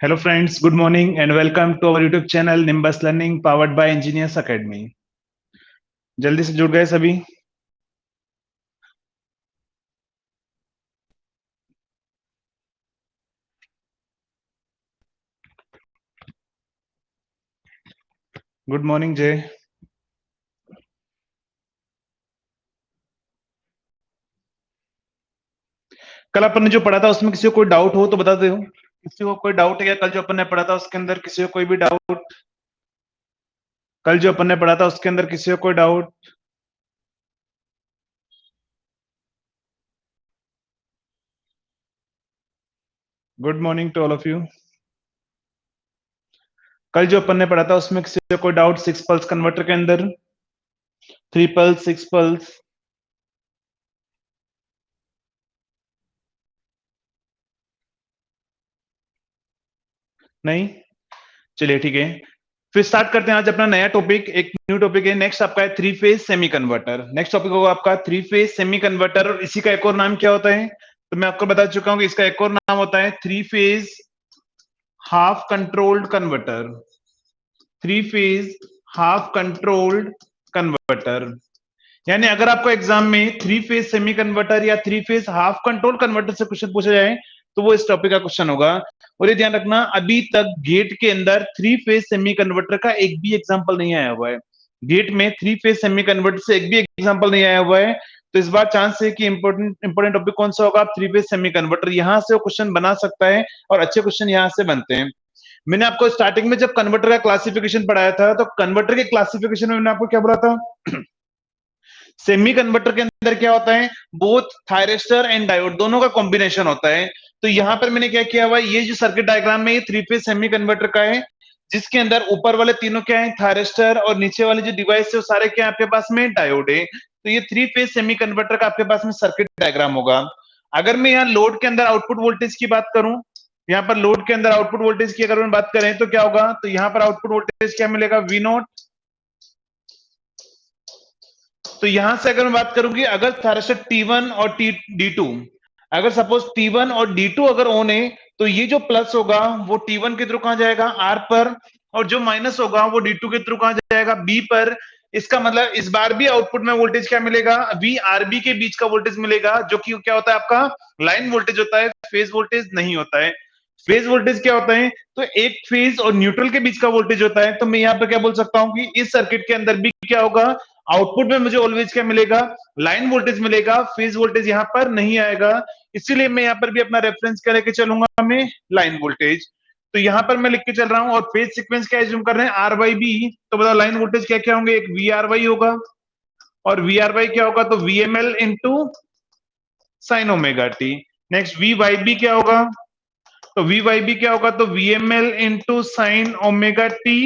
Hello friends, good morning and welcome to our YouTube channel Nimbus Learning powered by Engineers Academy। जल्दी से जुड़ गए सभी। Good morning जय। कल अपन ने जो पढ़ा था उसमें किसी को कोई डाउट हो तो बता दो। किसी को कोई डाउट है क्या? कल जो अपन ने पढ़ा था उसके अंदर किसी को कोई भी डाउट? कल जो अपन ने पढ़ा था उसके अंदर किसी को कोई doubt? Good morning to all of you. कल जो अपन ने पढ़ा था उसमें किसी को कोई डाउट 6 पल्स कन्वर्टर के अंदर? 3 पल्स, 6 पल्स? नहीं? चलिए ठीक है, फिर स्टार्ट करते हैं आज अपना नया टॉपिक। एक न्यू टॉपिक है, नेक्स्ट आपका है three phase semi converter. Next topic होगा आपका थ्री फेज सेमी कन्वर्टर, और इसी का एक और नाम क्या होता है तो मैं आपको बता चुका हूं कि इसका एक और नाम होता है three phase half controlled converter. Three phase half controlled converter, यानी अगर आपको एग्जाम में थ्री फेज सेमी कन्वर्टर या three phase half control converter से क्वेश्चन पूछा जाए तो वो इस टॉपिक का क्वेश्चन होगा। और ये ध्यान रखना, अभी तक गेट के अंदर थ्री फेज सेमी कन्वर्टर का एक भी एग्जांपल नहीं आया हुआ है। गेट में थ्री फेज सेमी कन्वर्टर से एक भी एग्जांपल नहीं आया हुआ है, तो इस बार चांस है कि इंपोर्टेंट टॉपिक कौन सा होगा? Three phase semi converter. यहां से वो क्वेश्चन बना सकता है और अच्छे क्वेश्चन यहां से बनते हैं। मैंने आपको स्टार्टिंग में जब कन्वर्टर का क्लासिफिकेशन पढ़ाया था तो कन्वर्टर के क्लासिफिकेशन में मैंने आपको क्या बोला था? सेमी कन्वर्टर के अंदर क्या होता है? बोथ थायरिस्टर एंड डायोड दोनों का कॉम्बिनेशन होता है। तो यहां पर मैंने क्या किया हुआ, ये जो सर्किट डायग्राम में ये थ्री फेज सेमी कन्वर्टर का है, जिसके अंदर ऊपर वाले तीनों क्या है? थायरिस्टर, और नीचे वाले जो डिवाइस है वो सारे क्या आपके पास में? डायोड है। तो ये थ्री फेज सेमी कन्वर्टर का आपके पास में सर्किट डायग्राम होगा। अगर मैं यहाँ लोड के अंदर आउटपुट वोल्टेज की बात करूं, यहाँ पर लोड के अंदर आउटपुट वोल्टेज की अगर हम बात करें तो क्या होगा? तो यहाँ पर आउटपुट वोल्टेज क्या मिलेगा? V not. तो यहां से अगर मैं बात करूंगी, अगर थायरिस्टर T1 और D2, अगर सपोज T1 और D2 अगर ऑन है तो ये जो प्लस होगा वो T1 के थ्रू कहां जाएगा? R पर, और जो माइनस होगा वो D2 के थ्रू कहां जाएगा? B पर। इसका मतलब इस बार भी आउटपुट में वोल्टेज क्या मिलेगा? VRB के बीच का वोल्टेज मिलेगा, जो कि क्या होता है? आपका लाइन वोल्टेज होता है, फेज वोल्टेज नहीं होता है। फेज वोल्टेज क्या होता है? तो एक फेज और न्यूट्रल के बीच का वोल्टेज होता है। तो मैं यहाँ पे क्या बोल सकता हूँ कि इस सर्किट के अंदर भी क्या होगा? आउटपुट में मुझे ऑलवेज क्या मिलेगा? लाइन वोल्टेज मिलेगा, फेज वोल्टेज यहां पर नहीं आएगा। इसीलिए मैं यहां पर भी अपना रेफरेंस क्या लेके चलूंगा? मैं लाइन वोल्टेज। तो यहां पर मैं लिख के चल रहा हूं, और फेज सीक्वेंस क्या एज्यूम कर रहे हैं? R Y B. तो बताओ लाइन वोल्टेज क्या क्या होंगे? एक वी आर वाई होगा, और वी आर वाई क्या होगा? तो V M L into sine omega T. Next V Y B क्या होगा? तो वी वाई बी क्या होगा? तो V M L into sine omega T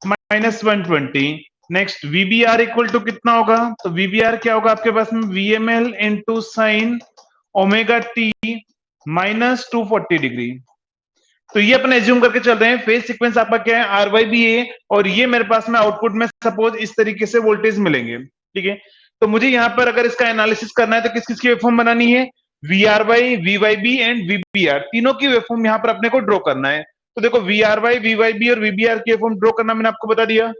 minus 120। Next VBR equal to कितना होगा? तो वीबीआर क्या होगा आपके पास में? VML into sine omega T minus 240 degree. तो ये अपन एज्यूम करके चल रहे हैं फेज सीक्वेंस आपका क्या है? आर वाई बी ए, और ये मेरे पास में आउटपुट में सपोज इस तरीके से वोल्टेज मिलेंगे, ठीक है। तो मुझे यहाँ पर अगर इसका एनालिसिस करना है तो किस किस की वेवफॉर्म बनानी है? V R Y, V Y B and VBR, तीनों की वेवफॉर्म यहाँ पर अपने को ड्रॉ करना है। तो देखो V R Y, V Y B और वीबीआर की वेवफॉर्म ड्रॉ करना मैंने आपको बता दिया।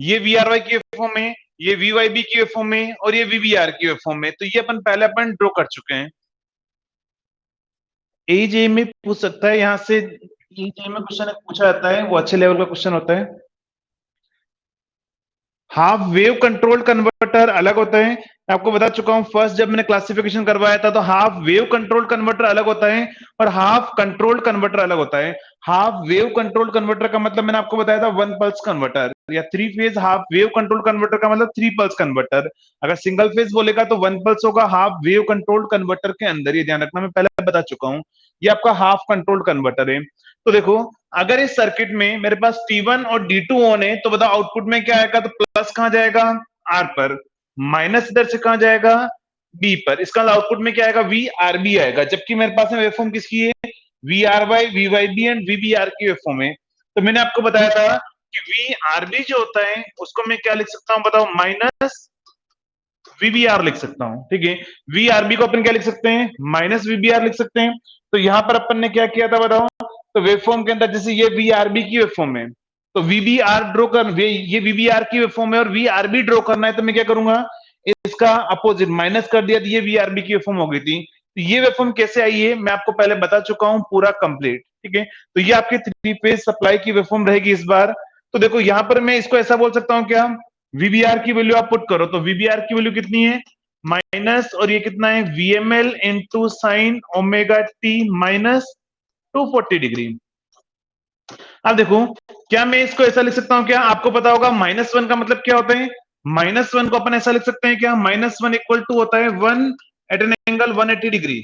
ये वी आर वाई की वेवफॉर्म है, ये वी वाई बी की वेवफॉर्म है, और ये वीबीआर की वेवफॉर्म है। तो ये अपन पहले अपन ड्रॉ कर चुके हैं। एजे में पूछ सकता है यहाँ से, एजे में क्वेश्चन पूछा जाता है, वो अच्छे लेवल का क्वेश्चन होता है। हाफ वेव कंट्रोल कन्वर्टर अलग होता है, मैं आपको बता चुका हूं फर्स्ट जब मैंने क्लासिफिकेशन करवाया था। तो हाफ वेव कंट्रोल कन्वर्टर अलग होता है और हाफ कंट्रोल कन्वर्टर अलग होता है। हाफ वेव कंट्रोल कन्वर्टर का मतलब मैंने आपको बताया था वन पल्स कन्वर्टर, या three phase half wave control converter का मतलब थ्री पल्स कन्वर्टर। अगर सिंगल फेज बोलेगा तो वन पल्स होगा हाफ वेव कंट्रोल कन्वर्टर के अंदर, ये ध्यान रखना, मैं पहले बता चुका हूं। ये आपका हाफ कंट्रोल कन्वर्टर है। तो देखो, अगर इस सर्किट में मेरे पास T1 और D2 ऑन है तो बताओ आउटपुट में क्या आएगा? तो प्लस कहां जाएगा? R पर, माइनस इधर से कहां जाएगा? B पर। इसका आउटपुट में क्या आएगा? VRB आएगा, जबकि मेरे पास में वेवफॉर्म किसकी है? VRY, VYB एंड VBR की वेवफॉर्म है। तो मैंने आपको बताया था कि VRB जो होता है उसको मैं क्या लिख सकता हूं? बताओ, माइनस VBR लिख सकता हूं, ठीक है। VRB को अपन क्या लिख सकते हैं, माइनस VBR लिख सकते हैं। तो यहां पर अपन ने क्या किया था बताओ, तो वेवफॉर्म के अंदर जैसे ये VRB की वेवफॉर्म है, तो VBR ड्रॉ कर, ये VBR की वेवफॉर्म है और VRB ड्रॉ करना है, तो मैं क्या करूंगा, इसका अपोजिट माइनस कर दिया, तो ये VRB की वेवफॉर्म हो गई थी। तो ये वेवफॉर्म कैसे आई है मैं आपको पहले बता चुका हूं, पूरा कंप्लीट, ठीक है। तो ये आपकी 3 फेज सप्लाई की वेवफॉर्म रहेगी इस बार। तो देखो यहां पर मैं इसको ऐसा बोल सकता हूं क्या, VBR की वैल्यू आप पुट करो, तो VBR की वैल्यू कितनी है, माइनस, और ये कितना है, VML into sine omega T minus 240 degree. अब देखो, क्या मैं इसको ऐसा लिख सकता हूं क्या, आपको पता होगा -1 का मतलब क्या होता है, -1 को अपन ऐसा लिख सकते हैं क्या, -1 इक्वल टू होता है 1 एट एन एंगल 180 डिग्री।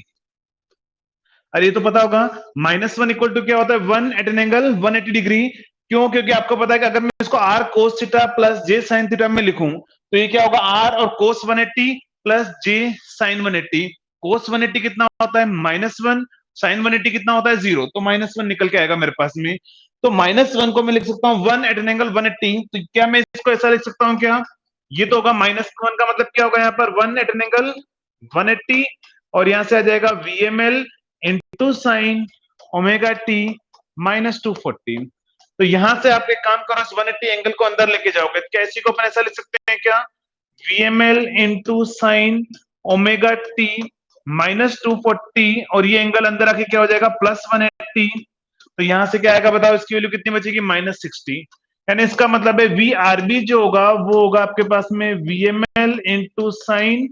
अरे ये तो पता होगा, -1 इक्वल टू क्या होता है, 1 एट एन एंगल 180 डिग्री। क्यों, क्योंकि आपको पता है कि अगर मैं इसको r cos theta plus j sin theta में लिखूं, तो ये क्या होगा, r और cos 180 plus j sin 180। cos 180 कितना होता है, -1, sin 180 कितना होता है, 0, तो -1 निकल के आएगा मेरे पास में। तो -1 को मैं लिख सकता हूँ 1 एट एन एंगल 180। तो क्या मैं इसको ऐसा लिख सकता हूँ क्या, ये तो होगा -1 का मतलब क्या होगा, यहाँ पर 1 एट एन एंगल 180, और यहां से आ जाएगा VML into sine omega T minus 240। तो यहां से आप एक काम करो, 180 एंगल को अंदर लेके जाओगे, क्या इसी को अपन ऐसा लिख सकते हैं क्या, VML into sine omega T minus 240, और ये एंगल अंदर आके क्या हो जाएगा, प्लस 180। तो यहां से क्या आएगा बताओ, इसकी वैल्यू कितनी बचेगी, -60। यानी इसका मतलब है VRB जो होगा वो होगा आपके पास में VML into sine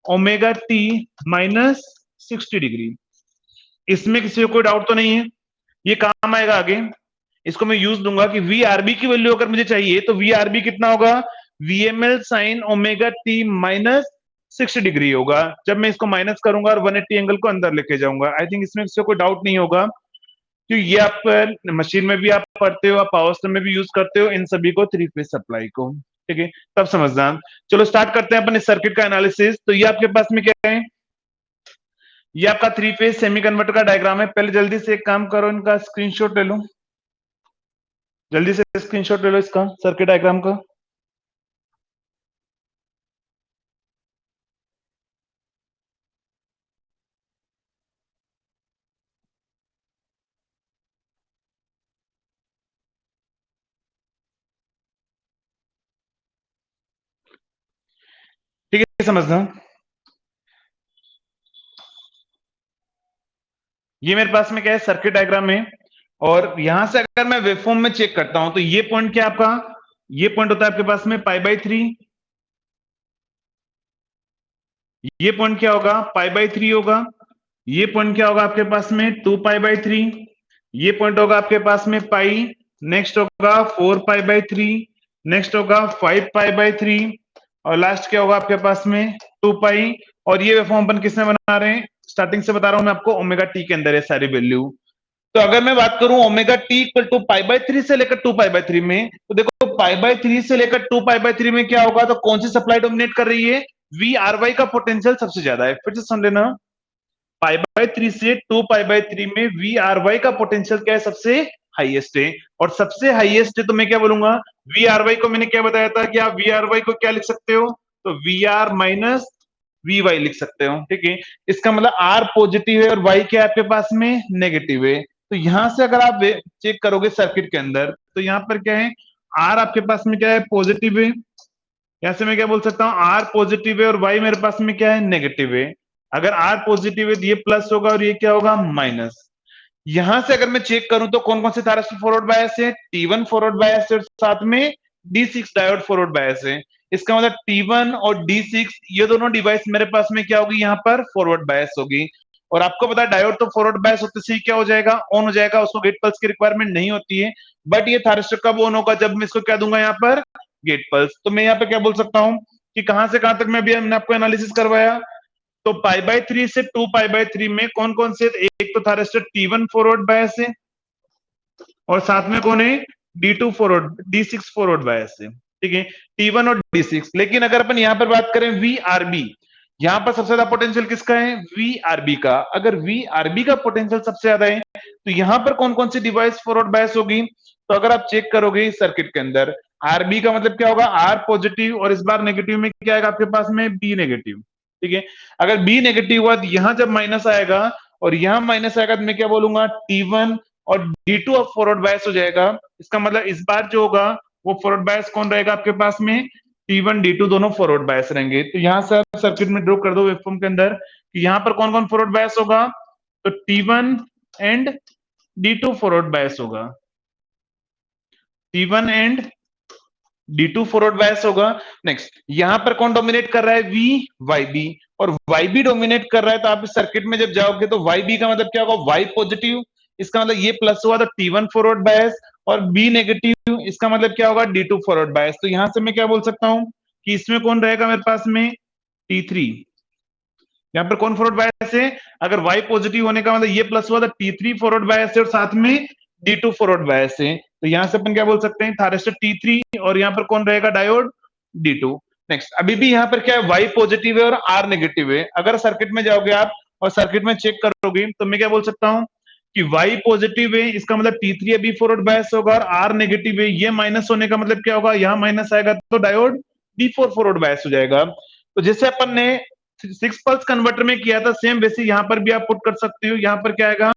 omega T minus 60 degree. इसमें किसी को कोई डाउट तो नहीं है, ये काम आएगा आगे। इसको मैं यूज दूंगा कि VRB की वैल्यू अगर मुझे चाहिए, तो VRB कितना होगा, VML sign omega T minus 60 degree होगा, जब मैं इसको माइनस करूंगा और 180 एंगल को अंदर लेके जाऊंगा। आई थिंक इसमें किसी को कोई डाउट नहीं होगा, क्योंकि ये आप मशीन में भी आप पढ़ते हो, आप पावर स्टेशन में भी यूज करते हो इन सभी को, 3 फेज सप्लाई को, ठीक है, तब समझना। चलो स्टार्ट करते हैं अपन इस सर्किट का एनालिसिस। तो ये आपके पास में क्या है, ये आपका 3 फेज सेमी कन्वर्टर का डायग्राम है। पहले जल्दी से एक काम करो, इनका स्क्रीनशॉट ले लो, जल्दी से स्क्रीनशॉट ले लो इसका सर्किट डायग्राम का। ठीक है, समझना। ये मेरे पास में क्या है, सर्किट डायग्राम है, और यहां से अगर मैं वेवफॉर्म में चेक करता हूं, तो ये पॉइंट क्या आपका, ये पॉइंट होता है आपके पास में π/3, ये पॉइंट क्या होगा, π/3 होगा, ये पॉइंट क्या होगा आपके पास में 2π/3, ये पॉइंट होगा आपके पास में पाई, नेक्स्ट होगा 4π/3, नेक्स्ट होगा 5π/3, और लास्ट क्या होगा आपके पास में 2π। और ये वेवफॉर्म अपन किसमें बना रहे हैं, स्टार्टिंग से बता रहा हूं मैं आपको, ओमेगा टी के अंदर है सारी वैल्यू। तो अगर मैं बात करूं ओमेगा टी इक्वल टू π/3 से लेकर 2π/3 में, तो देखो π/3 से लेकर 2π/3 में क्या होगा, तो कौन सी सप्लाई डोमिनेट कर रही है, VRY का पोटेंशियल सबसे ज्यादा है। फिर से सुन लेना, π/3 से 2π/3 में VRY का पोटेंशियल क्या है, सबसे हाईएस्ट है, और सबसे हाईएस्ट है तो मैं क्या बोलूंगा, VRY को मैंने क्या बताया था कि आप VRY को क्या लिख सकते हो, तो VR माइनस VY लिख सकते हो, ठीक है। इसका मतलब R पॉजिटिव है और Y क्या है आपके पास में, नेगेटिव है। तो यहां से अगर आप चेक करोगे सर्किट के अंदर, तो यहाँ पर क्या है, R आपके पास में क्या है, पॉजिटिव है। यहां से मैं क्या बोल सकता हूँ, R पॉजिटिव है और Y मेरे पास में क्या है, नेगेटिव है। अगर R पॉजिटिव है तो ये प्लस होगा और ये क्या होगा, माइनस। यहां से अगर मैं चेक करूं तो कौन कौन से थायरिस्टर फॉरवर्ड बायस है, T1 फॉरवर्ड बायस है और साथ में D6 डायोड फॉरवर्ड बायस है। इसका मतलब T1 और D6 ये दोनों डिवाइस मेरे पास में क्या होगी, यहाँ पर फॉरवर्ड बायस होगी। और आपको पता है डायोड तो फॉरवर्ड बायस होते से क्या हो जाएगा, ऑन हो जाएगा, उसको गेट पल्स की रिक्वायरमेंट नहीं होती है। बट ये थायरिस्टर कब ऑन होगा, जब मैं इसको क्या दूंगा, यहाँ पर गेट पल्स। तो मैं यहाँ पे क्या बोल सकता हूँ कि कहां से कहां तक मैं भी हमने आपको एनालिसिस करवाया। तो π/3 से 2π/3 में कौन कौन से, एक तो थायरिस्टर T1 फॉरवर्ड बायस है और साथ में कौन है, D2 forward, D6 forward bias है, ठीक है, T1 और D6। लेकिन अगर अपन यहां पर बात करें VRB, यहां पर सबसे ज्यादा पोटेंशियल किसका है, VRB का। अगर VRB का पोटेंशियल सबसे ज्यादा है, तो यहां पर कौन कौन सी डिवाइस फॉरवर्ड बायस होगी, तो अगर आप चेक करोगे इस सर्किट के अंदर, आरबी का मतलब क्या होगा, आर पॉजिटिव, और इस बार नेगेटिव में क्या आएगा आपके पास में, बी नेगेटिव। ठीक है, अगर बी नेगेटिव हुआ तो यहां जब माइनस आएगा और यहां माइनस आएगा तो मैं क्या बोलूंगा, T1 और D2 अब फॉरवर्ड बायस हो जाएगा। इसका मतलब इस बार जो होगा वो फॉरवर्ड बायस कौन रहेगा आपके पास में, T1 D2 दोनों फॉरवर्ड बायस रहेंगे। तो यहां से आप सर्किट में ड्रॉ कर दो वेवफॉर्म के अंदर कि यहां पर कौन कौन फॉरवर्ड बायस होगा, तो T1 and D2 forward bias होगा, T1 and D2 forward bias होगा। नेक्स्ट यहां पर कौन डोमिनेट कर रहा है, V YB, और YB डोमिनेट कर रहा है तो आप इस सर्किट में जब जाओगे तो YB का मतलब क्या होगा, Y पॉजिटिव, इसका मतलब ये प्लस हुआ तो T1 फॉरवर्ड बायस, और B नेगेटिव इसका मतलब क्या होगा, D2 फॉरवर्ड बायस। तो यहां से मैं क्या बोल सकता हूं कि इसमें कौन रहेगा मेरे पास में, T3। यहाँ पर कौन फॉरवर्ड बायस है, अगर Y पॉजिटिव होने का मतलब ये प्लस हुआ तो T3 फॉरवर्ड बायस है और साथ में D2 फॉरवर्ड बायस है। तो यहां से अपन क्या बोल सकते हैं, थारिस्टर T3 और यहाँ पर कौन रहेगा, डायोड D2। नेक्स्ट अभी भी यहाँ पर क्या है, Y पॉजिटिव है और R नेगेटिव है। अगर सर्किट में जाओगे आप और सर्किट में चेक करोगे तो मैं क्या बोल सकता हूँ कि Y पॉजिटिव है, इसका मतलब T3 अभी फॉरवर्ड बायस होगा, और R नेगेटिव है, ये माइनस होने का मतलब क्या होगा, यहाँ माइनस आएगा तो डायोड D4 फॉरवर्ड बायस हो जाएगा। तो जैसे अपन ने 6 पल्स कन्वर्टर में किया था सेम वैसे यहाँ पर भी आप पुट कर सकते हो। यहाँ पर क्या आएगा,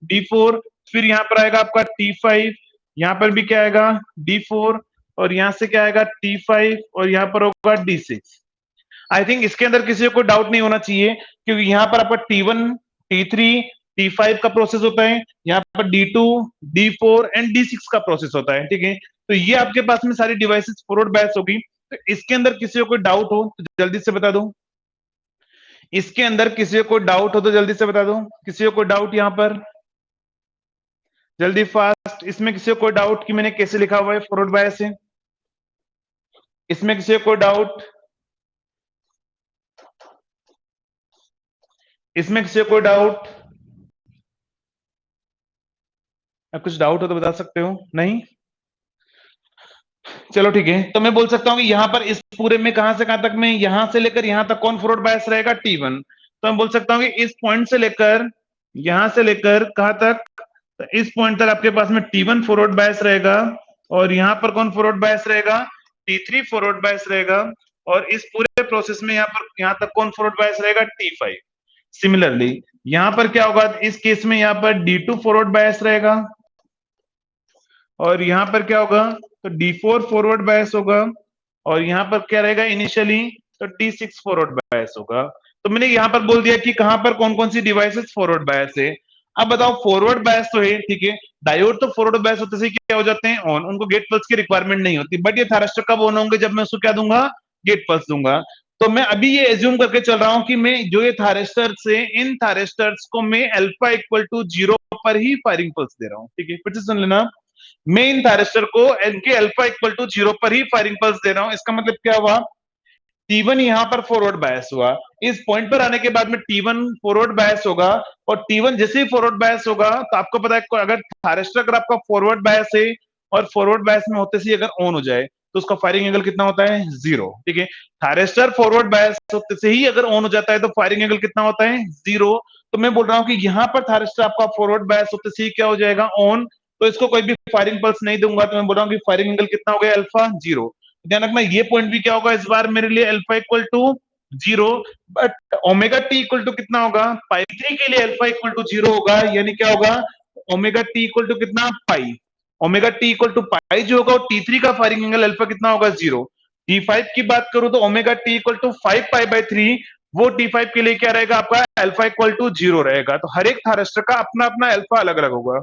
D4, फिर यहाँ पर आएगा आपका T5, यहाँ पर भी क्या आएगा, D4, और यहाँ से क्या आएगा T5, और यहाँ पर होगा D6। आई थिंक इसके अंदर किसी को डाउट नहीं होना चाहिए क्योंकि यहाँ पर आपका T1 T3 T5 का प्रोसेस होता है, यहाँ पर D2 D4 एंड D6 का प्रोसेस होता है। ठीक है, तो ये आपके पास में सारी डिवाइसेस फॉरवर्ड बायस होगी। तो इसके अंदर किसी को कोई डाउट हो तो जल्दी से बता दो, इसके अंदर किसी को कोई डाउट हो तो जल्दी से बता दो, किसी को कोई डाउट यहाँ पर, जल्दी फास्ट। इसमें किसी को कोई डाउट कि मैंने कैसे लिखा हुआ है फॉरवर्ड बायस है, इसमें किसी को कोई डाउट, इसमें किसी को कोई डाउट, कुछ डाउट हो तो बता सकते हो, नहीं, चलो ठीक है। तो मैं बोल सकता हूं कि यहां पर इस पूरे में कहां से कहां तक में, यहां से लेकर यहां तक कौन फॉरवर्ड बायस रहेगा, T1। तो मैं बोल सकता हूं कि इस पॉइंट से लेकर यहां से लेकर कहां तक, तो इस पॉइंट तक आपके पास में T1 फॉरवर्ड बायस रहेगा, और यहां पर कौन फॉरवर्ड बायस रहेगा, T3 फॉरवर्ड बायस रहेगा, और इस पूरे प्रोसेस में यहां पर यहां तक कौन फॉरवर्ड बायस रहेगा, T5। सिमिलरली यहां पर क्या होगा, इस केस में यहां पर D2 फॉरवर्ड बायस रहेगा, और यहां पर क्या होगा, तो D4 फॉरवर्ड बायस होगा, और यहां पर क्या रहेगा इनिशियली, तो D6 फॉरवर्ड बायस होगा। तो मैंने यहां पर बोल दिया कि कहां पर कौन कौन सी डिवाइसेस फॉरवर्ड बायस है। अब बताओ फॉरवर्ड बायस तो है, ठीक है, डायोड तो फॉरवर्ड बायस होते से क्या हो जाते हैं, ऑन, उनको गेट पल्स की रिक्वायरमेंट नहीं होती, बट ये थारिस्टर कब ऑन होंगे, जब मैं उसको क्या दूंगा, गेट पल्स दूंगा। तो मैं अभी ये एज्यूम करके चल रहा हूं कि मैं जो ये थारिस्टर से इन थारिस्टर्स को मैं अल्फा इक्वल टू 0 पर ही फायरिंग पल्स दे रहा हूं। ठीक है, फिर से सुन लेना, मैं इन थारिस्टर को इनके अल्फा इक्वल टू 0 पर ही फायरिंग पल्स दे रहा हूं। इसका मतलब क्या हुआ, T1 यहां पर फॉरवर्ड बायस हुआ, इस पॉइंट पर आने के बाद में T1 फॉरवर्ड बायस होगा, और T1 जैसे ही फॉरवर्ड बायस होगा तो आपको पता है अगर थारिस्टर अगर आपका फॉरवर्ड बायस है और फॉरवर्ड बायस में होते से अगर ऑन हो जाए तो उसका फायरिंग एंगल कितना होता है, 0। ठीक है, थारिस्टर फॉरवर्ड बायस होते से ही अगर ऑन हो जाता है तो फायरिंग एंगल कितना होता है, 0। तो मैं बोल रहा हूं कि यहां पर थारिस्टर आपका फॉरवर्ड बायस होते से ही क्या हो जाएगा, ऑन। तो इसको कोई भी फायरिंग पल्स नहीं दूंगा, तो मैं बोल रहा हूँ कि फायरिंग एंगल कितना हो गया, अल्फा 0। ध्यान रखना ये पॉइंट भी क्या होगा इस बार मेरे लिए, alpha equal to 0, but omega t equal to कितना होगा, पाई 3 के लिए अल्फा इक्वल टू 0 होगा, यानी क्या होगा, ओमेगा टी इक्वल टू कितना, पाई। ओमेगा टी इक्वल टू पाई जो होगा, T3 का फायरिंग एंगल अल्फा कितना होगा, 0। T5 की बात करूं तो omega t equal to 5 pi by 3, वो T5 के लिए क्या रहेगा आपका, अल्फा इक्वल टू 0 रहेगा। तो हर एक थारिस्टर का अपना अपना अल्फा अलग अलग होगा।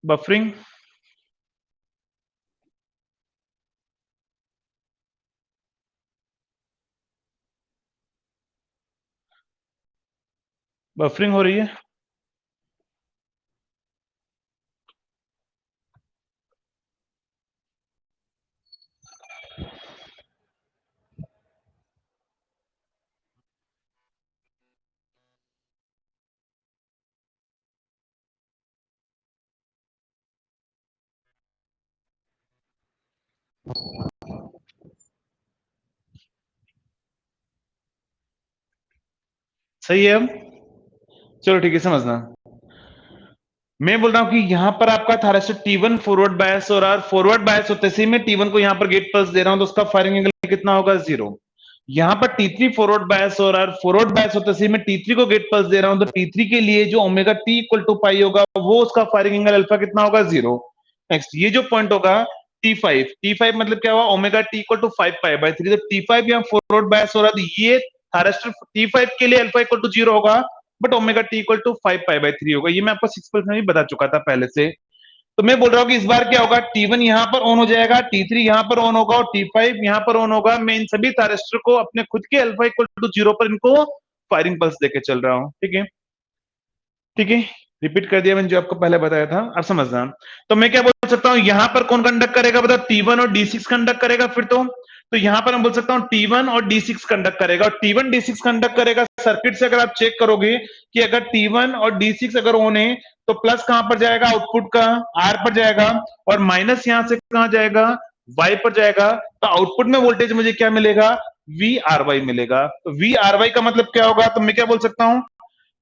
बफरिंग, बफरिंग हो रही है, सही है। अब चलो ठीक है, समझना मैं बोल रहा हूं कि यहां पर आपका थायरिस्टर T1 फॉरवर्ड बायस हो रहा है, फॉरवर्ड बायस होते से मैं T1 को यहां पर गेट पल्स दे रहा हूं तो उसका फायरिंग एंगल कितना होगा 0। यहां पर T3 फॉरवर्ड बायस हो रहा है, फॉरवर्ड बायस होते से मैं T3 को गेट पल्स दे रहा हूं तो T3 के लिए जो ओमेगा T इक्वल टू पाई होगा वो उसका फायरिंग एंगल अल्फा कितना होगा 0। नेक्स्ट ये जो पॉइंट होगा T5 मतलब क्या हुआ omega T equal to 5 pi by 3 तो T5 यहां फॉरवर्ड बायस हो रहा है तो ये थायरिस्टर T5 के लिए अल्फा इक्वल टू 0 होगा but omega T equal to 5 pi by 3 होगा। ये मैं आपको 6 में भी बता चुका था पहले से। तो मैं बोल रहा हूँ कि इस बार क्या होगा T1 यहां पर ऑन हो जाएगा, T3 यहां पर ऑन होगा और T5 यहां पर ऑन होगा। मैं इन सभी थायरिस्टर को अपने खुद के अल्फा इक्वल टू 0 पर इनको फायरिंग पल्स देके चल रहा हूं। ठीक है, ठीक है, रिपीट कर दिया मैंने जो आपको पहले बताया था, अब समझना। तो मैं क्या बोल सकता हूं यहां पर कौन कंडक्ट करेगा बताओ, T1 और D6 कंडक्ट करेगा। फिर तो यहां पर मैं बोल सकता हूं T1 और D6 कंडक्ट करेगा और T1 D6 कंडक्ट करेगा। सर्किट से अगर आप चेक करोगे कि अगर T1 और D6 अगर ऑन है तो प्लस कहां पर जाएगा, आउटपुट का R पर जाएगा और माइनस यहां से कहां जाएगा, Y पर जाएगा। तो आउटपुट में वोल्टेज मुझे क्या मिलेगा, VRY मिलेगा। तो VRY का मतलब क्या होगा, तो मैं क्या बोल सकता हूं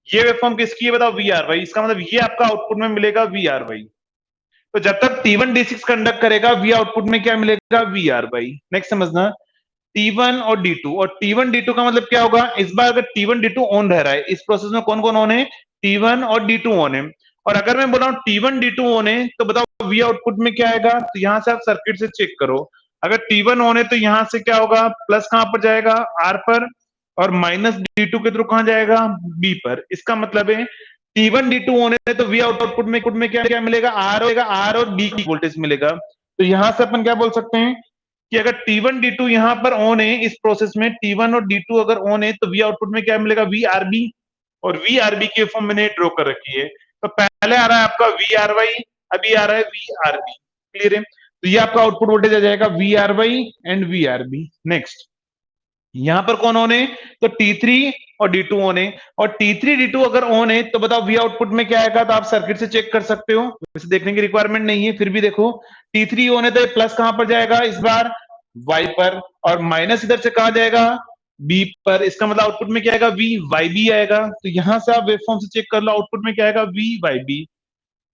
ये वेवफॉर्म किसकी है बताओ, VRY। इसका मतलब ये आपका आउटपुट में मिलेगा VRY। तो जब तक T1 D6 कंडक्ट करेगा V आउटपुट में क्या मिलेगा, VRY। नेक्स्ट समझना, T1 और D2 और T1 D2 का मतलब क्या होगा, इस बार अगर T1 D2 ऑन रह रहा है, इस प्रोसेस में कौन कौन ऑन है, T1 और D2 ऑन है। और अगर मैं बोला हूं T1 D2 ऑन है तो बताओ V आउटपुट में क्या आएगा, तो यहां से आप सर्किट से चेक करो। अगर T1 ऑन है तो यहां से क्या होगा, प्लस कहां पर जाएगा, R पर और माइनस D2 के थ्रू कहां जाएगा, B पर। इसका मतलब है T1 D2 ऑन है तो V आउटपुट में क्या क्या मिलेगा, R होगा, R और D की वोल्टेज मिलेगा। तो यहां से अपन क्या बोल सकते हैं कि अगर T1 D2 यहां पर ऑन है, इस प्रोसेस में T1 और D2 अगर ऑन है तो V आउटपुट में क्या मिलेगा, VRB। और VRB की फॉर्म मैंने ड्रॉ कर रखी है। तो पहले आ रहा है आपका VRY, अभी आ रहा है VRB। क्लियर है, तो ये आपका आउटपुट वोल्टेज आ जाएगा VRY एंड VRB। नेक्स्ट यहां पर कौन ऑन है, तो T3 और D2 ऑन है और T3 D2 अगर ऑन है तो बताओ V आउटपुट में क्या आएगा, तो आप सर्किट से चेक कर सकते हो, वैसे देखने की रिक्वायरमेंट नहीं है फिर भी देखो। T3 ऑन है तो प्लस कहां पर जाएगा, इस बार Y पर और माइनस इधर से कहां जाएगा, B पर। इसका मतलब आउटपुट में क्या आएगा, VYB आएगा। तो यहां से आप वेवफॉर्म से चेक कर लो, आउटपुट में क्या आएगा, VYB।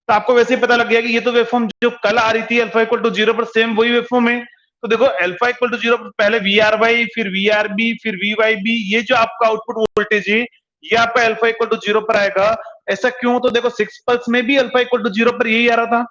तो आपको वैसे ही पता लग गया कि ये तो वेवफॉर्म जो कल आ रही थी अल्फा इक्वल टू 0 पर, सेम वही वेवफॉर्म है। तो देखो अल्फा इक्वल टू 0 पर पहले VRY फिर VRB फिर VYB, ये जो आपका आउटपुट वोल्टेज है ये आपका अल्फा इक्वल टू 0 पर आएगा। ऐसा क्यों, तो देखो 6 पल्स में भी अल्फा इक्वल टू 0 पर यही आ रहा था,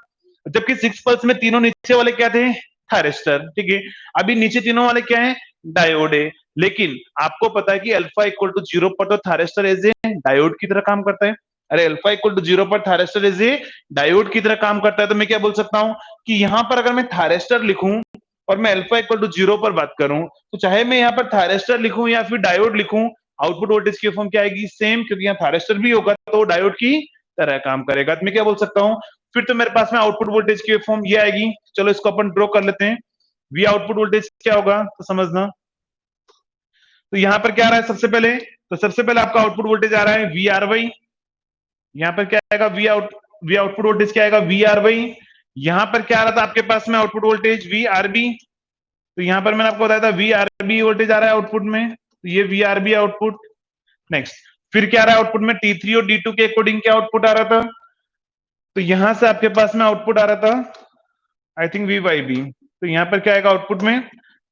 जबकि 6 पल्स में तीनों नीचे वाले क्या थे, थायरिस्टर। ठीक है, अभी नीचे तीनों वाले क्या है, डायोड है। लेकिन आपको पता है कि अल्फा इक्वल टू 0 पर तो थायरिस्टर एज ए डायोड की तरह काम करता है। अरे अल्फा इक्वल टू 0 पर थायरिस्टर एज ए डायोड की तरह काम करता है। तो मैं क्या बोल सकता हूं कि यहां पर अगर मैं थायरिस्टर लिखूं और मैं अल्फा इक्वल टू 0 पर बात करूं तो चाहे मैं यहां पर थायरिस्टर लिखूं या फिर डायोड लिखूं, आउटपुट वोल्टेज की फॉर्म क्या आएगी, सेम, क्योंकि यहाँ थायरिस्टर भी होगा तो डायोड की तरह काम करेगा। तो मैं क्या बोल सकता हूं, फिर तो मेरे पास में आउटपुट वोल्टेज की फॉर्म ये आएगी। चलो इसको अपन ड्रॉ कर लेते हैं। वी आउटपुट वोल्टेज क्या होगा तो समझना। तो यहां पर क्या आ रहा है, सबसे पहले आपका आउटपुट वोल्टेज आ रहा है VRY। यहां पर क्या आएगा, वी आउटपुट वोल्टेज क्या आएगा, VRY। यहां पर क्या आ रहा था आपके पास में आउटपुट वोल्टेज VRB। तो यहां पर मैंने आपको बताया था VRB वोल्टेज आ रहा है आउटपुट में, तो ये VRB आउटपुट। नेक्स्ट फिर क्या आ रहा है आउटपुट में, T3 और D2 के अकॉर्डिंग क्या आउटपुट आ रहा था, तो यहां से आपके पास में आउटपुट आ रहा था आई थिंक VYB। तो यहां पर क्या आएगा आउटपुट में,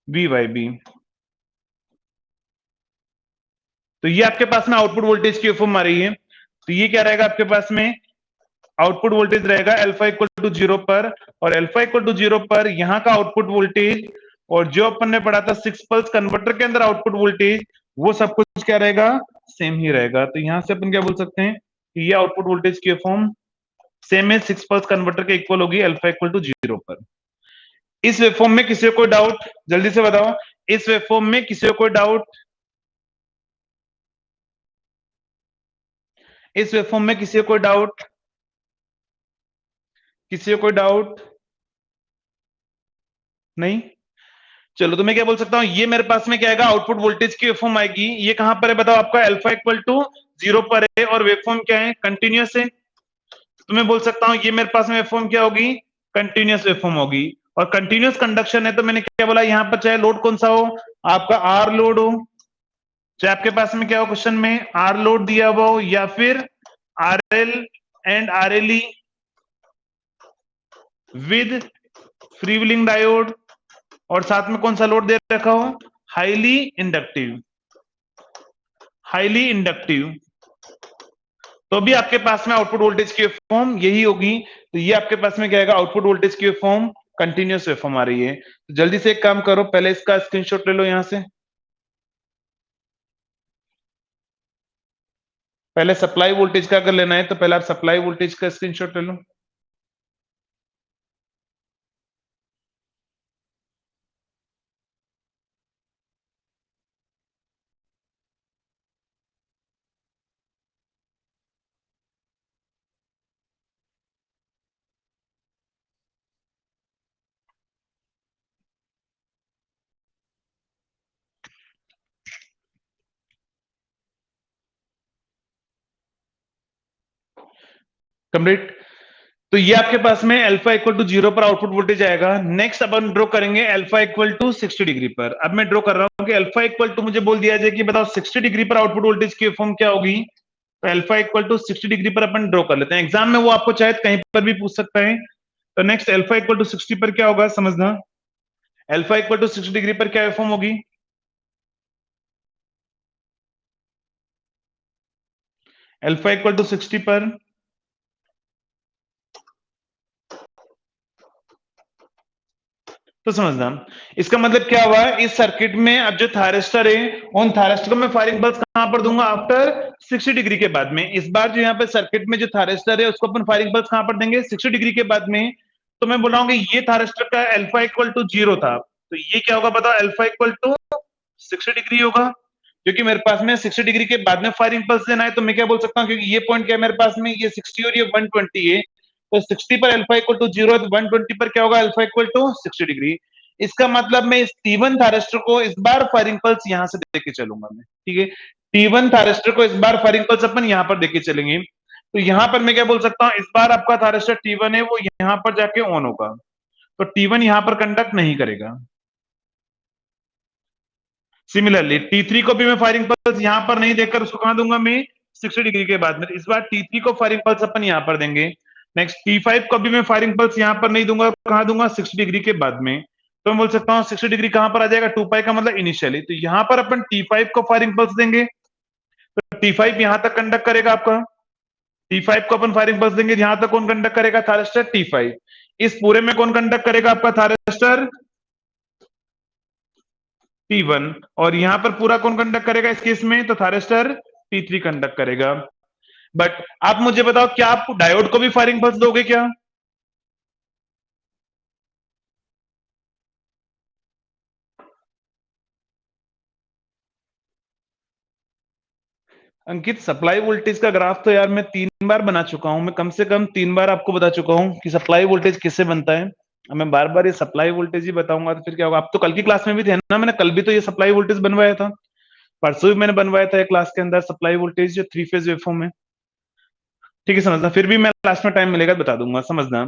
VYB। तो ये आपके पास में आउटपुट वोल्टेज की फॉर्म आ रही है। तो ये क्या रहेगा आपके पास में, आउटपुट वोल्टेज रहेगा अल्फा इक्वल टू 0 पर, और अल्फा इक्वल टू 0 पर यहाँ का आउटपुट वोल्टेज और जो अपन ने पढ़ा था 6 पल्स कन्वर्टर के अंदर आउटपुट वोल्टेज, वो सब कुछ क्या रहेगा, सेम ही रहेगा। तो यहां से अपन क्या बोल सकते हैं कि ये आउटपुट वोल्टेज की फॉर्म सेम है, 6 पल्स कन्वर्टर के इक्वल होगी अल्फा इक्वल टू 0 पर। इस वेवफॉर्म में किसी को कोई डाउट, जल्दी से बताओ, इस वेवफॉर्म में किसी को कोई डाउट, इस वेवफॉर्म में किसी को कोई डाउट, किसी को कोई डाउट नहीं। चलो तो मैं क्या बोल सकता हूं, ये मेरे पास में क्या आएगा, आउटपुट वोल्टेज की वेवफॉर्म आएगी। ये कहां पर है बताओ, आपका अल्फा इक्वल टू 0 पर है और वेवफॉर्म क्या है, कंटिन्यूअस है। तो मैं बोल सकता हूं ये मेरे पास में वेवफॉर्म क्या होगी, कंटिन्यूअस वेवफॉर्म होगी। और कंटिन्यूअस कंडक्शन है तो मैंने क्या बोला, यहां पर चाहे लोड कौन सा हो, आपका आर लोड हो, चाहे आपके पास में क्या हो क्वेश्चन में, आर लोड दिया हुआ हो या फिर RL and RLE, with free wheeling diode और साथ में कौन सा लोड दे रखा हो, हाईली इंडक्टिव, हाईली इंडक्टिव। तो भी आपके पास में आउटपुट वोल्टेज की वेवफॉर्म यही होगी। तो ये आपके पास में क्या आएगा, आउटपुट वोल्टेज की वेवफॉर्म कंटिन्यूअस वेवफॉर्म आ रही है। तो जल्दी से एक काम करो, पहले इसका स्क्रीनशॉट ले लो यहां से। पहले सप्लाई वोल्टेज का अगर लेना है तो पहले आप सप्लाई वोल्टेज का स्क्रीनशॉट ले लो। कंप्लीट। तो ये आपके पास में अल्फा इक्वल टू 0 पर आउटपुट वोल्टेज आएगा। नेक्स्ट अब हम ड्रॉ करेंगे अल्फा इक्वल टू 60 डिग्री पर। अब मैं ड्रॉ कर रहा हूं कि अल्फा इक्वल टू मुझे बोल दिया जाए कि बताओ 60 डिग्री पर आउटपुट वोल्टेज की फॉर्म क्या होगी। तो अल्फा इक्वल टू 60 डिग्री पर अपन ड्रॉ कर लेते हैं। एग्जाम में वो आपको शायद कहीं पर भी पूछ सकता है। तो नेक्स्ट अल्फा इक्वल टू 60 पर क्या होगा समझना। अल्फा इक्वल टू 60 डिग्री पर क्या फॉर्म होगी। अल्फा इक्वल टू 60 पर तो समझना, इसका मतलब क्या हुआ, इस सर्किट में अब जो थायरिस्टर है उन थायरिस्टर को मैं फायरिंग पल्स कहां पर दूंगा, आफ्टर 60 डिग्री के बाद में। इस बार जो यहाँ पे सर्किट में जो थायरिस्टर है उसको अपन फायरिंग पल्स कहां पर देंगे, 60 डिग्री के बाद में। तो मैं बोल रहा हूँ कि ये थायरिस्टर का अल्फा इक्वल टू 0 था, तो ये क्या होगा बताओ, अल्फा इक्वल टू 60 डिग्री होगा। क्योंकि मेरे पास में 60 डिग्री के बाद में फायरिंग पल्स देना है, तो मैं क्या बोल सकता हूँ, क्योंकि ये पॉइंट क्या है मेरे पास में, ये 60 और ये 120 है। तो 60 पर अल्फा इक्वल टू 0 है, तो 120 पर क्या होगा, अल्फा इक्वल टू 60 डिग्री। इसका मतलब मैं इस T1 थायरिस्टर को इस बार फायरिंग पल्स यहां से देके चलूंगा मैं, ठीक है। T1 थायरिस्टर को इस बार फायरिंग पल्स अपन यहां पर देके चलेंगे। तो यहां पर मैं क्या बोल सकता हूं, इस बार आपका थायरिस्टर T1 है वो यहां पर जाके ऑन होगा, तो T1 यहां पर कंडक्ट नहीं करेगा। सिमिलरली T3 को भी मैं फायरिंग पल्स यहां पर नहीं देकर उसको कहां दूंगा मैं, 60 डिग्री के बाद में। इस बार T3 को फायरिंग पल्स अपन यहां पर देंगे। नेक्स्ट T5 को भी मैं फायरिंग पल्स यहां पर नहीं दूंगा, कहां दूंगा, 60 डिग्री के बाद में। तो मैं बोल सकता हूं 60 डिग्री कहां पर आ जाएगा, 2 पाई का मतलब इनिशियली। तो यहां पर अपन T5 को फायरिंग पल्स देंगे, तो T5 यहां तक कंडक्ट करेगा आपका। T5 को अपन फायरिंग पल्स देंगे, यहां तक कौन कंडक्ट करेगा, थायरिस्टर T5। इस पूरे में कौन कंडक्ट करेगा आपका, थायरिस्टर T1। और यहां पर पूरा कौन कंडक्ट करेगा इस केस में, तो थायरिस्टर T3 कंडक्ट करेगा। बट आप मुझे बताओ, क्या आप डायोड को भी फायरिंग पल्स दोगे क्या। अंकित, सप्लाई वोल्टेज का ग्राफ तो यार मैं 3 बार बना चुका हूं, मैं कम से कम 3 बार आपको बता चुका हूं कि सप्लाई वोल्टेज किससे बनता है। अब मैं बार बार ये सप्लाई वोल्टेज ही बताऊंगा तो फिर क्या होगा। आप तो कल की क्लास में भी थे ना, मैंने कल भी तो ये सप्लाई वोल्टेज बनवाया था, परसों भी मैंने बनवाया था क्लास के अंदर सप्लाई वोल्टेज जो 3 फेज वेवफॉर्म है। ठीक है समझना, फिर भी मैं लास्ट में टाइम मिलेगा तो बता दूंगा, समझना।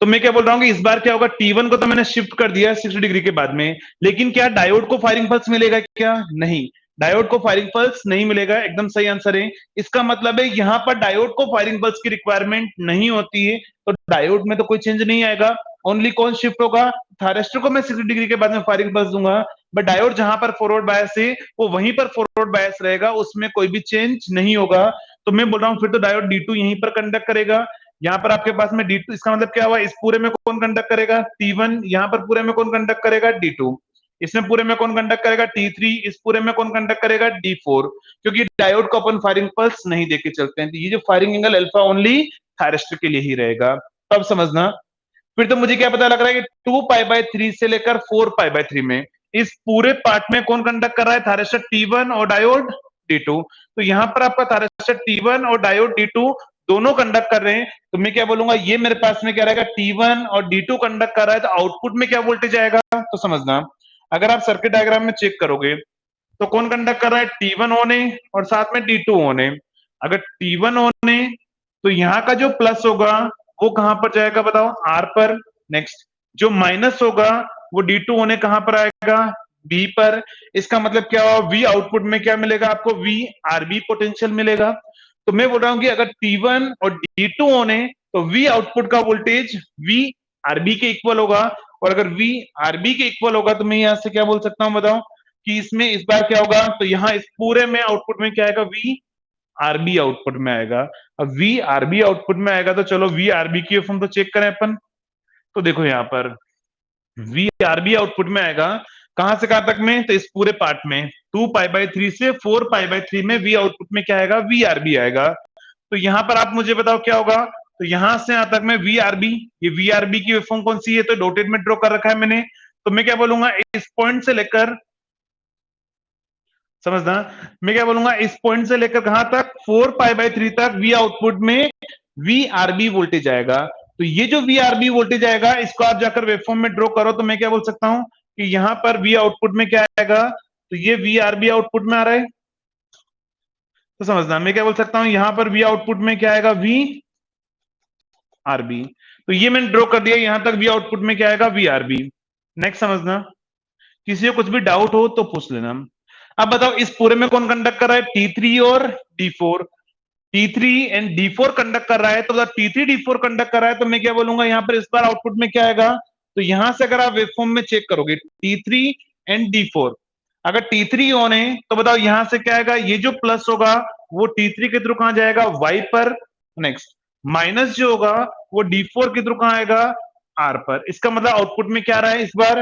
तो मैं क्या बोल रहा हूँ कि इस बार क्या होगा, T1 को तो मैंने शिफ्ट कर दिया 60 डिग्री के बाद में, लेकिन क्या डायोड को फायरिंग पल्स मिलेगा क्या, नहीं। डायोड को फायरिंग पल्स नहीं मिलेगा, एकदम सही आंसर है। इसका मतलब है यहाँ पर डायोड को फायरिंग पल्स की रिक्वायरमेंट नहीं होती है, तो डायोड में तो कोई चेंज नहीं आएगा। ओनली कौन शिफ्ट होगा, थायरिस्टर को मैं 60 डिग्री के बाद में फायरिंग पल्स दूंगा, बट डायोड जहां पर फॉरवर्ड बायस है वो वहीं पर फॉरवर्ड बायस रहेगा, उसमें कोई भी चेंज नहीं होगा। तो मैं बोल रहा हूँ फिर तो डायोड D2 यहीं पर कंडक्ट करेगा। यहाँ पर आपके पास में D2, इसका मतलब क्या हुआ, इस पूरे में कौन कंडक्ट करेगा, T1। यहाँ पर पूरे में कौन कंडक्ट करेगा, D2। इसमें पूरे में कौन कंडक्ट करेगा, T3। इस पूरे में कौन कंडक्ट करेगा, D4। क्योंकि डायोड को अपन फायरिंग पल्स नहीं देके चलते हैं, तो ये जो firing angle alpha only thyristor के लिए ही रहेगा। तब समझना। फिर तो मुझे क्या पता लग रहा है कि 2 पाई बाय 3 से लेकर 4 पाई बाय 3 में इस पूरे पार्ट में कौन कंडक्ट कर रहा है, थायरिस्टर T1 और डायोड D2। तो यहां पर आपका थायरिस्टर T1 और डायोड D2 दोनों कंडक्ट कर रहे हैं, तो मैं क्या बोलूंगा, ये मेरे पास में क्या रहेगा, T1 और D2 कंडक्ट कर रहा है, तो आउटपुट में क्या वोल्टेज आएगा। तो समझना, अगर आप सर्किट डायग्राम में चेक करोगे तो कौन कंडक्ट कर रहा है, T1 ऑन है और साथ में D2 ऑन है। अगर T1 ऑन है तो यहाँ का जो प्लस होगा वो कहां पर जाएगा बताओ, R पर। नेक्स्ट जो माइनस होगा वो D2 होने कहां पर आएगा, B पर। इसका मतलब क्या होगा, V आउटपुट में क्या मिलेगा आपको, V RB पोटेंशियल मिलेगा। तो मैं बोल रहा हूं कि अगर T1 और D2 ऑन है तो V आउटपुट का वोल्टेज V आरबी के इक्वल होगा, और अगर V आरबी के इक्वल होगा तो मैं यहां से क्या बोल सकता हूं बताओ कि इसमें इस बार क्या होगा, तो यहाँ इस पूरे में आउटपुट में क्या आएगा, V आरबी आउटपुट में आएगा। अब V आरबी आउटपुट में आएगा तो चलो V आरबी की फॉर्म तो चेक करें अपन। तो देखो यहाँ पर V आरबी आउटपुट में आएगा, कहां से कहां तक में, तो इस पूरे पार्ट में 2π/3 से 4π/3 में V आउटपुट में क्या आएगा, V आरबी आएगा। तो यहां पर आप मुझे बताओ क्या होगा, तो यहां से यहां तक में V आरबी, ये V आरबी की वेवफॉर्म कौन सी है, तो डॉटेड में ड्रॉ कर रखा है मैंने। तो मैं क्या बोलूंगा, इस पॉइंट से लेकर, समझना, मैं क्या बोलूंगा, इस पॉइंट से लेकर कहां तक, 4π/3 तक V आउटपुट में V आरबी वोल्टेज आएगा। तो ये जो V आरबी वोल्टेज आएगा, इसको आप जाकर वेवफॉर्म में ड्रॉ करो, तो मैं क्या बोल सकता हूं कि यहां पर V आउटपुट में क्या आएगा, तो ये V आरबी आउटपुट में आ रहा है। तो समझना, मैं क्या बोल सकता हूं, यहां पर V आउटपुट में क्या आएगा, V आरबी। तो ये मैंने ड्रॉ कर दिया, यहां तक V आउटपुट में क्या आएगा, V आरबी। नेक्स्ट समझना, किसी को कुछ भी डाउट हो तो पूछ लेना। अब बताओ इस पूरे में कौन कंडक्ट कर रहा है, T3 और D4। T3 and D4 conduct कर रहा है, तो T3 D4 कंडक्ट कर रहा है, तो मैं क्या बोलूंगा, यहां पर इस बार आउटपुट में क्या आएगा, तो यहां से अगर आप वेवफॉर्म में चेक करोगे T3 एंड D4, अगर T3 ऑन है तो बताओ यहां से क्या आएगा, ये जो प्लस होगा वो T3 के थ्रू कहां जाएगा, Y पर। नेक्स्ट माइनस जो होगा वो D4 के थ्रू कहां आएगा, R पर। इसका मतलब आउटपुट में क्या आ रहा है, इस बार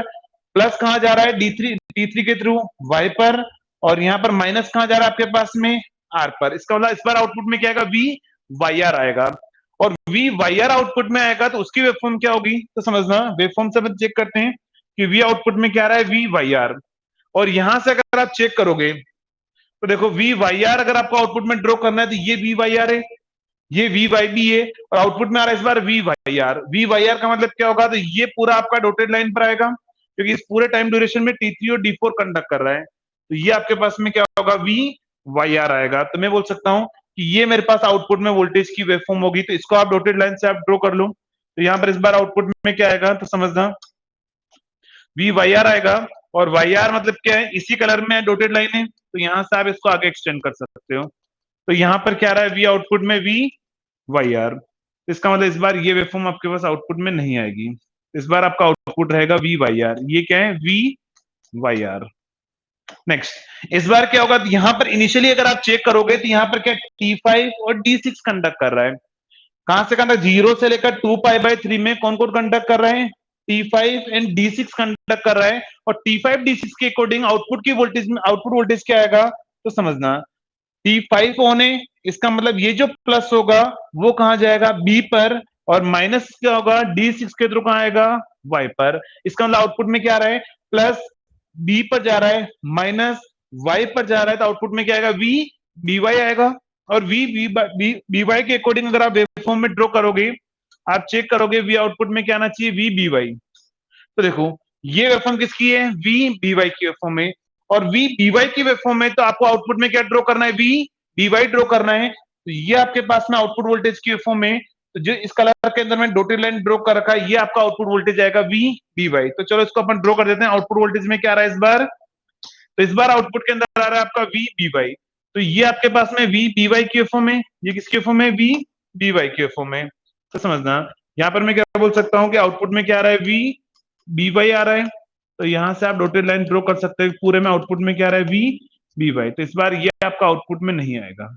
प्लस कहां जा रहा है, T3 के थ्रू Y पर, और यहां पर माइनस कहां जा रहा है आपके पास में, R पर। इसका मतलब इस बार आउटपुट में क्या आएगा, V YR आएगा। और V YR आउटपुट में आएगा तो उसकी वेवफॉर्म क्या होगी, तो समझना, वेवफॉर्म से अपन चेक करते हैं कि V आउटपुट में क्या आ रहा है, V YR। और यहां से अगर आप चेक करोगे तो देखो V YR अगर आपको आउटपुट में ड्रॉ करना है तो ये V YR है, ये V YB है, और आउटपुट में आ रहा है इस बार V YR। V YR का मतलब क्या होगा, तो ये पूरा आपका डॉटेड लाइन पर आएगा, क्योंकि इस पूरे टाइम ड्यूरेशन में T3 और D4 कंडक्ट कर रहा है। तो ये आपके पास में क्या होगा, V YR आएगा। तो मैं बोल सकता हूं कि ये मेरे पास आउटपुट में वोल्टेज की वेवफॉर्म होगी। तो इसको आप डॉटेड लाइन से आप ड्रॉ कर लो। तो यहां पर इस बार आउटपुट में क्या आएगा, तो समझना, V YR आएगा। और YR मतलब क्या है, इसी कलर में डॉटेड लाइन है, तो यहां से आप इसको आगे एक्सटेंड कर सकते हो। तो यहां पर क्या आ रहा है, V आउटपुट में V YR। इसका मतलब इस बार ये वेवफॉर्म आपके पास आउटपुट में नहीं आएगी, इस बार आपका आउटपुट रहेगा V YR। ये क्या है, V YR। नेक्स्ट इस बार क्या होगा, यहां पर इनिशियली अगर आप चेक करोगे तो यहां पर क्या T5 और D6 कंडक्ट कर रहा है। कहां से कंडक्ट, 0 से लेकर 2π/3 में कौन कौन कंडक्ट कर रहे हैं, T5 एंड D6 कंडक्ट कर रहा है। और T5 D6 के अकॉर्डिंग आउटपुट की वोल्टेज में, आउटपुट वोल्टेज क्या आएगा, तो समझना, T5 ऑन है, इसका मतलब ये जो प्लस होगा वो कहां जाएगा, B पर, और माइनस क्या होगा, D6 के थ्रू कहां आएगा, Y पर। इसका मतलब आउटपुट में क्या आ रहा है, प्लस B पर जा रहा है, माइनस Y पर जा रहा है, तो आउटपुट में क्या आएगा, V BY आएगा। और V BY के अकॉर्डिंग अगर आप वेवफॉर्म में ड्रॉ करोगे, आप चेक करोगे V आउटपुट में क्या आना चाहिए, V BY। तो देखो ये वेवफॉर्म किसकी है, V BY की वेवफॉर्म है। और V BY की वेवफॉर्म है तो आपको आउटपुट में क्या ड्रॉ करना है, V BY ड्रॉ करना है। तो ये आपके पास में आउटपुट वोल्टेज की वेवफॉर्म है। तो जो इस कलर के अंदर में डॉटेड लाइन ड्रॉ कर रखा है, ये आपका आउटपुट वोल्टेज आएगा V BY। तो चलो इसको अपन ड्रॉ कर देते हैं। आउटपुट वोल्टेज में क्या आ रहा है इस बार, तो इस बार आउटपुट के अंदर आ रहा है आपका V BY। तो ये आपके पास में V BY की वेवफॉर्म है, ये किसकी वेवफॉर्म है, V BY की वेवफॉर्म है। तो समझना, यहाँ पर मैं क्या बोल सकता हूँ कि आउटपुट में क्या आ रहा है, V BY आ रहा है। तो यहां से आप डॉटेड लाइन ड्रॉ कर सकते हैं, पूरे में आउटपुट में क्या आ रहा है, V BY। तो इस बार ये आपका आउटपुट में नहीं आएगा।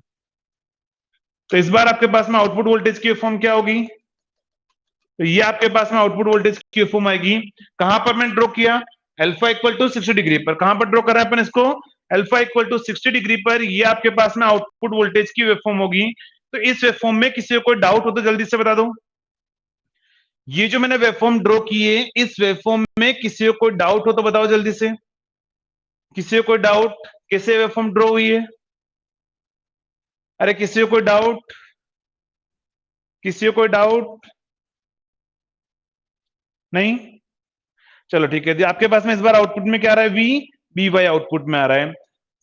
तो इस बार आपके पास में आउटपुट वोल्टेज की फॉर्म क्या होगी, तो ये आपके पास में आउटपुट वोल्टेज की फॉर्म आएगी। कहां पर मैंने ड्रॉ किया, अल्फा इक्वल टू 60 डिग्री पर। कहां पर ड्रॉ कर रहे हैं अपन इसको, अल्फा इक्वल टू 60 डिग्री पर। ये आपके पास में आउटपुट वोल्टेज की वेवफॉर्म होगी। तो इस वेवफॉर्म में किसी को कोई डाउट हो तो जल्दी से बता दो। ये जो मैंने वेवफॉर्म ड्रॉ की है, इस वेवफॉर्म में किसी को कोई डाउट हो तो बताओ जल्दी से। किसी को कोई डाउट, कैसे वेवफॉर्म ड्रॉ हुई है, अरे किसी को कोई डाउट, किसी को कोई डाउट नहीं, चलो ठीक है। आपके पास में इस बार आउटपुट में क्या आ रहा है, V BY आउटपुट में आ रहा है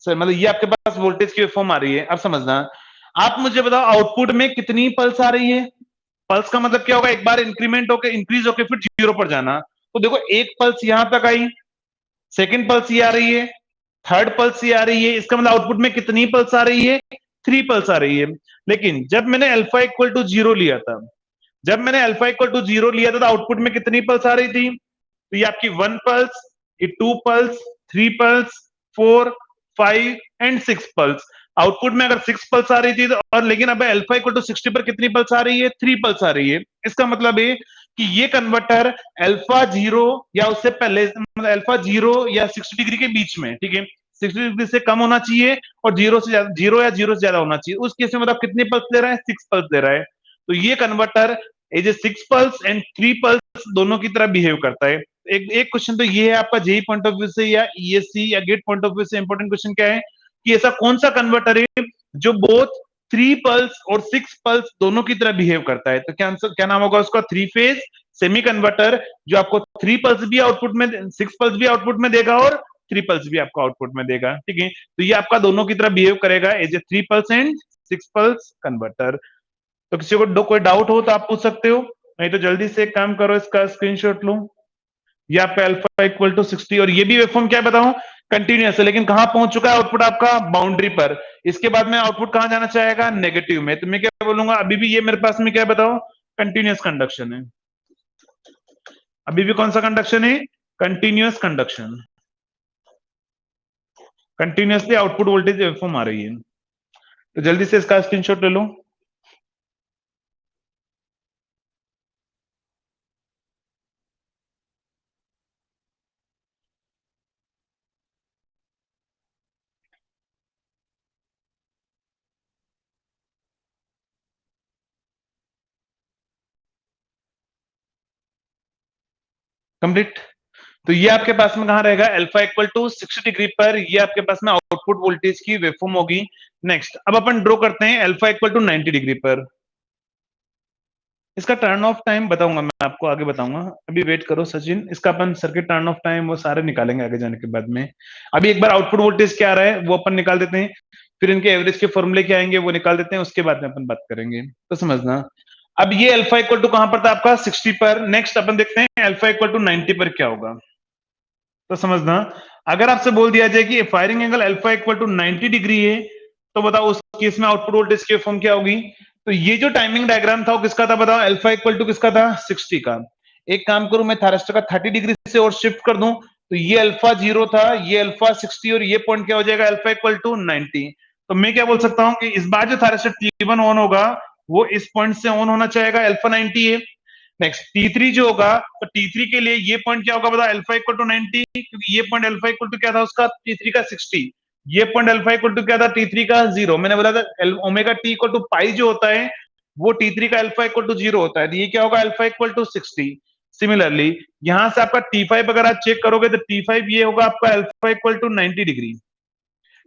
सर, मतलब ये आपके पास वोल्टेज की वेवफॉर्म आ रही है। अब समझना, आप मुझे बताओ आउटपुट में कितनी पल्स आ रही है। पल्स का मतलब क्या होगा, एक बार इंक्रीमेंट होकर इंक्रीज होकर फिर 0 पर जाना। तो देखो एक पल्स यहां तक आई, सेकेंड पल्स ये आ रही है, थर्ड पल्स ये आ रही है। इसका मतलब आउटपुट में कितनी पल्स आ रही है, 3 पल्स आ रही है। लेकिन जब मैंने अल्फा इक्वल टू 0 लिया था, जब मैंने अल्फा इक्वल टू 0 लिया था तो आउटपुट में कितनी पल्स आ रही थी? तो ये आपकी 1 पल्स, ये 2 pulse, 3 pulse, 4, 5 and 6 pulse. Output में अगर 6 पल्स आ रही थी तो, और लेकिन अब अल्फा इक्वल टू 60 पर कितनी पल्स आ रही है? 3 पल्स आ रही है। इसका मतलब है कि ये कन्वर्टर अल्फा 0 या उससे पहले, मतलब अल्फा 0 या 60 डिग्री के बीच में, ठीक है, 60 डिग्री से कम होना चाहिए और 0 से ज्यादा, 0 या 0 से ज्यादा होना चाहिए। उस केस में मतलब कितनी पल्स दे रहा है? 6 पल्स दे रहा है। तो ये converter as a 6 pulse and 3 pulse दोनों की तरह बिहेव करता है। एक क्वेश्चन तो ये है आपका जेई पॉइंट ऑफ व्यू से या ईएससी या गेट पॉइंट ऑफ व्यू से इंपॉर्टेंट क्वेश्चन क्या है कि ऐसा कौन सा कन्वर्टर है जो बोथ 3 पल्स और 6 पल्स दोनों की तरह बिहेव करता है? तो क्या आंसर, क्या नाम होगा उसका? 3 फेज सेमी कन्वर्टर, जो आपको 3 पल्स भी आउटपुट में, 6 पल्स भी आउटपुट में देगा और 3 पल्स भी आपको आउटपुट में देगा, ठीक है। तो ये आपका दोनों की तरह बिहेव करेगा as a 3 pulse and 6 pulse converter. तो किसी को कोई डाउट हो तो आप पूछ सकते हो, नहीं तो जल्दी से एक काम करो, इसका स्क्रीनशॉट लो। ये आपका अल्फा इक्वल टू 60 और ये भी वेवफॉर्म क्या बताऊं? कंटिन्यूअस है, लेकिन कहां पहुंच चुका है आउटपुट आपका? बाउंड्री पर। इसके बाद में आउटपुट कहां जाना चाहेगा? नेगेटिव में। तो मैं क्या बोलूंगा, अभी भी ये मेरे पास में क्या बताओ? कंटिन्यूअस कंडक्शन है। अभी भी कौन सा कंडक्शन है? Continuous conduction. Continuously output voltage waveform आ रही है। तो जल्दी से इसका स्क्रीनशॉट ले लो। कंप्लीट। तो ये आपके पास में कहां रहेगा? अल्फा इक्वल टू 60 डिग्री पर ये आपके पास में आउटपुट वोल्टेज की वेवफॉर्म होगी। नेक्स्ट अब अपन ड्रॉ करते हैं अल्फा इक्वल टू 90 डिग्री पर। इसका टर्न ऑफ टाइम बताऊंगा मैं आपको, आगे बताऊंगा, अभी वेट करो सचिन। इसका अपन सर्किट टर्न ऑफ टाइम वो सारे निकालेंगे आगे जाने के बाद में। अभी एक बार आउटपुट वोल्टेज क्या आ रहा है वो अपन निकाल देते हैं, फिर इनके एवरेज के फॉर्मूले क्या आएंगे वो निकाल देते हैं, उसके बाद में अपन बात करेंगे। तो समझना, अब ये अल्फा इक्वल टू कहां पर था आपका? 60 पर। नेक्स्ट अपन देखते हैं अल्फा इक्वल टू 90 पर क्या होगा। तो समझना, अगर आपसे बोल दिया जाए कि firing angle alpha equal to 90 degree है, तो बताओ उस केस में आउटपुट वोल्टेज की फॉर्म क्या होगी? तो ये जो टाइमिंग डायग्राम था वो किसका था बताओ? अल्फा इक्वल टू किसका था? 60 का। एक काम करूं, मैं थायरस्टर का 30 डिग्री से और शिफ्ट कर दूं, तो ये अल्फा 0 था, ये अल्फा 60 और ये पॉइंट क्या हो जाएगा? Alpha equal to 90। तो मैं क्या बोल सकता हूं कि इस बार जो थायरस्टर T1 ऑन होगा वो इस पॉइंट से ऑन होना चाहेगा, अल्फा 90 है। नेक्स्ट T3 जो होगा, तो T3 के लिए ये पॉइंट क्या होगा बता? अल्फा इक्वल टू 90, क्योंकि ये पॉइंट अल्फा इक्वल टू क्या था उसका? T3 का 60। ये पॉइंट अल्फा इक्वल टू क्या था? T3 का 0। मैंने बोला था ओमेगा टी इक्वल टू पाई जो होता है वो T3 का अल्फा इक्वल टू 0 होता है, तो ये क्या होगा? Alpha equal to 60। सिमिलरली यहां से आपका T5 अगर आप चेक करोगे तो T5 ये होगा आपका अल्फा इक्वल टू 90 डिग्री।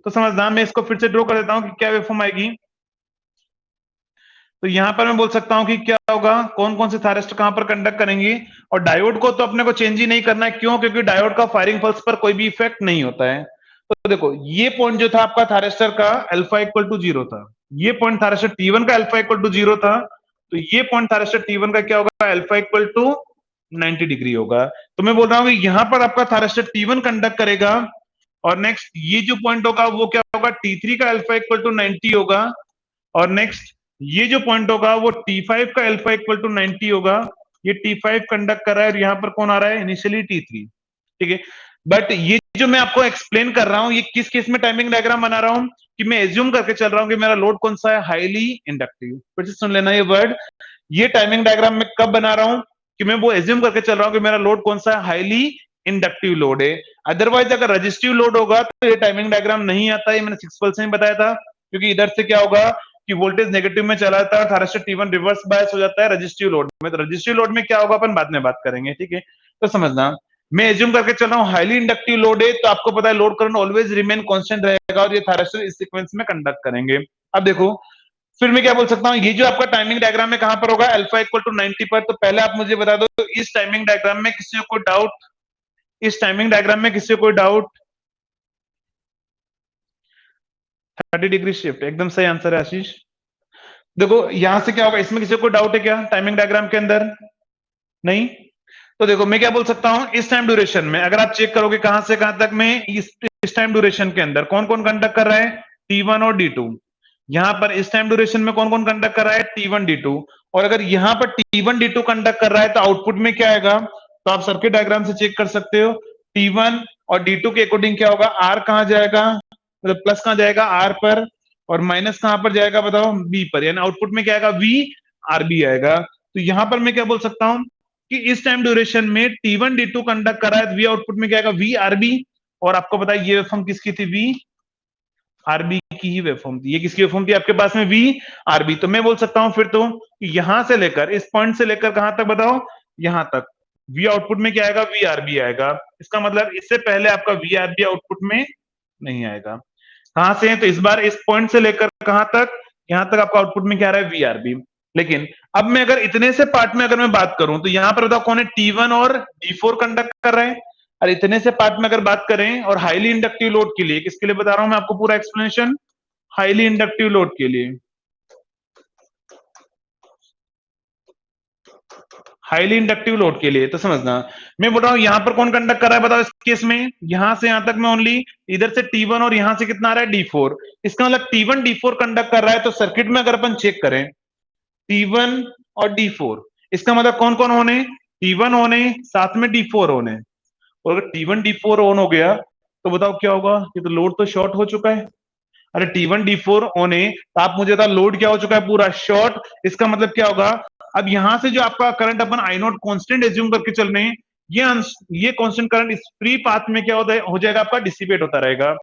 तो समझना, मैं इसको फिर से ड्रॉ कर देता हूं कि क्या वेवफॉर्म आएगी। तो यहां पर मैं बोल सकता हूं कि क्या होगा, कौन कौन से थायरिस्टर कहां पर कंडक्ट करेंगे, और डायोड को तो अपने को चेंज ही नहीं करना है। क्यों? क्योंकि डायोड का फायरिंग पल्स पर कोई भी इफेक्ट नहीं होता है। तो देखो ये पॉइंट जो था आपका थायरिस्टर का अल्फा इक्वल टू 0 था, ये पॉइंट थायरिस्टर T1 का अल्फा इक्वल टू 0 था, तो ये पॉइंट थायरिस्टर T1 का क्या होगा? अल्फा इक्वल टू 90 डिग्री होगा। तो मैं बोल रहा हूं कि यहां पर आपका थायरिस्टर T1 कंडक्ट करेगा, और नेक्स्ट ये जो पॉइंट होगा वो क्या होगा? T3 का अल्फा इक्वल टू 90 होगा, और नेक्स्ट ये जो पॉइंट होगा वो T5 का अल्फा इक्वल टू 90 होगा। ये T5 कंडक्ट कर रहा है और यहां पर कौन आ रहा है? इनिशियली T3, ठीक है। बट ये जो मैं आपको एक्सप्लेन कर रहा हूं ये किस केस में टाइमिंग डायग्राम बना रहा हूं कि मैं एज्यूम करके चल रहा हूं कि मेरा लोड कौन सा है? Highly inductive. फिर से सुन लेना ये वर्ड, ये टाइमिंग डायग्राम में कब बना रहा हूं कि मैं वो एज्यूम करके चल रहा हूं कि मेरा लोड कौन सा है? हाईली इंडक्टिव लोड है। अदरवाइज अगर रजिस्टिव लोड होगा तो ये टाइमिंग डायग्राम नहीं आता है। मैंने 6 पल्स में बताया था, क्योंकि इधर से क्या होगा कि वोल्टेज नेगेटिव में चला जाता है, थायरिस्टर T1 रिवर्स बायस हो जाता है रजिस्टिव लोड में। तो रजिस्टिव लोड में क्या होगा अपन बाद में बात करेंगे, ठीक है। तो समझना, मैं एज्यूम करके चल रहा हूं हाईली इंडक्टिव लोड है, तो आपको पता है load current always remain constant रहेगा और ये थायरिस्टर इस सीक्वेंस में कंडक्ट करेंगे। अब देखो फिर मैं क्या बोल सकता हूं, ये जो आपका टाइमिंग डायग्राम में कहां पर होगा? अल्फा इक्वल टू 90 पर। तो पहले आप मुझे बता दो, तो इस टाइमिंग डायग्राम में किसी को कोई डाउट? इस टाइमिंग डायग्राम में किसी को कोई डाउट? 30 डिग्री शिफ्ट एकदम सही आंसर है आशीष। देखो यहां से क्या होगा, इसमें किसी को डाउट है क्या टाइमिंग डायग्राम के अंदर? नहीं। तो देखो मैं क्या बोल सकता हूं, इस टाइम ड्यूरेशन में अगर आप चेक करोगे कहां से कहां तक में, इस टाइम ड्यूरेशन के अंदर कौन कौन कंडक्ट कर रहा है? T1 और D2। यहां पर इस टाइम ड्यूरेशन में कौन कौन कंडक्ट कर रहा है? T1 D2। और अगर यहाँ पर T1 D2 कंडक्ट कर रहा है तो आउटपुट में क्या आएगा, तो आप सर्किट डायग्राम से चेक कर सकते हो। T1 और D2 के अकॉर्डिंग क्या होगा, R कहाँ जाएगा, मतलब प्लस कहाँ जाएगा, R पर, और माइनस कहाँ पर जाएगा बताओ, B पर, यानी आउटपुट में क्या आएगा, V RB आएगा। तो यहां पर मैं क्या बोल सकता हूं कि इस टाइम ड्यूरेशन में T1 D2 कंडक्ट कर रहा है तो V आउटपुट में क्या आएगा, V RB। और आपको पता है ये वेवफॉर्म किसकी थी, V RB की ही वेवफॉर्म थी। ये किसकी वेवफॉर्म थी आपके पास में, V RB। तो मैं बोल सकता हूं फिर तो यहां से लेकर, इस पॉइंट से लेकर कहां तक बताओ, यहां तक V आउटपुट में क्या आएगा, V RB आएगा। इसका मतलब इससे पहले आपका V RB आउटपुट में नहीं आएगा। कहां से है, तो इस बार इस पॉइंट से लेकर कहां तक, यहां तक आपका आउटपुट में क्या आ रहा है, VRB। लेकिन अब मैं अगर इतने से पार्ट में अगर मैं बात करूं तो यहां पर बताओ कौन है, T1 और D4 कंडक्ट कर रहे हैं। और इतने से पार्ट में अगर बात करें और हाईली इंडक्टिव लोड के लिए, किसके लिए बता रहा हूं मैं आपको पूरा एक्सप्लेनेशन, हाईली इंडक्टिव लोड के लिए, हाईली इंडक्टिव लोड के लिए। तो समझना मैं बोल रहा हूं यहां पर कौन कंडक्ट कर रहा है बताओ इस केस में, यहां से यहां तक में ओनली, इधर से T1 और यहां से कितना आ रहा है, D4। इसका मतलब T1 D4 कंडक्ट कर रहा है। तो सर्किट में अगर अपन चेक करें T1 और D4, इसका मतलब कौन कौन होने, T1 होने, साथ में D4 होने। और अगर T1 D4 ऑन हो गया तो बताओ क्या होगा, ये तो लोड तो शॉर्ट हो चुका है। अरे T1 D4 ऑन है तो आप मुझे बताओ लोड क्या हो चुका है, पूरा शॉर्ट। इसका मतलब क्या होगा, अब यहां से जो आपका करंट अपन I0 कांस्टेंट एज्यूम करके चल रहे हैं, ये कांस्टेंट करंट इस फ्री पाथ में क्या होता है, हो जाएगा आपका डिसिपेट होता रहेगा।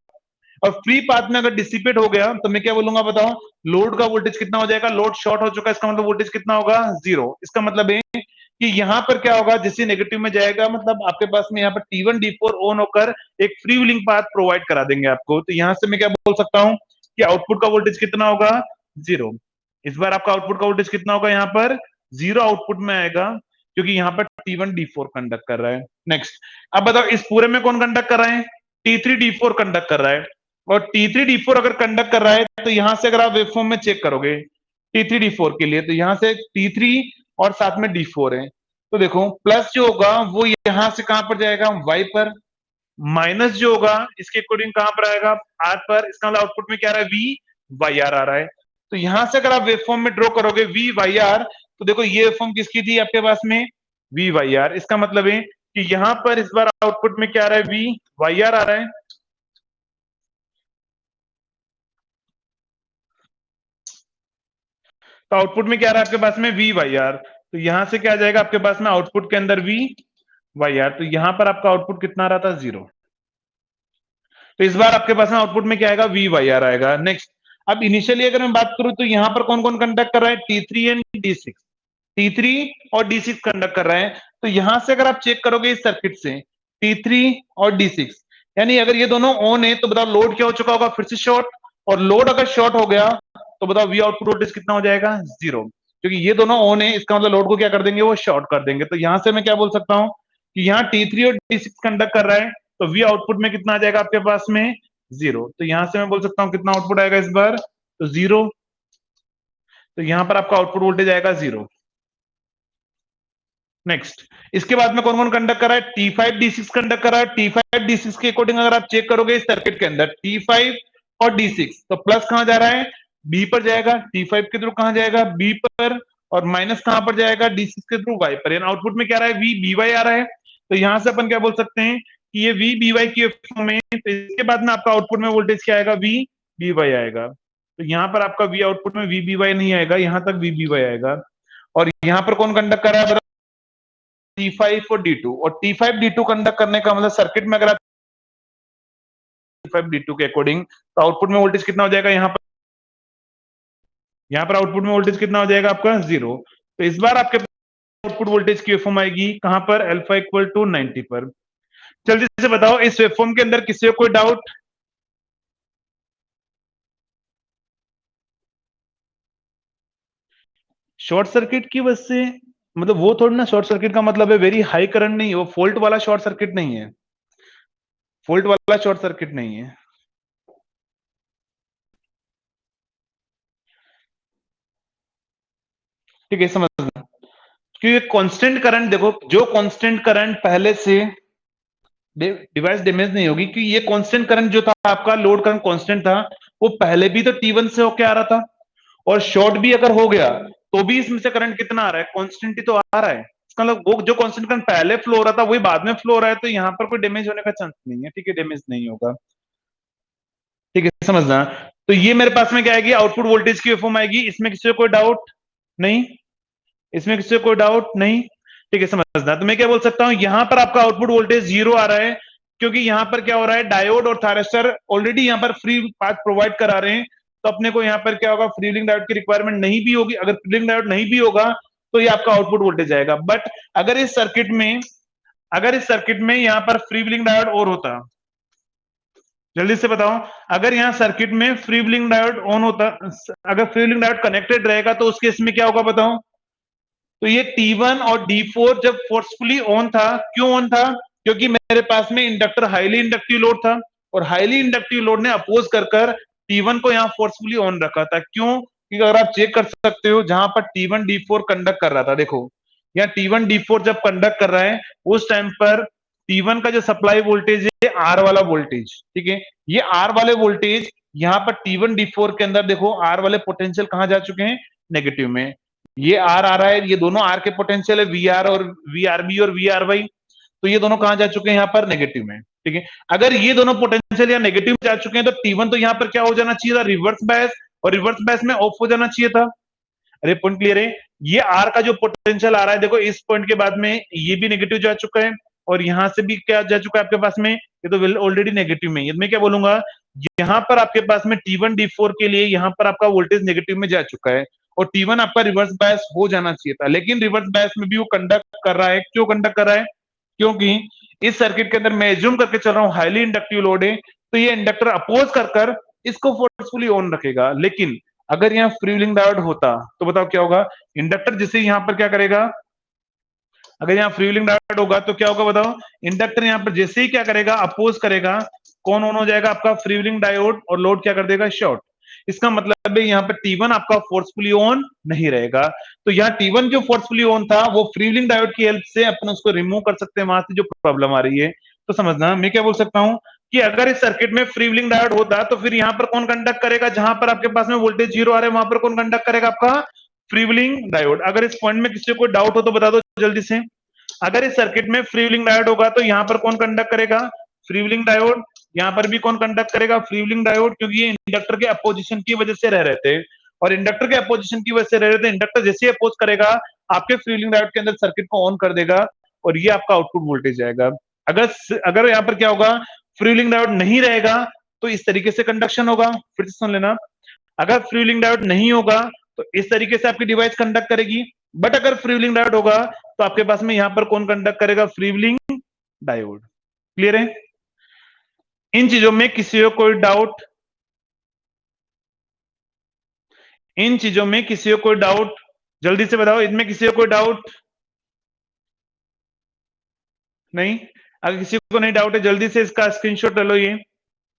और फ्री पाथ में अगर डिसिपेट हो गया तो मैं क्या बोलूंगा बताओ, लोड का वोल्टेज कितना हो जाएगा, लोड शॉर्ट हो चुका है, इसका मतलब वोल्टेज कितना होगा, 0। इसका मतलब है कि यहां पर क्या होगा, जैसे नेगेटिव में जाएगा, मतलब आपके पास में यहाँ पर T1 D4 ऑन होकर एक फ्री व्हीलिंग पाथ प्रोवाइड करा देंगे आपको। तो यहां से मैं क्या बोल सकता हूं कि आउटपुट का वोल्टेज कितना होगा, 0। इस बार आपका आउटपुट का वोल्टेज कितना होगा, यहाँ पर 0 आउटपुट में आएगा, क्योंकि यहाँ पर T1 D4 कंडक्ट कर रहा है। नेक्स्ट, अब बताओ इस पूरे में कौन कंडक्ट कर रहे हैं, T3 D4 कंडक्ट कर रहा है। और T3 D4 अगर कंडक्ट कर रहा है तो यहां से अगर आप वेवफॉर्म में चेक करोगे T3 D4 के लिए, तो यहां से T3 और साथ में D4 है। तो देखो प्लस जो होगा वो यहां से कहां पर जाएगा, Y पर। माइनस जो होगा इसके अकॉर्डिंग कहां पर आएगा, R पर। इसका मतलब आउटपुट में क्या आ रहा है, V YR आ रहा है। तो यहां से अगर आप वेवफॉर्म में ड्रॉ करोगे V YR, तो देखो ये वेवफॉर्म किसकी थी आपके पास में, V YR। इसका मतलब है कि यहां पर इस बार आउटपुट में क्या आ रहा है, V YR आ रहा है। तो आउटपुट में क्या आ रहा है आपके पास में, V YR। तो यहां से क्या आ जाएगा आपके पास में आउटपुट के अंदर V YR। तो यहां पर आपका आउटपुट कितना आ रहा था, 0। तो इस बार आपके पास में आउटपुट में क्या आएगा, V YR आएगा। नेक्स्ट, अब इनिशियली अगर मैं बात करूं तो यहां पर कौन कौन कंडक्ट कर रहा है, T3 एंड D6। T3 और D6 कंडक्ट कर रहे हैं। तो यहां से अगर आप चेक करोगे इस सर्किट से T3 और D6, यानी अगर ये दोनों ऑन है तो बताओ लोड क्या हो चुका होगा, फिर से शॉर्ट। और लोड अगर शॉर्ट हो गया तो बताओ V आउटपुट वोल्टेज कितना हो जाएगा, 0। क्योंकि ये दोनों ऑन है, इसका मतलब लोड को क्या कर देंगे, वो शॉर्ट कर देंगे। तो यहां से मैं क्या बोल सकता हूं कि यहाँ T3 और D6 कंडक्ट कर रहा है तो V आउटपुट में कितना आ जाएगा आपके पास में, 0। तो यहां से मैं बोल सकता हूं कितना आउटपुट आएगा इस बार, तो 0। तो यहां पर आपका आउटपुट वोल्टेज आएगा 0। नेक्स्ट, इसके बाद में कौन कौन कंडक्ट कर रहा है, T5 D6 कंडक्ट कर रहा है। T5 D6 के अकॉर्डिंग अगर आप चेक करोगे इस सर्किट के अंदर T5 और D6, तो प्लस कहां जा रहा है, B पर जाएगा। T5 के थ्रू कहां जाएगा, B पर। और माइनस कहां पर जाएगा, D6 के थ्रू Y पर। यानी आउटपुट में क्या आ रहा है, V BY आ रहा है। तो यहां से अपन क्या बोल सकते हैं कि ये V BY की फॉर्म में। तो इसके बाद में आपका आउटपुट में वोल्टेज क्या आएगा, V BY आएगा। तो यहां पर आपका V आउटपुट में V BY नहीं आएगा, यहां तक V BY आएगा। और यहां पर कौन कंडक्ट कर रहा है, T5 और D2। और T5 D2 कंडक्ट करने का मतलब सर्किट में अगर आप T5 D2 के अकॉर्डिंग, तो आउटपुट में वोल्टेज कितना हो जाएगा, यहाँ पर आउटपुट में वोल्टेज कितना हो जाएगा आपका, 0। तो इस बार आपके आउटपुट वोल्टेज की वेवफॉर्म आएगी कहां पर, अल्फा इक्वल टू 90 पर। जल्दी से बताओ इस वेवफॉर्म के अंदर किसी को कोई डाउट, शॉर्ट सर्किट की वजह से, मतलब वो थोड़ी ना, शॉर्ट सर्किट का मतलब है वेरी हाई करंट नहीं है, वो फॉल्ट वाला शॉर्ट सर्किट नहीं है, फॉल्ट वाला शॉर्ट सर्किट नहीं है। ठीक है, समझना, क्योंकि कांस्टेंट करंट, देखो जो कांस्टेंट करंट पहले से डिवाइस डैमेज नहीं होगी, क्योंकि ये कांस्टेंट करंट जो था आपका, लोड करंट कांस्टेंट था, वो पहले भी तो T1 से होके आ रहा था। और शॉर्ट भी अगर हो गया तो भी इसमें से करंट कितना आ रहा है, कांस्टेंट ही तो आ रहा है। इसका मतलब वो जो कांस्टेंट करंट पहले फ्लो हो रहा था वही बाद में फ्लो हो रहा है, तो यहाँ पर कोई डैमेज होने का चांस नहीं है, ठीक है, डैमेज नहीं होगा, ठीक है, समझना। तो ये मेरे पास में क्या आएगी, आउटपुट वोल्टेज की वेवफॉर्म आएगी, इसमें किसी को कोई डाउट नहीं, इसमें किसी को कोई डाउट नहीं, ठीक है, समझना। तो मैं क्या बोल सकता हूं, यहां पर आपका आउटपुट वोल्टेज 0 आ रहा है, क्योंकि यहां पर क्या हो रहा है, डायोड और थायरिस्टर ऑलरेडी यहां पर फ्री पाथ प्रोवाइड करा रहे हैं, तो अपने को यहां पर क्या होगा, फ्रीव्हीलिंग डायोड की रिक्वायरमेंट नहीं भी होगी। अगर फ्रीव्हीलिंग डायोड नहीं भी होगा तो ये आपका आउटपुट वोल्टेज आएगा। बट अगर इस सर्किट में, अगर इस सर्किट में यहां पर फ्रीव्हीलिंग डायोड और होता, जल्दी से बताओ, अगर यहां सर्किट में फ्रीव्हीलिंग डायोड ऑन होता, अगर फ्रीव्हीलिंग डायोड कनेक्टेड रहेगा तो उस केस में क्या होगा बताओ। तो ये T1 और D4 जब फोर्सफुली ऑन था, क्यों ऑन था, क्योंकि मेरे पास में इंडक्टर हाईली इंडक्टिव लोड था, और हाईली इंडक्टिव लोड ने अपोज कर कर T1 को यहां फोर्सफुली ऑन रखा था। क्यों, क्योंकि अगर आप चेक कर सकते हो, जहां पर T1 D4 कंडक्ट कर रहा था, देखो यहाँ T1 D4 जब कंडक्ट कर रहा है उस टाइम पर T1 का जो सप्लाई वोल्टेज है R वाला वोल्टेज, ठीक है, ये R वाले वोल्टेज यहाँ पर T1 D4 के अंदर देखो R वाले पोटेंशियल कहां जा चुके हैं, नेगेटिव में। ये आर आ रहा है, ये दोनों आर के पोटेंशियल है, वी आर और वी आर बी और वी आर वाई, तो ये दोनों कहां जा चुके हैं, यहाँ पर नेगेटिव में, ठीक है। अगर ये दोनों पोटेंशियल या नेगेटिव जा चुके हैं तो T1 तो यहाँ पर क्या हो जाना चाहिए था, रिवर्स बायस, और रिवर्स बायस में ऑफ हो जाना चाहिए था। अरे पॉइंट क्लियर है, ये आर का जो पोटेंशियल आ रहा है, देखो इस पॉइंट के बाद में ये भी नेगेटिव जा चुका है, और यहां से भी क्या जा चुका है आपके पास में, ये तो ऑलरेडी नेगेटिव में। मैं क्या बोलूंगा, यहां पर आपके पास में T1 D4 के लिए यहां पर आपका वोल्टेज नेगेटिव में जा चुका है, और T1 आपका रिवर्स बायस हो जाना चाहिए था, लेकिन रिवर्स बायस में भी वो कंडक्ट कर रहा है। क्यों कंडक्ट कर रहा है, क्योंकि इस सर्किट के अंदर मैं एज्यूम करके चल रहा हूं हाईली इंडक्टिव लोड है, तो ये इंडक्टर अपोज कर कर इसको फोर्सफुली ऑन रखेगा। लेकिन अगर यहाँ फ्रीव्हीलिंग डायोड होता तो बताओ क्या होगा, इंडक्टर जैसे यहाँ पर क्या करेगा, अगर यहाँ फ्रीव्हीलिंग डायोड होगा तो क्या होगा बताओ, इंडक्टर यहाँ पर जैसे ही क्या करेगा, अपोज करेगा, कौन ऑन हो जाएगा, आपका फ्रीव्हीलिंग डायोड, और लोड क्या कर देगा, शॉर्ट। इसका मतलब है यहाँ पर T1 आपका फोर्सफुली ऑन नहीं रहेगा। तो यहाँ T1 जो फोर्सफुली ऑन था वो फ्रीव्हीलिंग डायोड की हेल्प से अपन उसको रिमूव कर सकते हैं वहां से जो प्रॉब्लम आ रही है। तो समझना, मैं क्या बोल सकता हूँ कि अगर इस सर्किट में फ्रीव्हीलिंग डायोड होता तो फिर यहाँ पर कौन कंडक्ट करेगा, जहां पर आपके पास में वोल्टेज 0 आ रहा है वहां पर कौन कंडक्ट करेगा, आपका फ्रीव्हीलिंग डायोड। अगर इस पॉइंट में किसी को डाउट हो तो बता दो जल्दी से। अगर इस सर्किट में फ्रीव्हीलिंग डायोड होगा तो यहाँ पर कौन कंडक्ट करेगा, फ्रीव्हीलिंग डायोड। यहाँ पर भी कौन कंडक्ट करेगा, फ्रीव्हीलिंग डायोड, क्योंकि ये इंडक्टर के अपोजिशन की वजह से रह रहे थे, और इंडक्टर के अपोजिशन की वजह से रह रहे थे, इंडक्टर जैसे अपोज करेगा आपके फ्रीव्हीलिंग डायोड के अंदर सर्किट को ऑन कर देगा, और ये आपका आउटपुट वोल्टेज आएगा। अगर अगर यहाँ पर क्या होगा, फ्रीव्हीलिंग डायोड नहीं रहेगा तो इस तरीके से कंडक्शन होगा। फिर से सुन लेना, अगर फ्रीव्हीलिंग डायोड नहीं होगा तो इस तरीके से आपकी डिवाइस कंडक्ट करेगी, बट अगर फ्रीव्हीलिंग डायोड होगा तो आपके पास में यहां पर कौन कंडक्ट करेगा, फ्रीव्हीलिंग डायोड। क्लियर है, इन चीजों में किसी को कोई डाउट, इन चीजों में किसी को कोई डाउट, जल्दी से बताओ, इनमें किसी को कोई डाउट नहीं। अगर किसी को नहीं डाउट है जल्दी से इसका स्क्रीनशॉट ले लो ये।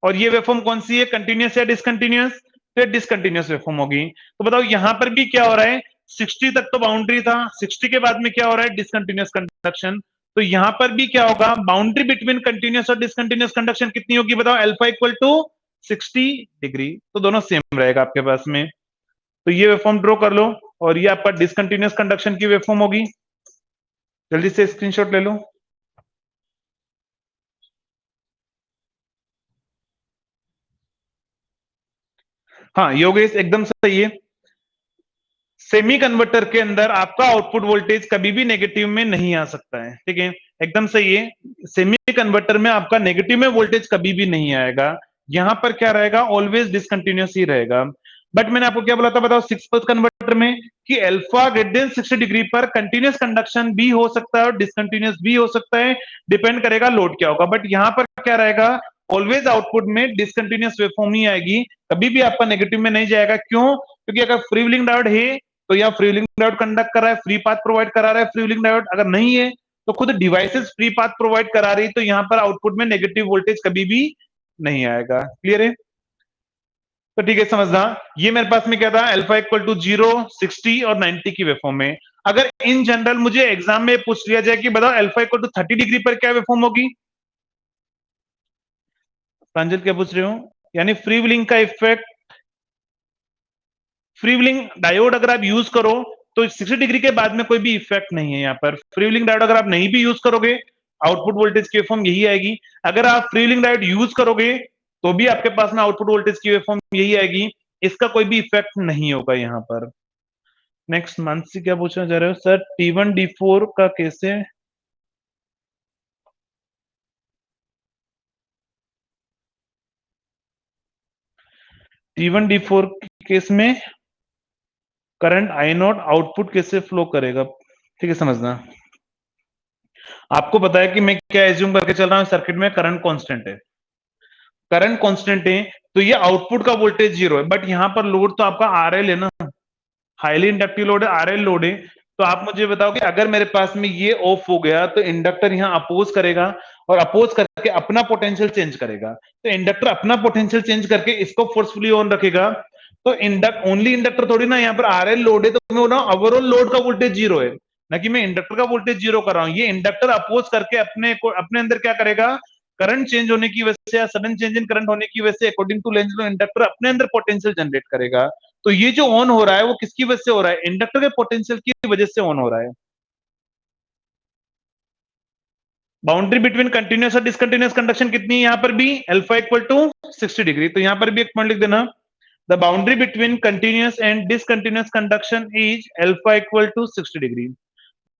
और ये वेवफॉर्म कौन सी है, कंटिन्यूअस या डिसकंटिन्यूअस, तो डिसकंटिन्यूअस वेवफॉर्म होगी। तो बताओ यहां पर भी क्या हो रहा है, 60 तक तो बाउंड्री था, 60 के बाद में क्या हो रहा है, डिसकंटिन्यूअस कंडक्शन। तो यहां पर भी क्या होगा, बाउंड्री बिटवीन कंटिन्यूअस और डिसकंटिन्यूअस कंडक्शन कितनी होगी बताओ, अल्फा इक्वल टू 60 डिग्री, तो दोनों सेम रहेगा आपके पास में। तो ये वेवफॉर्म ड्रॉ कर लो, और ये आपका डिसकंटिन्यूअस कंडक्शन की वेवफॉर्म होगी, जल्दी से स्क्रीनशॉट ले लो। हाँ योगेश एकदम सही है, सेमी कन्वर्टर के अंदर आपका आउटपुट वोल्टेज कभी भी नेगेटिव में नहीं आ सकता है, ठीक है, एकदम सही है। सेमी कन्वर्टर में आपका नेगेटिव में वोल्टेज कभी भी नहीं आएगा, यहां पर क्या रहेगा, ऑलवेज डिसकंटिन्यूअस ही रहेगा। बट मैंने आपको क्या बोला था बताओ, 6 पोल कन्वर्टर में कि अल्फा ग्रेटर देन 60 डिग्री पर कंटिन्यूअस कंडक्शन भी हो सकता है और डिसकंटिन्यूअस भी हो सकता है, डिपेंड करेगा लोड क्या होगा। बट यहां पर क्या रहेगा, ऑलवेज आउटपुट में डिसकंटिन्यूअस वेवफॉर्म ही आएगी, कभी भी आपका नेगेटिव में नहीं जाएगा। क्यों, क्योंकि अगर फ्रीव्हीलिंग डायोड है तो यह फ्रीव्हीलिंग डायोड कंडक्ट कर रहा है, फ्री पाथ प्रोवाइड करा रहा है। फ्रीव्हीलिंग डायोड अगर नहीं है तो खुद डिवाइसेस फ्री पाथ प्रोवाइड करा रही, तो यहां पर आउटपुट में नेगेटिव वोल्टेज कभी भी नहीं आएगा। क्लियर है, तो ठीक है समझना। ये मेरे पास में क्या था, अल्फा इक्वल टू 0, 60 और 90 की वेवफॉर्म में। अगर इन जनरल मुझे एग्जाम में पूछ लिया जाए कि बताओ अल्फा इक्वल टू 30 डिग्री पर क्या वेवफॉर्म होगी, प्रांजल क्या पूछ रहे हो, यानी फ्रीव्हीलिंग का इफेक्ट, फ्रीव्हीलिंग डायोड अगर आप यूज करो तो 60 डिग्री के बाद में कोई भी इफेक्ट नहीं है यहाँ पर। फ्रीव्हीलिंग डायोड अगर आप नहीं भी यूज करोगे, आउटपुट वोल्टेज की वेवफॉर्म यही आएगी। अगर आप फ्रीव्हीलिंग डायोड यूज करोगे तो भी आपके पास में आउटपुट वोल्टेज की वेवफॉर्म यही आएगी, इसका कोई भी इफेक्ट नहीं होगा यहाँ पर। नेक्स्ट मानसी क्या पूछना चाह रहे हो सर? T1 D4 का कैसे? T1 D4 केस में करंट I0 आउटपुट कैसे फ्लो करेगा? ठीक है, समझना। आपको पता है कि मैं क्या एज्यूम करके चल रहा हूं, सर्किट में करंट कांस्टेंट है, करंट कांस्टेंट है तो ये आउटपुट का वोल्टेज जीरो है, बट यहां पर लोड तो आपका RL है ना, हाईली इंडक्टिव लोड है, RL लोड है। तो आप मुझे बताओ कि अगर मेरे पास में ये ऑफ हो गया तो इंडक्टर यहां अपोज करेगा और अपोज करके अपना पोटेंशियल चेंज करेगा। तो इंडक्टर अपना पोटेंशियल चेंज करके इसको फोर्सफुली ऑन रखेगा। तो ओनली इंडक्टर थोड़ी ना, यहाँ पर RL लोड है तो मैं बोल रहा हूं ओवरऑल लोड का वोल्टेज जीरो है, ना कि मैं इंडक्टर का वोल्टेज जीरो कर रहा हूं। ये इंडक्टर अपोज करके अपने अंदर क्या करेगा, करंट चेंज होने की वजह से या सडन चेंज इन करंट होने की वजह से according to Lenz law inductor अपने अंदर पोटेंशियल जनरेट करेगा। तो ये जो ऑन हो रहा है वो किसकी वजह से हो रहा है? इंडक्टर के पोटेंशियल की वजह से ऑन हो रहा है। बाउंड्री बिटवीन कंटिन्यूअस और डिसकंटिन्यूअस कंडक्शन कितनी है यहाँ पर भी? Alpha equal to 60 degree. तो यहाँ पर भी एक पॉइंट लिख देना, the boundary between continuous and discontinuous conduction is alpha equal to 60 degree.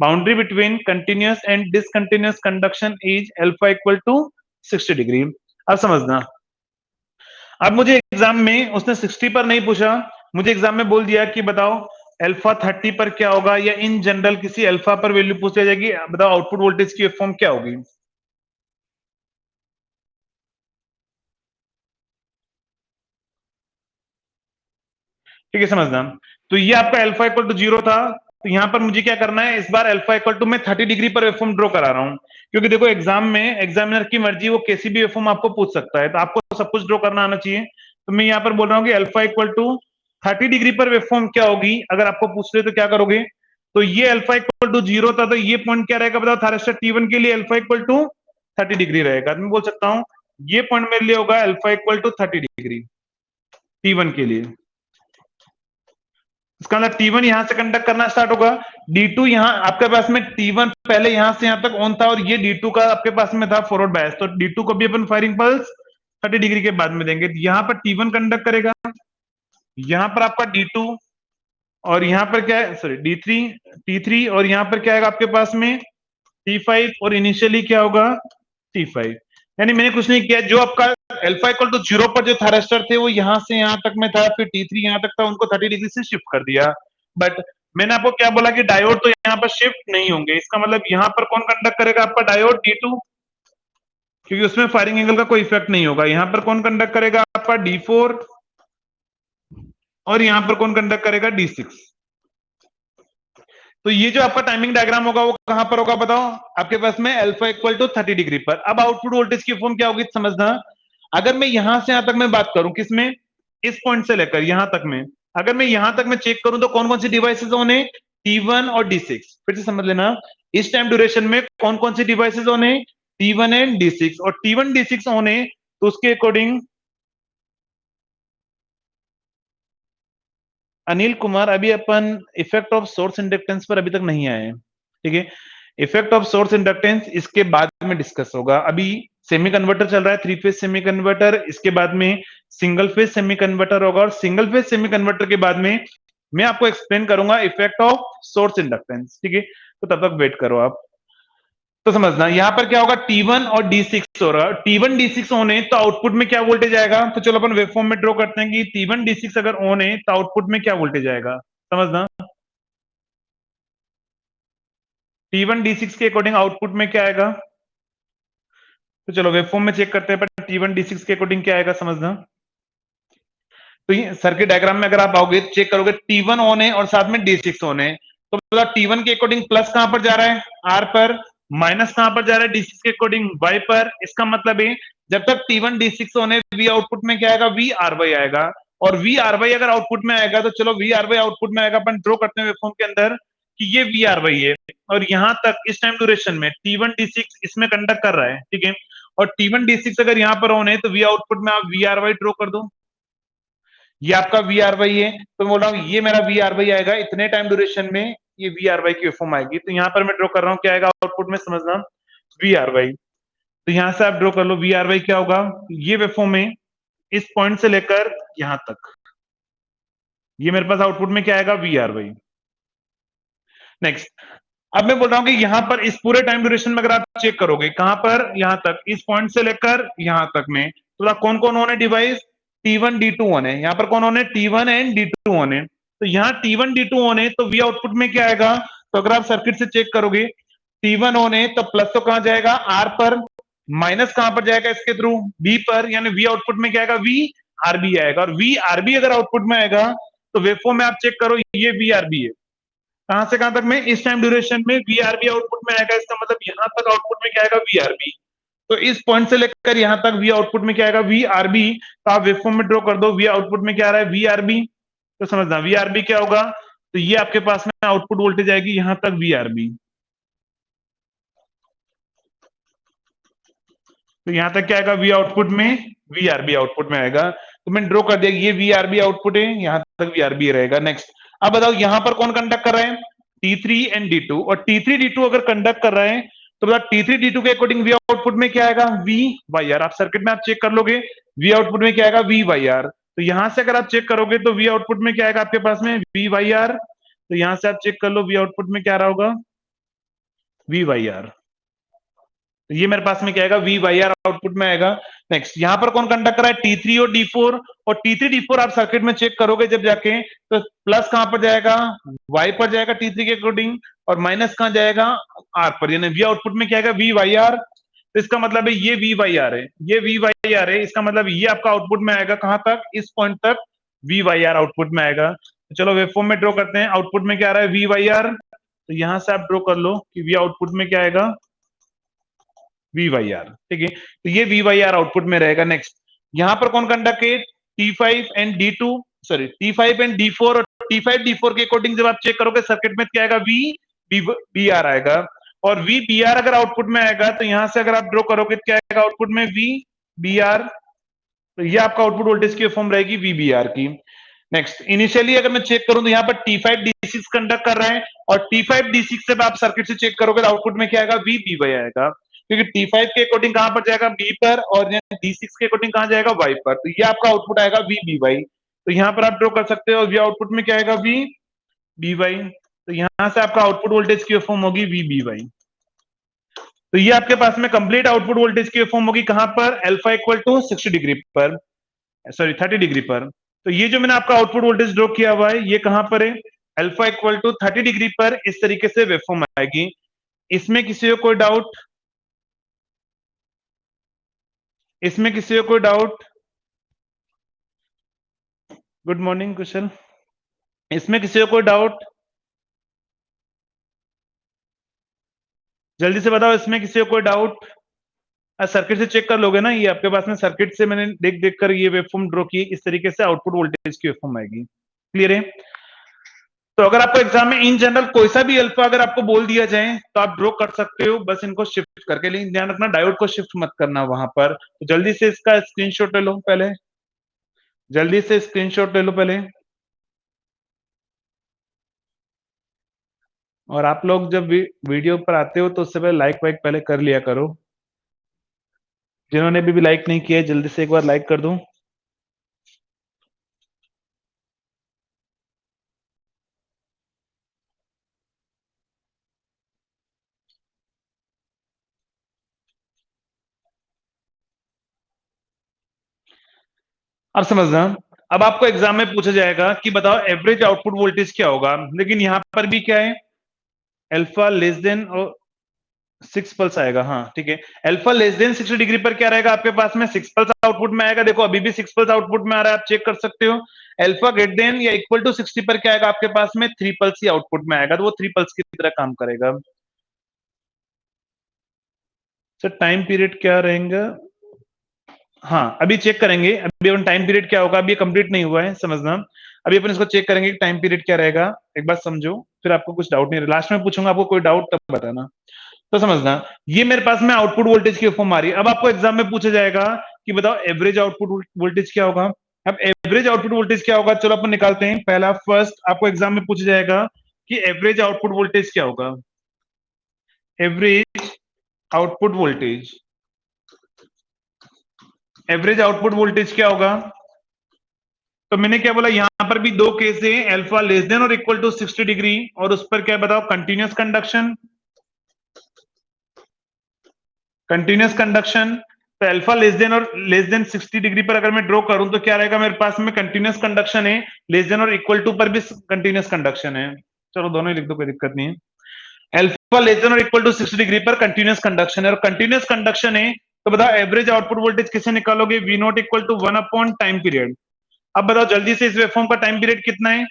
Boundary between continuous and discontinuous conduction is alpha equal to 60 degree. अब समझना, अब मुझे एग्जाम में उसने 60 पर नहीं पूछा, मुझे एग्जाम में बोल दिया कि बताओ अल्फा 30 पर क्या होगा, या इन जनरल किसी अल्फा पर वैल्यू पूछ लिया जाएगी, बताओ आउटपुट वोल्टेज की फॉर्म क्या होगी। ठीक है, समझना। तो ये आपका अल्फा इक्वल टू जीरो था, तो यहां पर मुझे क्या करना है, इस बार अल्फा इक्वल टू मैं 30 डिग्री पर वेवफॉर्म ड्रॉ करा रहा हूं, क्योंकि देखो एग्जाम में एग्जामिनर की मर्जी, वो कैसी भी वेवफॉर्म आपको पूछ सकता है, तो आपको सब कुछ ड्रॉ करना आना चाहिए। तो मैं यहाँ पर बोल रहा हूँ कि अल्फा इक्वल टू 30 डिग्री पर वेवफॉर्म क्या होगी, अगर आपको पूछ रहे तो क्या करोगे। तो ये अल्फा इक्वल टू जीरो था, तो ये पॉइंट क्या रहेगा बताओ, थायरिस्टर T1 के लिए अल्फा इक्वल टू 30 डिग्री रहेगा। तो मैं बोल सकता हूँ ये पॉइंट मेरे लिए होगा alpha equal to 30 degree T1 के लिए। इसका मतलब T1 यहां से कंडक्ट करना स्टार्ट होगा, D2 यहां आपके पास में T1 पहले यहां से यहां तक ऑन था और ये D2 का आपके पास में था फॉरवर्ड बायस, तो D2 को भी अपन फायरिंग पल्स 30 डिग्री के बाद में देंगे। यहां पर T1 कंडक्ट करेगा, यहां पर आपका D2, और यहां पर क्या है, सॉरी D3 T3, और यहां पर क्या आएगा आपके पास में T5, और इनिशियली क्या होगा T5। यानी मैंने कुछ नहीं किया, जो आपका अल्फा इक्वल टू जीरो पर जो थायरिस्टर थे वो यहां से यहां तक में था, फिर T3 यहां तक था, उनको 30 डिग्री से शिफ्ट कर दिया। बट मैंने आपको क्या बोला कि डायोड तो यहाँ पर शिफ्ट नहीं होंगे, इसका मतलब यहाँ पर कौन कंडक्ट करेगा, आपका डायोड D2, क्योंकि उसमें फायरिंग एंगल का कोई इफेक्ट नहीं होगा। यहाँ पर कौन कंडक्ट करेगा, आपका D4, और यहाँ पर कौन कंडक्ट करेगा, D6। तो ये जो आपका टाइमिंग डायग्राम होगा वो कहां पर होगा बताओ, आपके पास में अल्फा इक्वल टू 30 डिग्री पर। अब आउटपुट वोल्टेज की फॉर्म क्या होगी समझना, अगर मैं यहां से यहां तक मैं बात करूं, किसमें, इस पॉइंट से लेकर यहां तक में, अगर मैं यहां तक मैं चेक करूं तो कौन कौन सी डिवाइसेस ऑन है, T1 और D6। फिर से समझ लेना, इस टाइम ड्यूरेशन में कौन कौन सी डिवाइसेस ऑन है, T1 एंड D6, और T1 D6 ऑन है तो उसके अकॉर्डिंग अनिल कुमार अभी अपन इफेक्ट ऑफ सोर्स इंडक्टेंस पर अभी तक नहीं आए हैं, ठीक है। इफेक्ट ऑफ सोर्स इंडक्टेंस इसके बाद में डिस्कस होगा। अभी सेमी कन्वर्टर चल रहा है, 3 फेज सेमी कन्वर्टर, इसके बाद में सिंगल फेज सेमी कन्वर्टर होगा, और सिंगल फेज सेमी कन्वर्टर के बाद में मैं आपको एक्सप्लेन करूंगा इफेक्ट ऑफ सोर्स इंडक्टेंस, ठीक है। तो तब तक वेट करो आप। तो समझना यहाँ पर क्या होगा, T1 और D6 हो रहा है, T1 D6 ऑन है तो आउटपुट में क्या वोल्टेज आएगा, तो चलो अपन वेवफॉर्म में ड्रॉ करते हैं कि T1 D6 अगर ऑन है तो आउटपुट में क्या वोल्टेज आएगा, समझना। T1 D6 के अकॉर्डिंग आउटपुट में क्या आएगा, तो चलो वेवफॉर्म में चेक करते हैं, पर T1 D6 के अकॉर्डिंग क्या आएगा समझना। तो ये सर्किट डायग्राम में अगर आप आओगे चेक करोगे, T1 ऑन है और साथ में D6 ऑन है, तो मतलब T1 के अकॉर्डिंग प्लस कहां पर जा रहा है, R पर, माइनस कहां पर जा रहा है, D6 के अकॉर्डिंग Y पर। इसका मतलब है जब तक T1 D6 ऑन है V आउटपुट में क्या आएगा, VRY आएगा, और VRY अगर आउटपुट में आएगा तो चलो VRY आउटपुट में आएगा, अपन ड्रॉ करते हैं वेवफॉर्म के अंदर कि ये VRY है, और यहां तक इस टाइम ड्यूरेशन में T1 D6 इसमें कंडक्ट कर रहा है, ठीक है। और T1 D6 अगर यहां पर ऑन है तो V आउटपुट में आप VRY ड्रॉ कर दो। ये आपका वी आर वाई है, तो मैं बोल रहा हूँ ये मेरा वी आर वाई आएगा इतने टाइम ड्यूरेशन में, ये वी आर वाई की वेवफॉर्म आएगी। तो यहाँ पर मैं ड्रॉ कर रहा हूँ, क्या आएगा आउटपुट में, समझना, वी आर वाई। तो यहाँ से आप ड्रॉ कर लो वी आर वाई क्या होगा, ये वेवफॉर्म है इस पॉइंट से लेकर यहां तक, ये मेरे पास आउटपुट में क्या आएगा, वी आर वाई। नेक्स्ट, अब मैं बोल रहा हूं कि यहां पर इस पूरे टाइम ड्यूरेशन में अगर आप चेक करोगे, कहां पर, यहां तक, इस पॉइंट से लेकर यहां तक में, तो कौन कौन होने डिवाइस, T1 D2 होने, यहां पर कौन होने, T1 एंड D2 होने। तो यहाँ T1 D2 होने तो वी आउटपुट में क्या आएगा, तो अगर आप सर्किट से चेक करोगे T1 होने तो प्लस तो कहां जाएगा, आर पर, माइनस कहां पर जाएगा इसके थ्रू, बी पर, यानी वी आउटपुट में क्या आएगा, वी आरबी आएगा। और वी आरबी अगर आउटपुट में आएगा तो वेवफॉर्म में आप चेक करो, ये वी आरबी है, कहां से कहां तक में, इस टाइम ड्यूरेशन में वी आरबी आउटपुट में आएगा, इसका मतलब यहां तक आउटपुट में क्या आएगा, वी आरबी। तो इस पॉइंट से लेकर यहां तक वी आउटपुट में क्या आएगा, वी आरबी। तो आप वेवफॉर्म में ड्रॉ कर दो, वी आउटपुट में क्या आ रहा है, वी आरबी। तो समझना वी आरबी क्या होगा, तो ये आपके पास में आउटपुट वोल्टेज आएगी यहां तक वी आरबी। तो यहां तक क्या आएगा, वी आउटपुट में, वी आरबी आउटपुट में आएगा। तो मैंने ड्रॉ कर दिया, ये वी आरबी आउटपुट है, यहां तक वी आरबी रहेगा। नेक्स्ट, अब बताओ यहां पर कौन कंडक्ट कर रहा है, T3 एंड D2, और T3 D2 अगर कंडक्ट कर रहे हैं तो बताओ T3 D2 के अकॉर्डिंग वी आउटपुट में क्या आएगा, वी वाई आर। आप सर्किट में आप चेक कर लोगे, वी आउटपुट में क्या आएगा, वी वाई आर। तो यहां से अगर आप चेक करोगे तो वी आउटपुट में क्या आएगा आपके पास में, वी वाई आर। तो यहां से आप चेक कर लो, वी आउटपुट में क्या आ रहा होगा, वी वाई आर। तो ये मेरे पास में क्या आएगा, वी वाई आर आउटपुट में आएगा। नेक्स्ट, यहां पर कौन कंडक्ट कर रहा है, T3 और D4, और T3 D4 आप सर्किट में चेक करोगे जब जाके, तो प्लस कहां पर जाएगा, Y पर जाएगा T3 के अकॉर्डिंग, और माइनस कहां जाएगा, R पर, यानी वी आउटपुट में क्या आएगा, वी वाई आर। तो इसका मतलब है ये वी वाई आर है, ये वी वाई आर है, इसका मतलब ये आपका आउटपुट में आएगा कहां तक, इस पॉइंट तक वी वाई आर आउटपुट में आएगा। तो चलो वेवफॉर्म में ड्रॉ करते हैं, आउटपुट में क्या आ रहा है, वी वाई आर। तो यहां से आप ड्रॉ कर लो कि वी आउटपुट में क्या आएगा, वी वाई आर। ठीक है, तो ये वी वाई आर आउटपुट में रहेगा। नेक्स्ट, यहां पर कौन कंडक्ट है, T5 and D2, sorry T5 and D4, और T5 D4 के अकॉर्डिंग जब आप चेक करोगे सर्किट में क्या आएगा, वी आर आएगा। और वी बी आर अगर आउटपुट में आएगा तो यहां से अगर आप ड्रॉ करोगे तो क्या आएगा आउटपुट में, वी बी आर। तो ये आपका आउटपुट वोल्टेज की फॉर्म रहेगी वी बी आर की। नेक्स्ट, इनिशियली अगर मैं चेक करूं तो यहाँ पर T5 D6 कंडक्ट कर रहा है, और T5 D6 से आप सर्किट से चेक करोगे तो आउटपुट में क्या आएगा, वी बी वाई आएगा, क्योंकि T5 के अकॉर्डिंग कहां पर जाएगा, बी पर, और D6 के अकॉर्डिंग कहां जाएगा, वाई पर। तो ये आपका आउटपुट आएगा वी बी वाई। तो यहाँ पर आप ड्रॉ कर सकते हो, वी आउटपुट में क्या आएगा, वी बी वाई। तो यहां से आपका आउटपुट वोल्टेज की फॉर्म होगी वी बी वाई। तो ये आपके पास में कंप्लीट आउटपुट वोल्टेज की फॉर्म होगी कहां पर, अल्फा इक्वल टू 60 डिग्री पर, सॉरी 30 डिग्री पर। तो ये जो मैंने आपका आउटपुट वोल्टेज ड्रॉ किया हुआ है ये कहां पर है, अल्फा इक्वल टू 30 डिग्री पर, इस तरीके से वेवफॉर्म आएगी। इसमें किसी को कोई डाउट, इसमें किसी को कोई डाउट, गुड मॉर्निंग कुशल, इसमें किसी को कोई डाउट, जल्दी से बताओ, इसमें किसी को कोई डाउट। सर्किट से चेक कर लोगे ना, ये आपके पास में सर्किट से मैंने देख देख कर ये वेवफॉर्म ड्रॉ की, इस तरीके से आउटपुट वोल्टेज की वेवफॉर्म आएगी। क्लियर है। तो अगर आपको एग्जाम में इन जनरल कोई सा भी अल्फा अगर आपको बोल दिया जाए तो आप ड्रॉ कर सकते हो, बस इनको शिफ्ट करके, लेकिन ध्यान रखना डायोड को शिफ्ट मत करना वहां पर। तो जल्दी से इसका स्क्रीनशॉट ले लो पहले, जल्दी से स्क्रीनशॉट ले लो पहले। और आप लोग जब वीडियो पर आते हो तो उससे पहले लाइक वाइक पहले कर लिया करो, जिन्होंने भी लाइक नहीं किया है जल्दी से एक बार लाइक कर दो। अब समझना, अब आपको एग्जाम में पूछा जाएगा कि बताओ एवरेज आउटपुट वोल्टेज क्या होगा, लेकिन यहां पर भी क्या है, अल्फा लेस देन और 6 पल्स आएगा। हाँ ठीक है, अल्फा लेस देन 60 डिग्री पर क्या रहेगा आपके पास में, 6 पल्स आउटपुट में आएगा। देखो अभी भी 6 पल्स आउटपुट में आ रहा है, आप चेक कर सकते हो। अल्फा ग्रेटर देन या इक्वल टू 60 पर क्या आएगा आपके पास में, 3 पल्स ही आउटपुट में आएगा, तो वो 3 पल्स की तरह काम करेगा। सर टाइम पीरियड क्या रहेगा, हाँ अभी चेक करेंगे, अभी अपन टाइम पीरियड क्या होगा, अभी कंप्लीट नहीं हुआ है, समझना। अभी अपन इसको चेक करेंगे कि टाइम पीरियड क्या रहेगा, एक बात समझो, फिर आपको कुछ डाउट नहीं, लास्ट में पूछूंगा आपको कोई डाउट तब बताना। तो समझना, ये मेरे पास में आउटपुट वोल्टेज की फॉर्म आ रही है। अब आपको एग्जाम में पूछा जाएगा कि बताओ एवरेज आउटपुट वोल्टेज क्या होगा। अब एवरेज आउटपुट वोल्टेज क्या होगा, चलो अपन निकालते हैं। पहला फर्स्ट आपको एग्जाम में पूछा जाएगा कि एवरेज आउटपुट वोल्टेज क्या होगा। Average output voltage, average output voltage क्या होगा? तो मैंने क्या बोला, यहां पर भी दो केस है, अल्फा लेस देन और इक्वल टू 60 डिग्री, और उस पर क्या बताओ, कंटिन्यूअस कंडक्शन। कंटिन्यूअस कंडक्शन, तो अल्फा लेस देन और लेस देन 60 डिग्री पर अगर मैं ड्रॉ करूं तो क्या रहेगा मेरे पास में, कंटिन्यूअस कंडक्शन है। लेस देन और इक्वल टू पर भी कंटिन्यूअस कंडक्शन है, चलो दोनों ही लिख दो, कोई दिक्कत नहीं है। अल्फा लेस देन और इक्वल टू 60 डिग्री पर कंटिन्यूअस कंडक्शन है, और कंटिन्यूअस कंडक्शन है, तो बताओ एवरेज आउटपुट वोल्टेज किसे निकालोगे, V not equal to 1 upon time period. अब बताओ जल्दी से, इस वेवफॉर्म का टाइम पीरियड कितना है?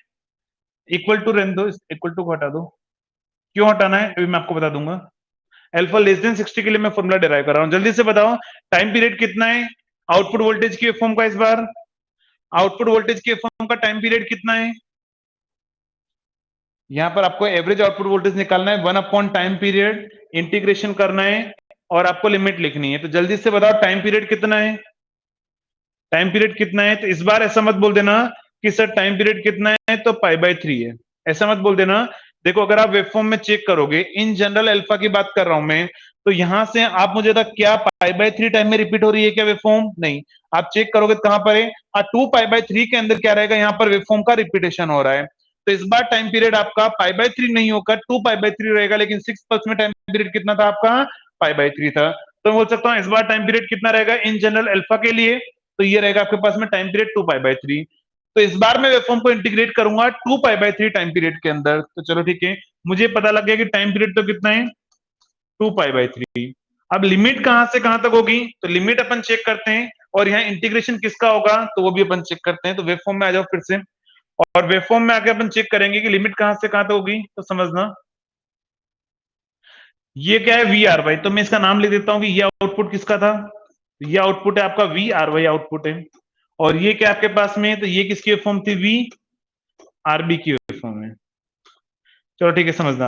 इक्वल टू रहने दो, इक्वल टू को हटा दो। क्यों हटाना है अभी मैं आपको बता दूंगा। अल्फा लेस देन 60 के लिए मैं फॉर्मूला डिराइव कर रहा हूं, जल्दी से बताओ टाइम पीरियड कितना है आउटपुट वोल्टेज की वेवफॉर्म का। इस बार आउटपुट वोल्टेज की वेवफॉर्म का टाइम पीरियड कितना है? यहां पर आपको एवरेज आउटपुट वोल्टेज निकालना है, 1 अपॉन टाइम पीरियड, इंटीग्रेशन करना है और आपको लिमिट लिखनी है। तो जल्दी से बताओ टाइम पीरियड कितना है, टाइम पीरियड कितना है? तो इस बार ऐसा मत बोल देना कि सर टाइम पीरियड कितना है, तो π/3 है, ऐसा मत बोल देना। देखो अगर आप वेवफॉर्म में चेक करोगे, इन जनरल अल्फा की बात कर रहा हूं मैं, तो यहां से आप मुझे बता, क्या π/3 टाइम में रिपीट हो रही है क्या वेवफॉर्म? नहीं। आप चेक करोगे तो कहां पर है, 2π/3 के अंदर क्या रहेगा, यहां पर वेवफॉर्म का रिपीटेशन हो रहा है। तो इस बार टाइम पीरियड आपका π/3 नहीं होकर 2π/3 रहेगा, लेकिन 6 पल्स में टाइम पीरियड कितना था आपका, π/3 था। तो मैं बोल सकता हूं इस बार टाइम पीरियड कितना रहेगा इन जनरल अल्फा के लिए, तो ये रहेगा आपके पास में टाइम पीरियड 2π/3। तो इस बार मैं वेवफॉर्म को इंटीग्रेट करूंगा 2π/3 टाइम पीरियड के अंदर। तो चलो ठीक है, मुझे पता लग गया कि टाइम पीरियड तो कितना है, 2π/3। अब लिमिट कहां से कहां तक होगी, तो लिमिट अपन चेक करते हैं, और यहाँ इंटीग्रेशन किसका होगा तो वो भी अपन चेक करते हैं। तो वेवफॉर्म में आ जाओ फिर से, और वेवफॉर्म में आके अपन चेक करेंगे कि लिमिट कहां से कहां तक होगी। तो समझना ये क्या है, वी आर वाई, तो मैं इसका नाम लिख देता हूं कि ये आउटपुट किसका था, ये आउटपुट है आपका वी आर वाई आउटपुट है। और ये क्या आपके पास में, तो ये किसकी वेवफॉर्म थी, वी आर बी की वेवफॉर्म है। चलो ठीक है, समझना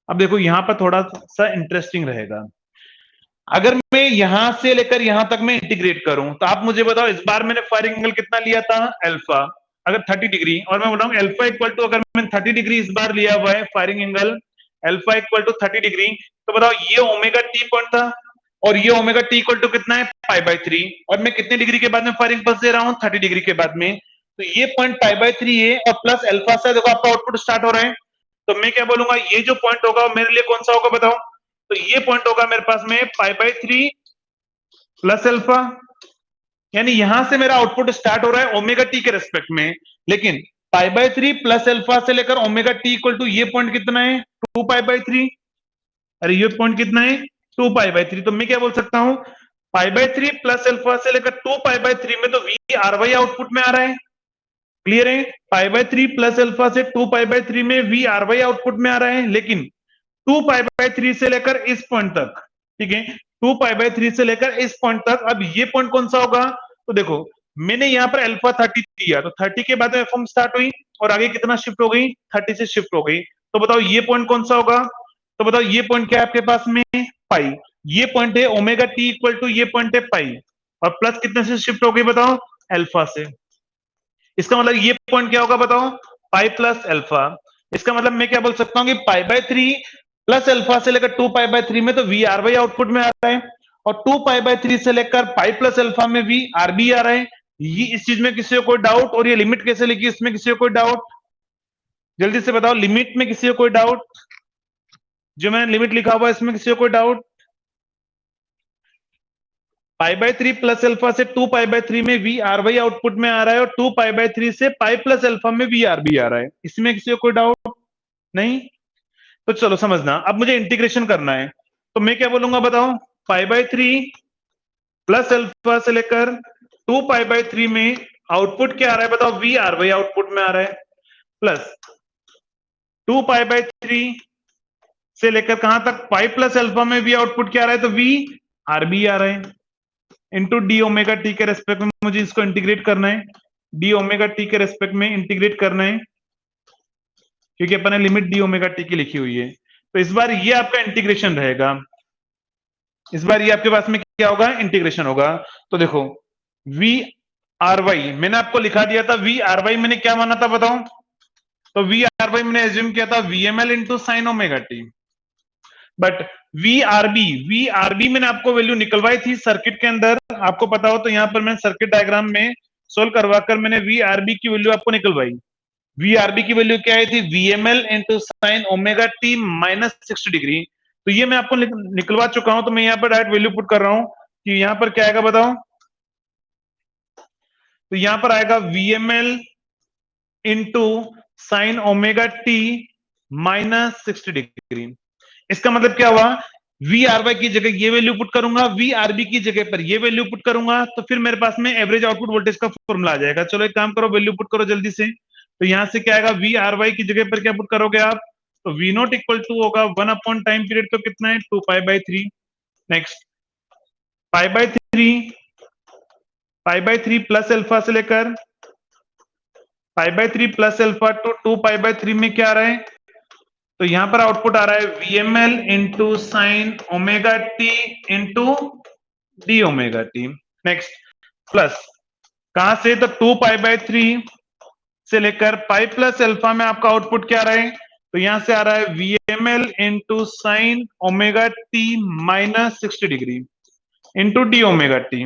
अब देखो यहां पर थोड़ा सा इंटरेस्टिंग रहेगा। अगर मैं यहां से लेकर यहां तक मैं इंटीग्रेट करूं, तो आप मुझे बताओ इस बार मैंने फायरिंग एंगल कितना लिया था, अल्फा, अगर 30 डिग्री, और मैं बोल रहा हूं अल्फा इक्वल टू, अगर मैंने 30 डिग्री इस बार लिया हुआ है firing angle, alpha equal to 30 degree, तो बताओ ये ओमेगा टी पॉइंट था, और ये ओमेगा टी इक्वल टू कितना है, π/3, और मैं कितने डिग्री के बाद में फायरिंग पल्स दे रहा हूं, 30 डिग्री के बाद में। तो ये पॉइंट π/3 है, और प्लस अल्फा से देखो आपका आउटपुट स्टार्ट हो रहा है। तो मैं क्या बोलूंगा, ये जो पॉइंट होगा मेरे लिए कौन सा होगा बताओ, तो ये पॉइंट होगा मेरे पास में π/3 प्लस अल्फा, यानी यहां से मेरा आउटपुट स्टार्ट हो रहा है ओमेगा टी के रेस्पेक्ट में, लेकिन π/3 प्लस अल्फा से लेकर ओमेगा टी इक्वल टू ये पॉइंट कितना है, 2π/3। अरे ये पॉइंट कितना है, 2π/3। तो मैं क्या बोल सकता हूं, π/3 प्लस अल्फा से लेकर 2π/3 में तो वी आर वाई आउटपुट में आ रहा है, क्लियर है। π/3 प्लस अल्फा से 2π/3 में वी आर वाई आउटपुट में आ रहा है, लेकिन 2π/3 से लेकर इस पॉइंट तक, ठीक है, 2π/3 से लेकर इस पॉइंट तक, अब ये पॉइंट कौन सा होगा, तो देखो मैंने यहां पर अल्फा 30 दिया, तो 30 के बाद में फॉर्म स्टार्ट हुई, और आगे कितना शिफ्ट हो गई, 30 से शिफ्ट हो गई। तो बताओ ये पॉइंट कौन सा होगा, तो बताओ ये पॉइंट क्या है आपके पास में, पाई, ये पॉइंट है ओमेगा टी इक्वल टू ये पॉइंट है पाई, और प्लस कितने से शिफ्ट हो गई बताओ, अल्फा से। इसका मतलब ये पॉइंट क्या होगा बताओ, पाई प्लस अल्फा। इसका मतलब मैं क्या बोल सकता हूं कि π/3 प्लस अल्फा से लेकर 2π/3 में तो वी आर वाई आउटपुट में आ रहा है, और 2π/3 से लेकर पाई प्लस अल्फा में वी आर बी आ रहा है। ये इस चीज में किसी को कोई डाउट, और ये लिमिट कैसे लिखी इसमें किसी को कोई डाउट, जल्दी से बताओ, लिमिट में किसी को कोई डाउट, जो मैंने लिमिट लिखा हुआ है इसमें किसी को कोई डाउट। π/3 प्लस अल्फा से 2π/3 में वी आर वाई आउटपुट में आ रहा है, और 2π/3 से पाई प्लस अल्फा में वी आर बी आ रहा है, इसमें किसी को कोई डाउट नहीं। तो चलो समझना, अब मुझे इंटीग्रेशन करना है, तो मैं क्या बोलूंगा बताओ, π/3 प्लस अल्फा से लेकर 2π/3 में आउटपुट क्या आ रहा है बताओ, वी आर वाई आउटपुट में आ रहा है, प्लस 2π/3 से लेकर कहां तक, पाई प्लस अल्फा में वी आउटपुट क्या आ रहा है, तो वी आर बी आ रहा है, इंटू डी ओमेगा टी के रेस्पेक्ट में मुझे इसको इंटीग्रेट करना है, डी ओमेगा टी के रेस्पेक्ट में इंटीग्रेट करना है, क्योंकि अपन ने लिमिट डी ओमेगा टी की लिखी हुई है। तो इस बार ये आपका इंटीग्रेशन रहेगा, इस बार ये आपके पास में क्या होगा, इंटीग्रेशन होगा। तो देखो वी आर वाई मैंने आपको लिखा दिया था, वी आर वाई मैंने क्या माना था बताओ? तो वी आर वाई मैंने एज्यूम किया था VML into sine omega T. But V R B मैंने आपको वैल्यू निकलवाई थी सर्किट के अंदर, आपको पता हो तो यहां पर मैं सर्किट डायग्राम में सोल्व करवाकर मैंने वी आर बी की वैल्यू आपको निकलवाई। वी आर बी की वैल्यू क्या आई थी? VML into sine omega T minus 60 degree. तो ये मैं आपको निकलवा चुका हूं, तो मैं यहाँ पर डायरेक्ट वैल्यू पुट कर रहा हूं कि यहाँ पर क्या आएगा बताओ? तो यहां पर आएगा VML into sine omega T minus 60 degree. इसका मतलब क्या हुआ? वी आर वाई की जगह ये वैल्यू पुट करूंगा, वी आर बी की जगह पर ये वैल्यू पुट करूंगा, तो फिर मेरे पास में एवरेज आउटपुट वोल्टेज का फॉर्मूला आ जाएगा। चलो एक काम करो, वैल्यू पुट करो जल्दी से। तो यहां से क्या आएगा? वी आर वाई की जगह पर क्या पुट करोगे आप? तो वी नॉट इक्वल टू होगा 1 अपॉन टाइम पीरियड, तो कितना है? 2 पाई by 3। Next pi by three plus alpha से लेकर पाई by 3 plus alpha two 2 pi by 3 में क्या आ रहा है? तो यहां पर आउटपुट आ रहा है VML into sine omega T into D omega T. Next plus कहां से? तो 2 पाई बाई 3 से लेकर पाई प्लस अल्फा में आपका आउटपुट क्या आ रहा है? तो यहां से आ रहा है VML into sine omega T minus 60 degree into D omega T,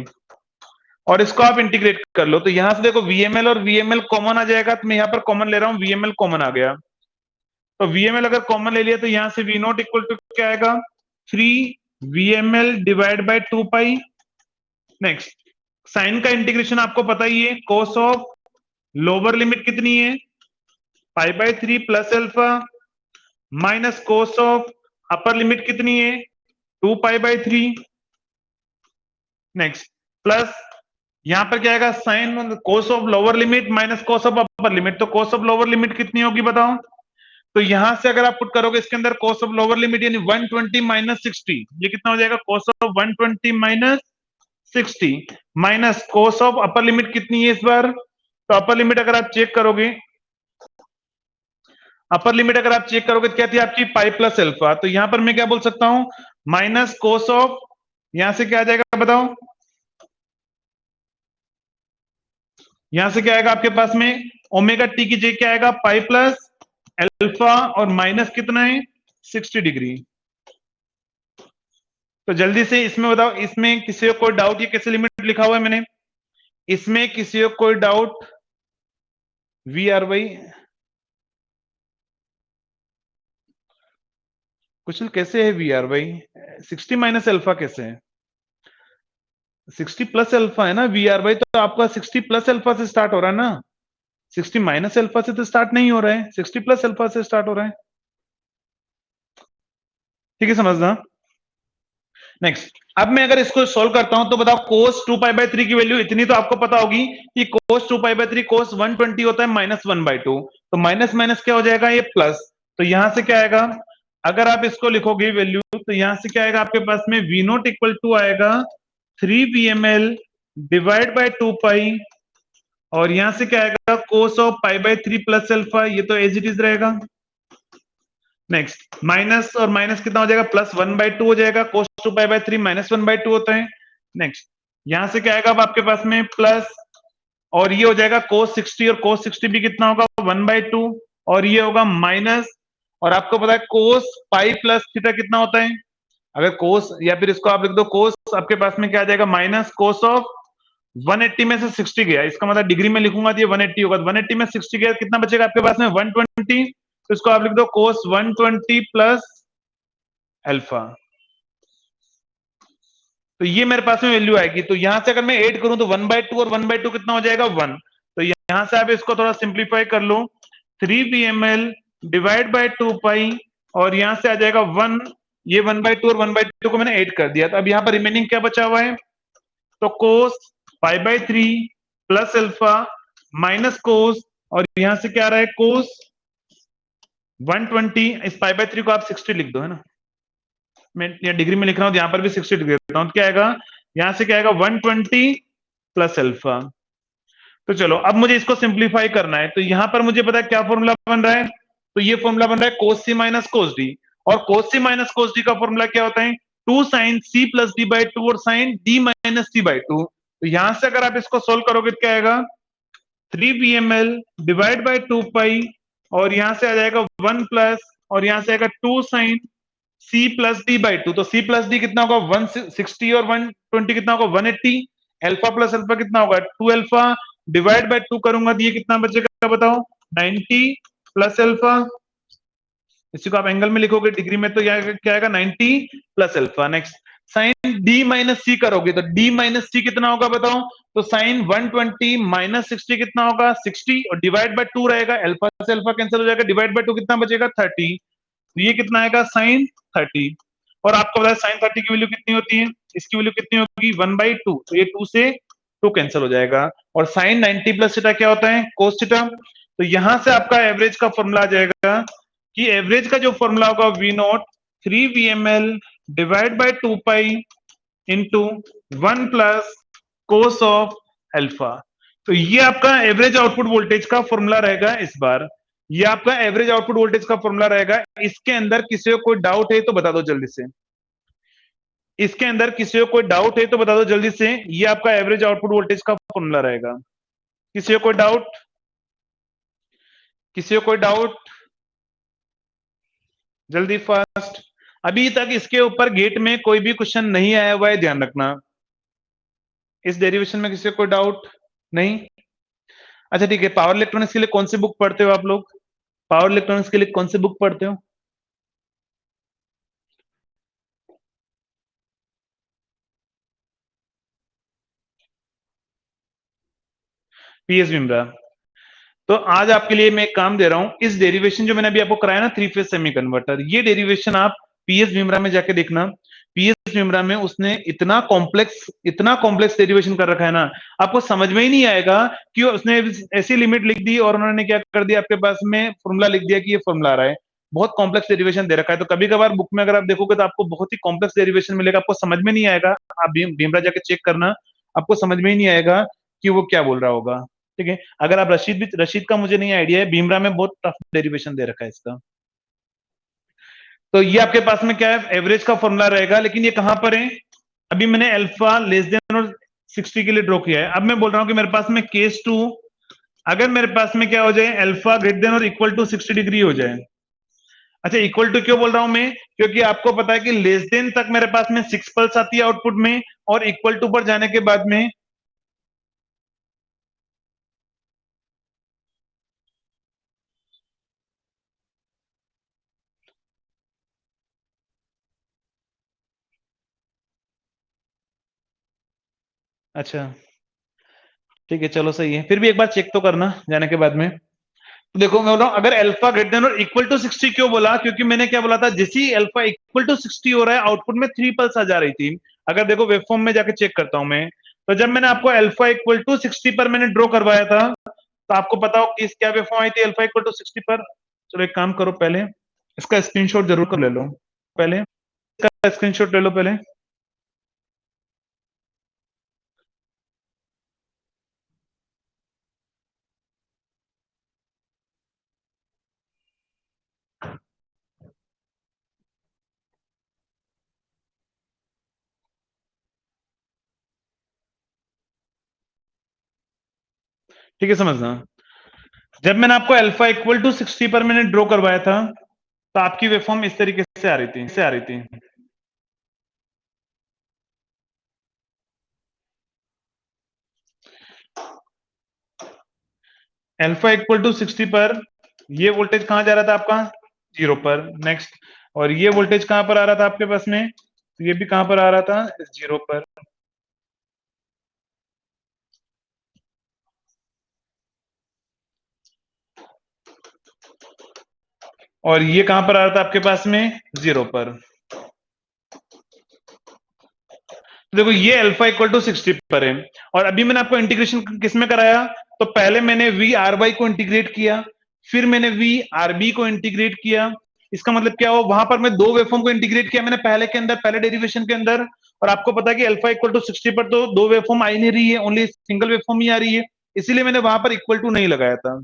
और इसको आप इंटीग्रेट कर लो। तो यहां से देखो वीएमएल और वीएमएल कॉमन आ जाएगा, तो मैं यहां पर कॉमन ले रहा हूं, वीएमएल कॉमन आ गया। तो वीएमएल अगर कॉमन ले लिया तो यहां से वी नॉट इक्वल टू क्या आएगा? 3 VML divide by 2 pi. Next sine का इंटीग्रेशन आपको पता ही है, कोस ऑफ लोअर लिमिट कितनी है? पाई by 3 plus alpha minus cos of upper limit कितनी है? 2 पाई बाई 3। नेक्स्ट प्लस यहां पर क्या आएगा? Sine cos of lower limit minus cos of upper limit. तो कोस ऑफ लोअर लिमिट कितनी होगी बताओ? तो यहां से अगर आप पुट करोगे इसके अंदर कोस ऑफ लोअर लिमिट यानी 120 माइनस 60, ये कितना हो जाएगा? Cos of 120 minus 60 minus cos of upper limit कितनी है इस बार? तो अपर लिमिट अगर आप चेक करोगे, तो क्या थी आपकी? Pi plus alpha. तो यहां पर मैं क्या बोल सकता हूं? माइनस कोस ऑफ, यहां से क्या आ जाएगा बताओ? यहां से क्या आएगा आपके पास में? ओमेगा टी की जगह क्या आएगा? पाई प्लस अल्फा और माइनस कितना है? 60 डिग्री। तो जल्दी से इसमें बताओ, इसमें किसी को कोई डाउट? ये कैसे लिमिट लिखा हुआ है मैंने? इसमें किसी को कोई डाउट? वी आर वाई कुशल कैसे है? V R Y 60 minus alpha कैसे है? 60 प्लस अल्फा है ना वी आर वाई, तो आपका 60 प्लस अल्फा से स्टार्ट हो रहा है ना, 60 माइनस अल्फा से तो स्टार्ट नहीं हो रहा है, 60 प्लस अल्फा से स्टार्ट हो रहा है। ठीक है समझना? नेक्स्ट अब मैं अगर इसको सोल्व करता हूं तो बताओ, कोस 2 पाई बाई 3 की वैल्यू इतनी तो आपको पता होगी कि कोस 2 पाई बाई 3 कोस 120 होता है माइनस 1/2। तो माइनस माइनस क्या हो जाएगा? ये प्लस। तो यहां से क्या आएगा? अगर आप इसको लिखोगे वैल्यू, तो यहां से क्या आएगा आपके पास में? वी नोट इक्वल टू आएगा 3 VML डिवाइड बाई 2 पाई, और यहां से क्या आएगा? Cos of pi by 3 plus alpha, ये तो एज इट इज रहेगा। नेक्स्ट माइनस और माइनस कितना हो जाएगा? प्लस 1/2 हो जाएगा। कोस 2 पाई बाई 3 माइनस 1/2 होता है। नेक्स्ट यहां से क्या आएगा अब आपके पास में? प्लस, और ये हो जाएगा कोस 60, और कोस 60 भी कितना होगा? 1/2, और ये होगा माइनस, और आपको पता है कोस पाई प्लस थीटा कितना होता है? अगर कोस, या फिर इसको आप लिख दो कोस, आपके पास में क्या आ जाएगा? माइनस कोस ऑफ 180 में से 60 गया, इसका मतलब डिग्री में लिखूंगा तो ये 180 होगा। 180 में 60 गया, कितना बचेगा आपके पास में? 120। तो इसको आप लिख दो कोस 120 प्लस अल्फा। तो ये मेरे पास में वैल्यू आएगी। तो यहां से अगर मैं ऐड करूं तो 1/2 और 1/2 कितना हो जाएगा? 1। तो यहां से आप इसको थोड़ा सिंप्लीफाई कर लो, 3 VML डिवाइड बाई 2 पाई, और यहां से आ जाएगा 1। ये 1/2 और 1/2 को मैंने ऐड कर दिया। तो अब यहां पर रिमेनिंग क्या बचा हुआ है? तो cos pi by 3 plus alpha minus cos, और यहां से क्या आ रहा है? कोस 120। इस पाई बाई 3 को आप 60 लिख दो, है ना, मैं यहाँ डिग्री में लिख रहा हूं, यहां पर भी 60 डिग्री देता हूं। तो क्या आएगा यहां से? क्या आएगा? 120 प्लस अल्फा। तो चलो अब मुझे इसको सिंप्लीफाई करना है। तो यहां पर मुझे पता है क्या फॉर्मूला बन रहा है? तो ये फॉर्मूला बन रहा है कोस सी माइनस कोस डी, और cos c minus cos d का फॉर्मूला क्या होता है? 2 sine c plus d by 2 और sine D minus c by 2। तो यहां से अगर आप इसको सोल्व करोगे तो क्या आएगा 3 VML डिवाइड बाय 2 पाई और यहां से आ जाएगा 1 प्लस और यहां से आएगा 2 sine C plus d by 2। तो C प्लस डी कितना होगा 160 और 120 कितना होगा 180। अल्फा प्लस अल्फा कितना होगा 2 अल्फा डिवाइड बाय 2 करूंगा तो ये कितना बचेगा बताओ 90 प्लस अल्फा। इसी को आप एंगल में लिखोगे डिग्री में तो क्या आएगा 90 plus alpha. Next sine D minus C करोगे तो डी माइनस सी कितना होगा बताओ। तो साइन 120 माइनस 60 कितना होगा 60 और डिवाइड बाय 2 रहेगा अल्फा से अल्फा कैंसिल हो जाएगा डिवाइड बाय 2 कितना बचेगा 30। तो ये कितना आएगा साइन 30 और आपको पता है साइन 30 की वैल्यू कितनी होती है इसकी वैल्यू कितनी होगी 1/2। तो ये 2 से 2 कैंसिल हो जाएगा और साइन 90 प्लस थीटा क्या होता है कोस थीटा। तो यहां से आपका एवरेज का फॉर्मूला आ जाएगा कि एवरेज का जो फॉर्मूला होगा V not 3 VML divide by 2 pi into 1 plus cos of alpha. तो ये आपका एवरेज आउटपुट वोल्टेज का फॉर्मूला रहेगा इस बार। ये आपका एवरेज आउटपुट वोल्टेज का फॉर्मूला रहेगा। इसके अंदर किसी को कोई डाउट है तो बता दो जल्दी से। इसके अंदर किसी को कोई डाउट है तो बता दो जल्दी से। ये आपका एवरेज आउटपुट वोल्टेज का फॉर्मूला रहेगा। किसी को कोई डाउट किसी को कोई डाउट जल्दी फास्ट। अभी तक इसके ऊपर गेट में कोई भी क्वेश्चन नहीं आया हुआ है ध्यान रखना। इस डेरिवेशन में किसी को कोई डाउट नहीं। अच्छा ठीक है पावर इलेक्ट्रॉनिक्स के लिए कौन सी बुक पढ़ते हो आप लोग। पावर इलेक्ट्रॉनिक्स के लिए कौन सी बुक पढ़ते हो। पीएस बिमरा। तो आज आपके लिए मैं एक काम दे रहा हूं इस डेरिवेशन जो मैंने अभी आपको कराया ना 3 फेज सेमी कन्वर्टर ये डेरिवेशन आप पीएस बिमरा में जाके देखना। पीएस बिमरा में उसने इतना कॉम्प्लेक्स डेरिवेशन कर रखा है ना आपको समझ में ही नहीं आएगा कि उसने ऐसी लिमिट लिख दी और उन्होंने क्या कर दिया आपके पास में फॉर्मूला लिख दिया कि ये फॉर्मूला आ रहा है। बहुत कॉम्प्लेक्स डेरिवेशन दे रखा है तो कभी कभार बुक में अगर आप देखोगे तो आपको बहुत ही कॉम्प्लेक्स डेरिवेशन मिलेगा आपको समझ में नहीं आएगा। आप बिमरा जाके चेक करना आपको समझ में ही नहीं आएगा कि वो क्या बोल रहा होगा। ठीक है अगर आप रशीद का मुझे नहीं आइडिया है बीमरा में बहुत टफ डेरिवेशन दे रखा है इसका। तो ये आपके पास में क्या है एवरेज का फॉर्मूला रहेगा लेकिन ये कहां पर है अभी मैंने अल्फा लेस देन और 60 के लिए ड्रॉ किया है। अब मैं बोल रहा हूं कि मेरे पास में केस 2 अगर मेरे पास में क्या हो जाए अल्फा ग्रेटर देन और इक्वल टू 60 डिग्री हो जाए। अच्छा इक्वल टू क्यों बोल रहा हूं मैं क्योंकि आपको पता है कि लेस देन तक मेरे पास में 6 पल्स आती है आउटपुट में और इक्वल टू पर जाने के बाद में अच्छा ठीक है चलो सही है फिर भी एक बार चेक तो करना जाने के बाद में। तो देखो मैं बोल रहा हूं अगर अल्फा ग्रेटर देन और इक्वल टू 60 क्यों बोला क्योंकि मैंने क्या बोला था जैसे अल्फा इक्वल टू 60 हो रहा है आउटपुट में 3 पल्स आ जा रही थी। अगर देखो वेवफॉर्म में जाके चेक करता हूं मैं तो जब मैंने आपको अल्फा इक्वल टू 60 पर मैंने ड्रॉ करवाया था तो आपको पता हो कि क्या वेवफॉर्म आई थी अल्फा इक्वल टू 60 पर। चलो एक काम करो पहले इसका स्क्रीनशॉट जरूर कर ले लो पहले इसका स्क्रीनशॉट ले लो पहले। ठीक है समझना जब मैंने आपको अल्फा इक्वल टू 60 पर मैंने ड्रॉ करवाया था तो आपकी वेवफॉर्म इस तरीके से आ रही थी। अल्फा इक्वल टू 60 पर ये वोल्टेज कहां जा रहा था आपका 0 पर। नेक्स्ट और ये वोल्टेज कहां पर आ रहा था आपके पास में तो ये भी कहां पर आ रहा था 0 पर। और ये कहां पर आ रहा था आपके पास में 0 पर। तो देखो ये अल्फा इक्वल टू 60 पर है और अभी मैंने आपको इंटीग्रेशन किस में कराया तो पहले मैंने वी आर वाई को इंटीग्रेट किया फिर मैंने वी आर बी को इंटीग्रेट किया। इसका मतलब क्या हो वहां पर मैं दो वेवफॉर्म को इंटीग्रेट किया मैंने पहले के अंदर पहले डेरिवेशन के अंदर और आपको पता है कि अल्फा इक्वल टू 60 पर तो दो वेवफॉर्म आ ही नहीं रही है ओनली सिंगल वेवफॉर्म ही आ रही है इसीलिए मैंने वहां पर इक्वल टू नहीं लगाया था।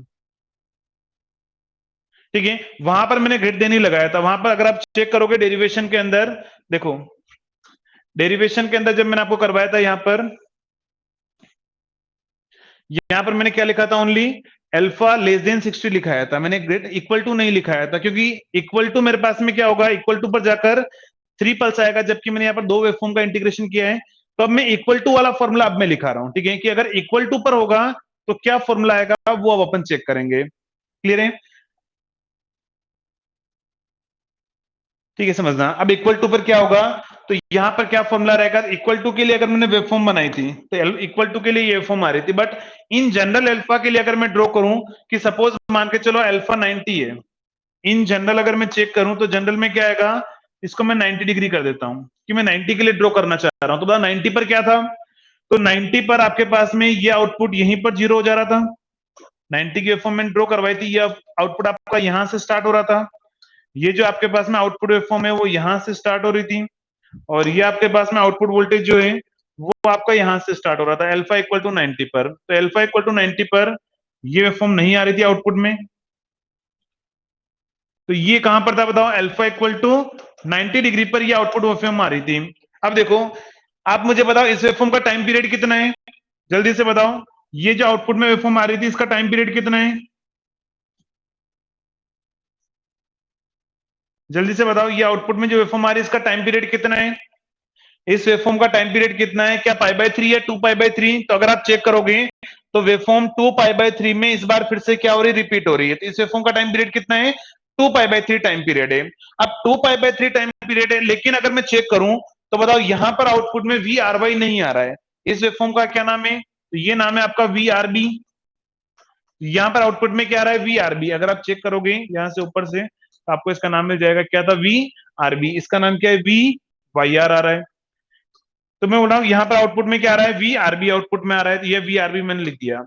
ठीक है वहां पर मैंने ग्रेड देन ही लगाया था वहां पर अगर आप चेक करोगे डेरिवेशन के अंदर देखो डेरिवेशन के अंदर जब मैंने आपको करवाया था यहां पर यहां पर मैंने क्या लिखा था, ओनली अल्फा लेस देन 60 लिखाया था मैंने, ग्रेट इक्वल टू नहीं लिखाया था, क्योंकि इक्वल टू मेरे पास में क्या होगा, इक्वल टू पर जाकर 3 पल्स आएगा, जबकि मैंने यहाँ पर दो वेवफॉर्म का इंटीग्रेशन किया है। तो अब मैं इक्वल टू वाला फॉर्मूला अब मैं लिखा रहा हूं, ठीक है, कि अगर इक्वल टू पर होगा तो क्या फॉर्मूला आएगा वो अब अपन चेक करेंगे। क्लियर है? ठीक है, समझना। अब इक्वल टू पर क्या होगा, तो यहां पर क्या फॉर्मूला रहेगा, इक्वल टू के लिए अगर मैंने वेवफॉर्म बनाई थी तो इक्वल टू के लिए ये वेवफॉर्म आ रही थी, बट इन जनरल अल्फा के लिए अगर मैं ड्रॉ करूं कि सपोज मान के चलो अल्फा 90 है, इन जनरल अगर मैं चेक करूं तो जनरल में क्या आएगा, इसको मैं 90 डिग्री कर देता हूं कि मैं 90 के लिए ड्रॉ करना चाह रहा हूं, तो बताओ 90 पर क्या था, तो 90 पर आपके पास में ये आउटपुट यहीं पर जीरो हो जा रहा था। 90 की वेवफॉर्म मैंने ड्रॉ करवाई थी, ये आउटपुट आपका यहां से स्टार्ट हो रहा था, ये जो आपके पास में आउटपुट वेवफॉर्म है वो यहां से स्टार्ट हो रही थी, और ये आपके पास में आउटपुट वोल्टेज जो है वो आपका यहां से स्टार्ट हो रहा था अल्फा इक्वल टू 90 पर। तो अल्फा इक्वल टू 90 पर ये वेवफॉर्म नहीं आ रही थी आउटपुट में, तो ये कहां पर था बताओ, अल्फा इक्वल टू 90 डिग्री पर ये आउटपुट वेवफॉर्म आ रही थी। अब देखो, आप मुझे बताओ इस वेवफॉर्म का टाइम पीरियड कितना है, जल्दी से बताओ, ये जो आउटपुट में वेवफॉर्म आ रही थी इसका टाइम पीरियड कितना है, जल्दी से बताओ, ये आउटपुट में जो वेवफॉर्म आ रही है इसका टाइम पीरियड कितना है, इस वेवफॉर्म का टाइम पीरियड कितना है, क्या पाई बाय 3 या 2 पाई बाय 3, तो अगर आप चेक करोगे तो वेवफॉर्म 2 पाई बाय 3 में इस बार फिर से क्या हो रही है, रिपीट हो रही है, तो इस वेवफॉर्म का टाइम पीरियड कितना है, 2 पाई बाय 3 टाइम पीरियड है। अब 2 पाई बाय 3 टाइम पीरियड है, लेकिन अगर मैं चेक करूं तो बताओ यहां पर आउटपुट में वी आर वाई नहीं आ रहा है, इस वेवफॉर्म का क्या नाम है, तो ये नाम है आपका वी आर बी। यहां पर आउटपुट में क्या आ रहा है, वी आर बी, अगर आप चेक करोगे यहां से ऊपर से तो आपको इसका नाम मिल जाएगा, क्या था, वी आर बी, इसका नाम क्या है, वी वाई आर आ रहा है। तो मैं बोल रहा हूं यहां पर आउटपुट में क्या आ रहा है, वी आरबी आउटपुट में आ रहा है, तो ये वी आरबी मैंने लिख दिया।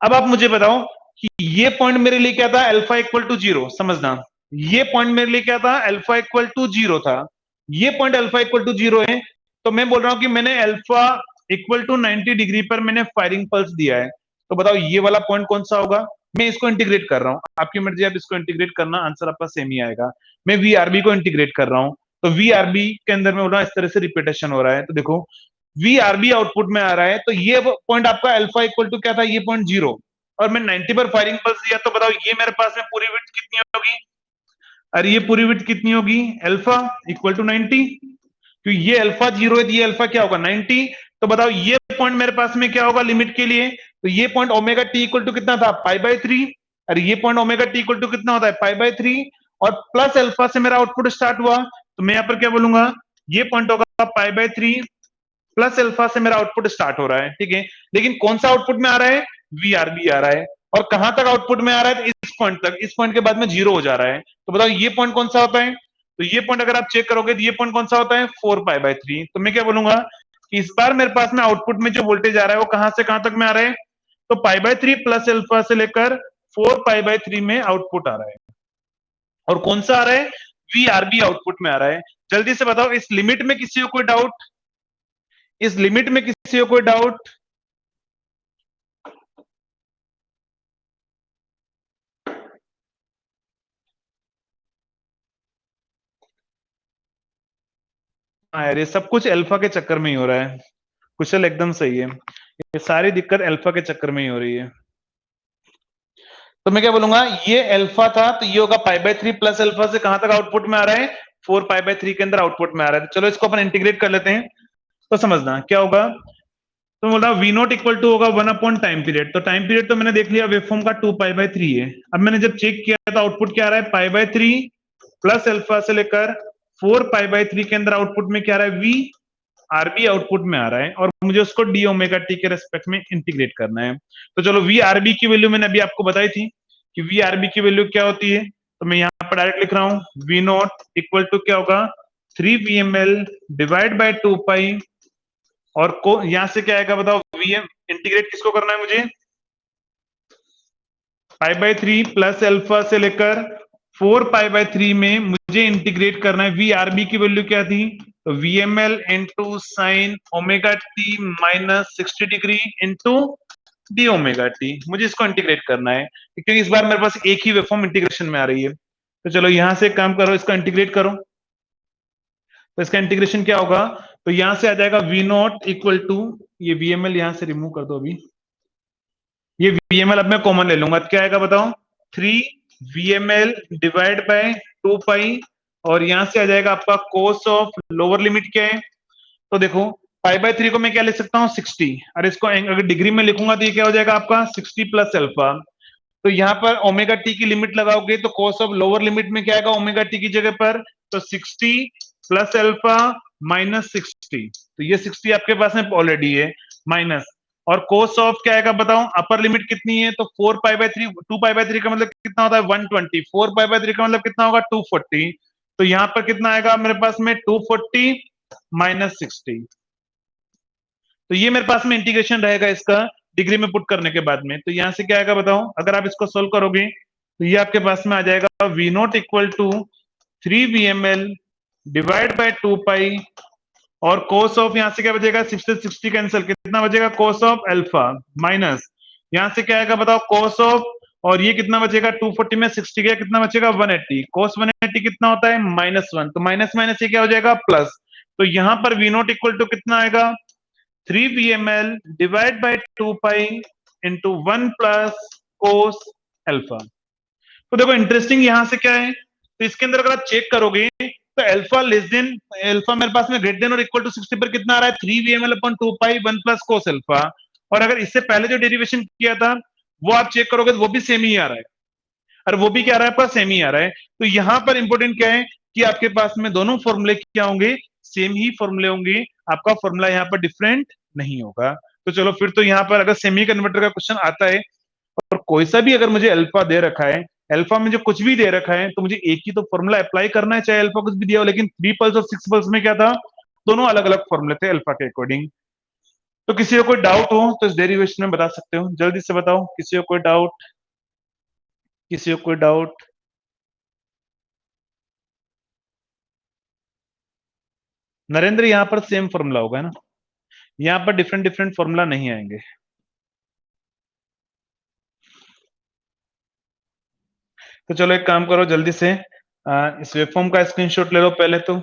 अब आप मुझे बताओ कि ये पॉइंट मेरे लिए क्या था, अल्फा इक्वल टू जीरो, समझना, ये पॉइंट मेरे लिए क्या था, अल्फा इक्वल टू जीरो था, ये point alpha equal to zero है, तो मैं बोल रहा हूं कि मैंने अल्फा इक्वल टू 90 डिग्री पर मैंने फायरिंग पल्स दिया है, तो बताओ ये वाला पॉइंट कौन सा होगा, मैं इसको इंटीग्रेट कर रहा हूं, आपकी मर्जी, आप इसको इंटीग्रेट करना, आंसर आपका सेम ही आएगा। मैं वी आरबी को इंटीग्रेट कर रहा हूं, तो वी आरबी के अंदर में बोल रहा हूं इस तरह से रिपीटेशन हो रहा है, तो देखो वी आरबी आउटपुट में आ रहा है, तो ये पॉइंट आपका अल्फा इक्वल टू क्या था, ये पॉइंट जीरो, और मैं 90 पर फायरिंग पल्स दिया, तो बताओ ये मेरे पास में पूरी विड्थ कितनी होगी, अरे ये पूरी विड्थ कितनी होगी, अल्फा इक्वल टू 90, क्योंकि ये अल्फा जीरो है, ये अल्फा क्या होगा 90, तो बताओ ये पॉइंट मेरे पास में क्या होगा लिमिट के लिए, तो ये point omega t equal to कितना था, पाई बाय 3, अरे ये point omega t equal to कितना होता है, पाई बाय 3, और प्लस अल्फा से मेरा आउटपुट स्टार्ट हुआ, तो मैं यहाँ पर क्या बोलूंगा, ये पॉइंट होगा पाई बाय 3 प्लस अल्फा से मेरा आउटपुट स्टार्ट हो रहा है, ठीक है, लेकिन कौन सा आउटपुट में आ रहा है, वीआरबी आ रहा है, और कहां तक आउटपुट में आ रहा है, इस पॉइंट तक, इस पॉइंट के बाद में जीरो हो जा रहा है, तो बताओ ये पॉइंट कौन सा होता है, तो ये पॉइंट अगर आप चेक करोगे तो ये पॉइंट कौन सा होता है, 4 पाई बाय 3, तो मैं क्या बोलूंगा कि इस बार मेरे पास में आउटपुट में जो वोल्टेज आ रहा है वो कहां से कहां तक में आ रहा है, तो पाई बाय 3 प्लस अल्फा से लेकर 4 पाई बाय 3 में आउटपुट आ रहा है, और कौन सा आ रहा है, वीआरबी आउटपुट में आ रहा है। जल्दी से बताओ इस लिमिट में किसी को कोई डाउट, इस लिमिट में किसी को कोई डाउट, हाँ यार, ये सब कुछ अल्फा के चक्कर में ही हो रहा है, कुशल एकदम सही है, ये सारी दिक्कत अल्फा के चक्कर में ही हो रही है। तो मैं क्या बोलूंगा, ये अल्फा था तो ये होगा पाई बाय 3 प्लस अल्फा से कहां तक आउटपुट में आ रहा है, 4 पाई बाय 3 के अंदर आउटपुट में आ रहा है, तो चलो इसको अपन इंटीग्रेट कर लेते हैं, तो समझना क्या होगा, तो बोला वी नॉट इक्वल टू होगा 1 अपॉन टाइम पीरियड, तो टाइम पीरियड तो मैंने देख लिया वेवफॉर्म का 2 पाई बाय 3 है, अब मैंने जब चेक किया तो आउटपुट क्या आ रहा है, पाई बाय 3 प्लस अल्फा से लेकर 4 पाई बाय 3 के अंदर आउटपुट में क्या आ रहा है, वी आरबी आउटपुट में आ रहा है, और मुझे उसको डी ओमेगा टी के रेस्पेक्ट में इंटीग्रेट करना है, तो चलो वी आरबी की वैल्यू मैंने अभी आपको बताई थी कि वी आरबी की वैल्यू क्या होती है, तो मैं यहाँ पर डायरेक्ट लिख रहा हूँ, वी नॉट इक्वल टू क्या होगा, 3 V M L divide by 2 pi, और को यहां से क्या आएगा बताओ, वीएम इंटीग्रेट किसको करना है मुझे, पाई बाय 3 प्लस अल्फा से लेकर 4 पाई बाय 3 में मुझे इंटीग्रेट करना है, वी आरबी की वैल्यू क्या थी, तो V M L into sine omega T minus 60 degree into D omega t, मुझे इसको इंटीग्रेट करना है, क्योंकि इस बार मेरे पास एक ही वेवफॉर्म इंटीग्रेशन में आ रही है, तो चलो यहां से एक काम करो, इसका इंटीग्रेट करो, तो इसका इंटीग्रेशन क्या होगा, तो यहां से आ जाएगा वी नॉट इक्वल टू, ये वीएमएल यहां से रिमूव कर दो अभी, ये VML अब मैं कॉमन ले लूंगा, तो क्या आएगा बताओ, 3 VML डिवाइड बाय 2 पाई, और यहां से आ जाएगा आपका कोस ऑफ लोअर लिमिट क्या है, तो देखो पाई/3 को मैं क्या लिख सकता हूँ 60, और इसको अगर डिग्री में लिखूंगा तो ये क्या हो जाएगा आपका 60 प्लस अल्फा। तो यहाँ पर ओमेगा टी की लिमिट लगाओगे तो कोस ऑफ लोअर लिमिट में क्या आएगा ओमेगा टी की जगह पर, तो 60 प्लस अल्फा माइनस 60, तो ये 60 आपके पास में ऑलरेडी है, माइनस, और कोस ऑफ क्या आएगा बताओ, अपर लिमिट कितनी है, तो 4 पाई/3, 2 पाई/3 का मतलब कितना होता है 120, 4 पाई/3 का मतलब कितना होगा 240, तो यहाँ पर कितना आएगा मेरे पास में 240 माइनस 60, तो ये मेरे पास में इंटीग्रेशन रहेगा इसका डिग्री में पुट करने के बाद में, तो यहां से क्या आएगा बताओ, अगर आप इसको सोल्व करोगे तो ये आपके पास में आ जाएगा V not equal to 3 VML divide by 2 pi, और कोस ऑफ यहां से क्या बचेगा 60 कैंसिल, कितना बचेगा कोस ऑफ अल्फा, माइनस यहां से क्या आएगा बताओ कोस ऑफ, और ये कितना बचेगा 240 में 60 गया, कितना बचेगा 180, कोस 180 कितना होता है -1, तो माइनस माइनस ये क्या हो जाएगा प्लस, तो यहां पर वी नॉट इक्वल टू कितना आएगा 3 VML divide by 2 pi into 1 plus cos alpha. तो देखो इंटरेस्टिंग यहां से क्या है, तो इसके अंदर अगर आप चेक करोगे तो अल्फा लेस देन, अल्फा मेरे पास में ग्रेटर देन और इक्वल टू 60 पर कितना आ रहा है 3 VML अपॉन 2 पाई 1 प्लस कोस अल्फा, और अगर इससे पहले जो डेरिवेशन किया था वो आप चेक करोगे तो वो भी सेम ही आ रहा है, और वो भी क्या आ रहा है आपका सेम ही आ रहा है, तो यहां पर इंपॉर्टेंट क्या है कि आपके पास में दोनों फॉर्मूले क्या होंगे, सेम ही फॉर्मूले होंगे, आपका फॉर्मूला यहाँ पर डिफरेंट नहीं होगा। तो चलो फिर तो यहाँ पर अगर सेमी कन्वर्टर का क्वेश्चन आता है और कोई सा भी अगर मुझे अल्फा दे रखा है, अल्फा में जो कुछ भी दे रखा है तो मुझे एक ही तो फॉर्मूला अप्लाई करना है चाहे अल्फा कुछ भी दिया हो, लेकिन 3 पल्स और 6 पल्स में क्या था, दोनों अलग अलग फॉर्मूले थे अल्फा के अकॉर्डिंग। तो किसी को कोई डाउट हो तो इस डेरिवेशन में बता सकते हो, जल्दी से बताओ किसी को कोई डाउट, किसी को कोई डाउट। नरेंद्र यहाँ पर सेम फॉर्मूला होगा ना, यहाँ पर डिफरेंट डिफरेंट फॉर्मूला नहीं आएंगे। तो चलो एक काम करो जल्दी से, इस वेवफॉर्म का स्क्रीनशॉट ले लो पहले, तो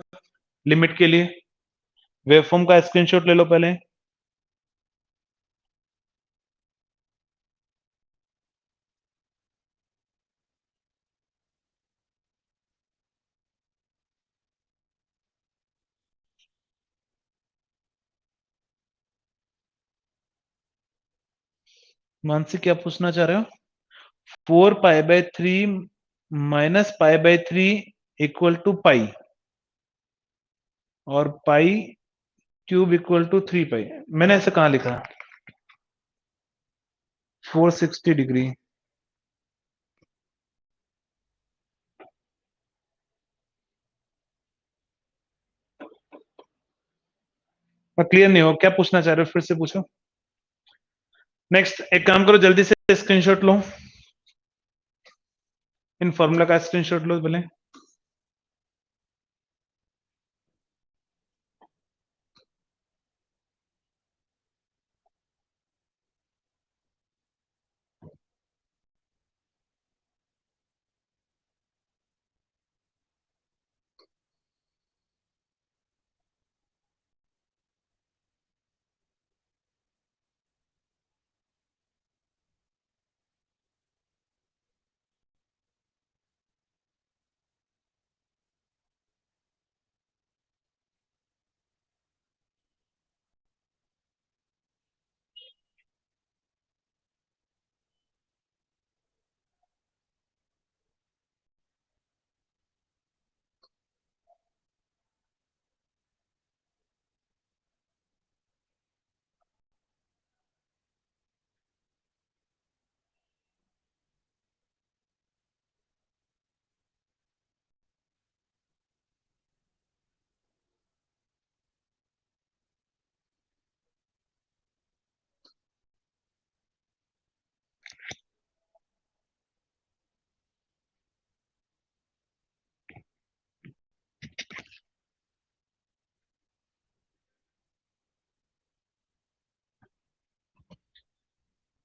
लिमिट के लिए वेवफॉर्म का स्क्रीनशॉट ले लो पहले। मानसी क्या पूछना चाह रहे हो, 4 पाई/3 माइनस पाई/3 इक्वल टू पाई, और पाई क्यूब इक्वल टू 3 पाई, मैंने ऐसे कहा लिखा 460 डिग्री, क्लियर नहीं हो, क्या पूछना चाह रहे हो फिर से पूछो। नेक्स्ट एक काम करो जल्दी से स्क्रीनशॉट लो, इन फॉर्मूला का स्क्रीनशॉट लो पहले।